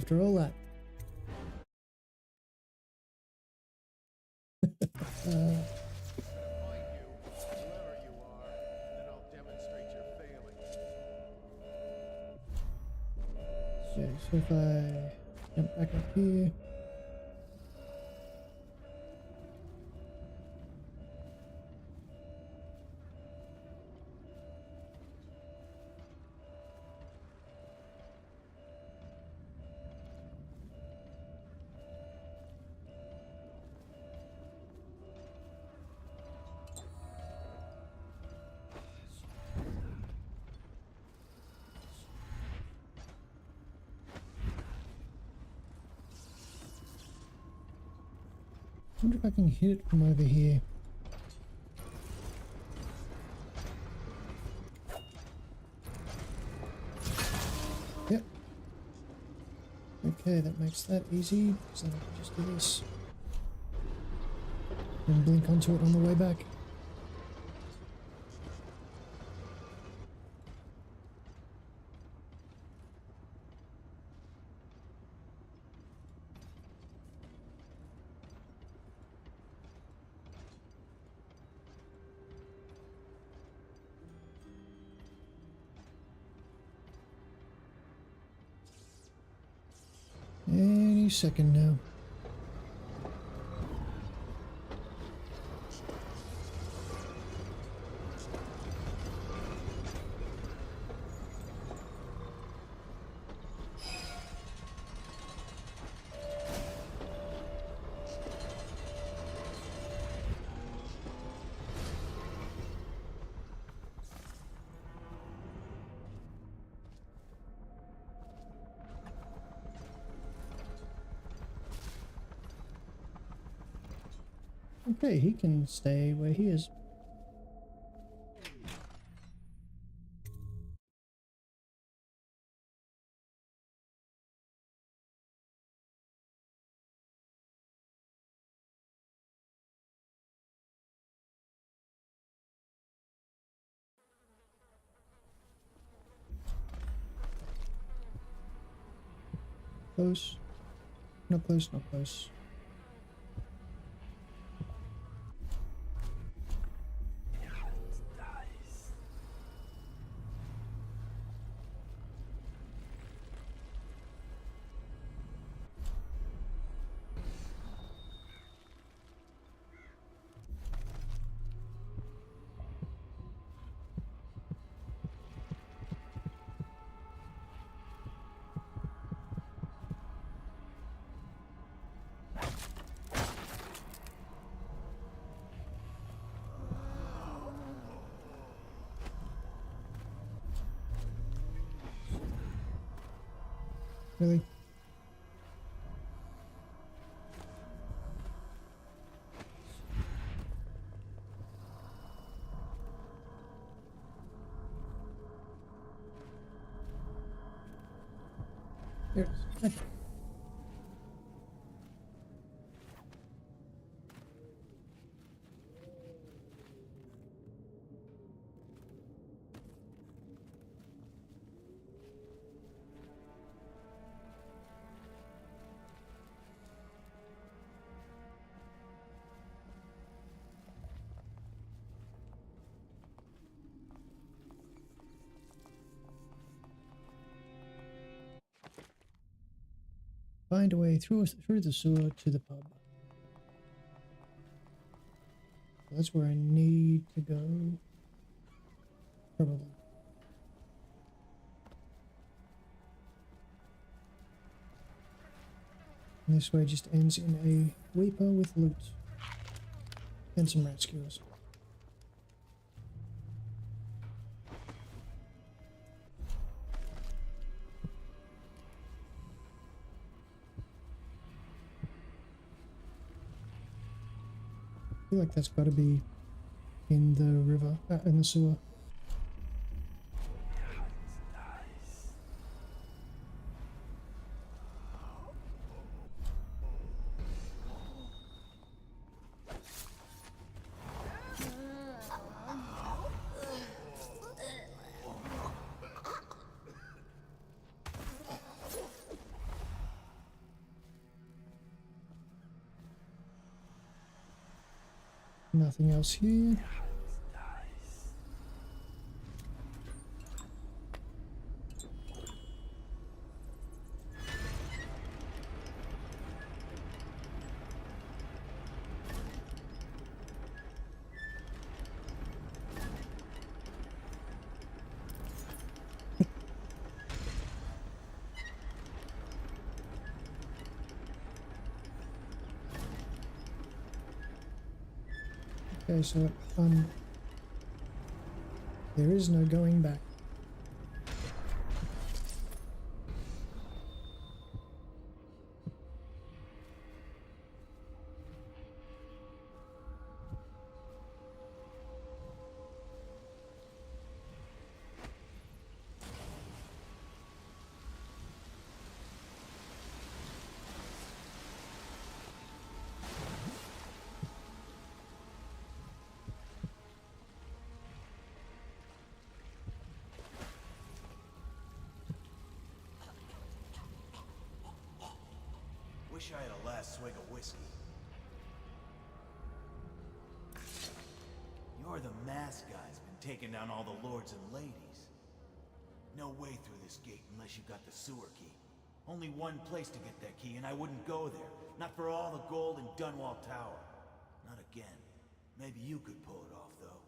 Speaker 1: after all that. Okay, so if I jump back up here. I wonder if I can hit it from over here. Yep. Okay, that makes that easy. So then I can just do this. And blink onto it on the way back. Any second now. Okay, he can stay where he is. Close. Not close, not close. Really? There it is. Okay. Find a way through the sewer to the pub. That's where I need to go. Probably. And this way just ends in a weeper with loot. And some rat skewers. I feel like that's got to be in the river, in the sewer. Nothing else here. Okay, so there is no going back.
Speaker 15: Wish I had a last swig of whiskey. You're the masked guy's been taking down all the lords and ladies. No way through this gate unless you got the sewer key. Only one place to get that key, and I wouldn't go there. Not for all the gold in Dunwall Tower. Not again. Maybe you could pull it off, though.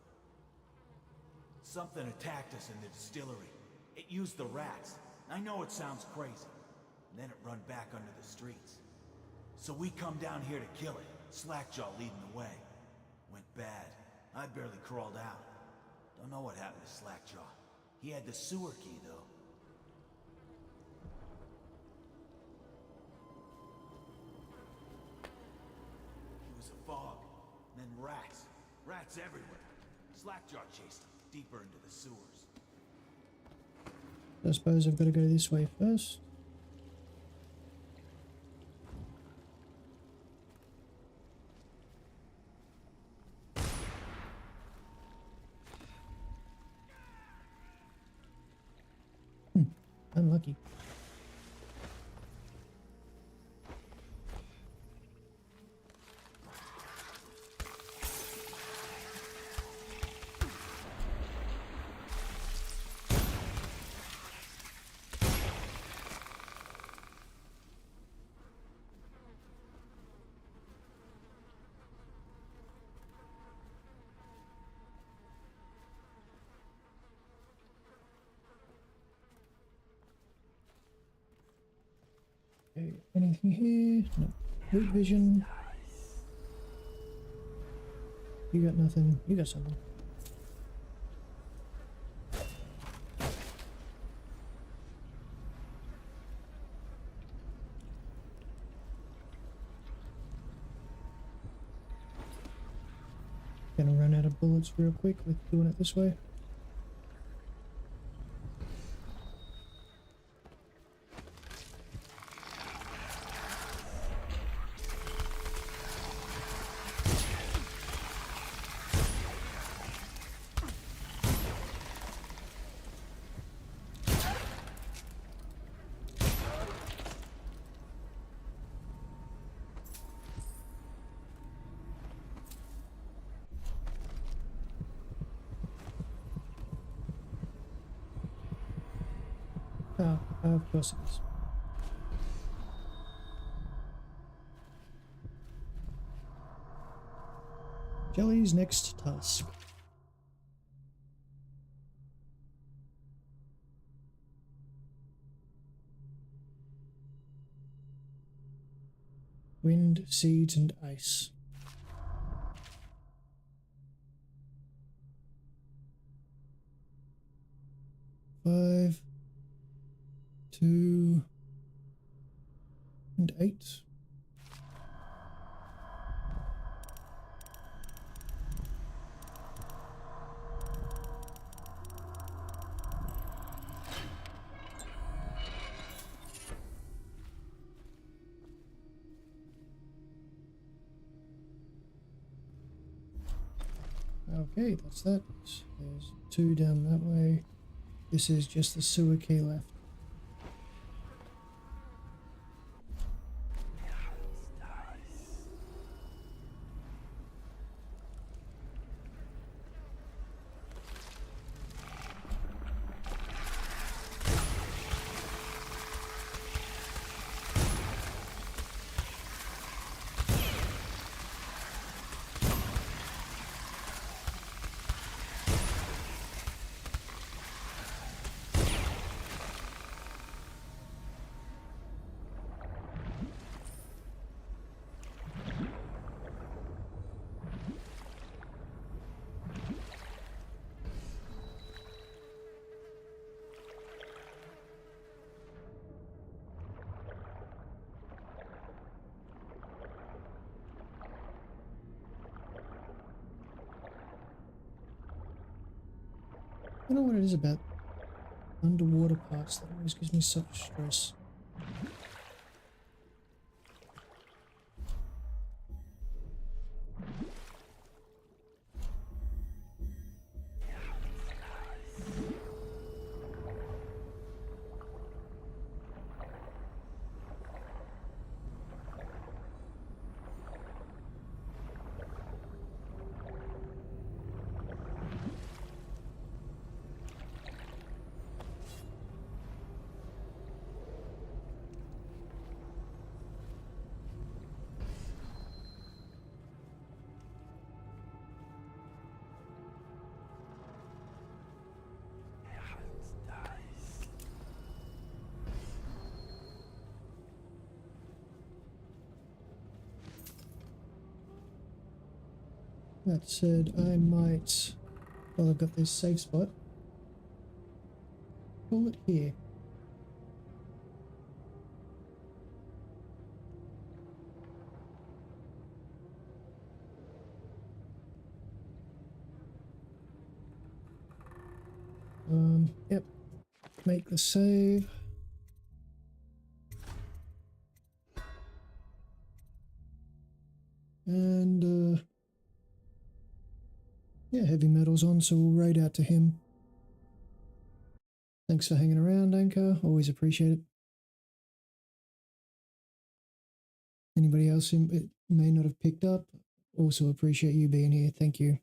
Speaker 15: Something attacked us in the distillery. It used the rats. I know it sounds crazy. And then it run back under the streets. So we come down here to kill it. Slackjaw leading the way. Went bad. I barely crawled out. Don't know what happened to Slackjaw. He had the sewer key, though. It was a fog. And then rats. Rats everywhere. Slackjaw chased them deeper into the sewers.
Speaker 1: I suppose I've got to go this way first. Unlucky. Okay, anything here? No. Loot vision. You got nothing. You got something. Gonna run out of bullets real quick with doing it this way. Of course it is. Jelly's next task. Wind, seeds, and ice. Five. 2 and 8. Okay, that's that. There's 2 down that way. This is just the sewer key left. don't know what it is about underwater parts that always gives me such stress. That said, I might, while I've got this safe spot, call it here. Yep. Make the save. And, yeah, heavy metal's on, so we'll raid out to him. Thanks for hanging around, Anchor. Always appreciate it. Anybody else who it may not have picked up, also appreciate you being here. Thank you.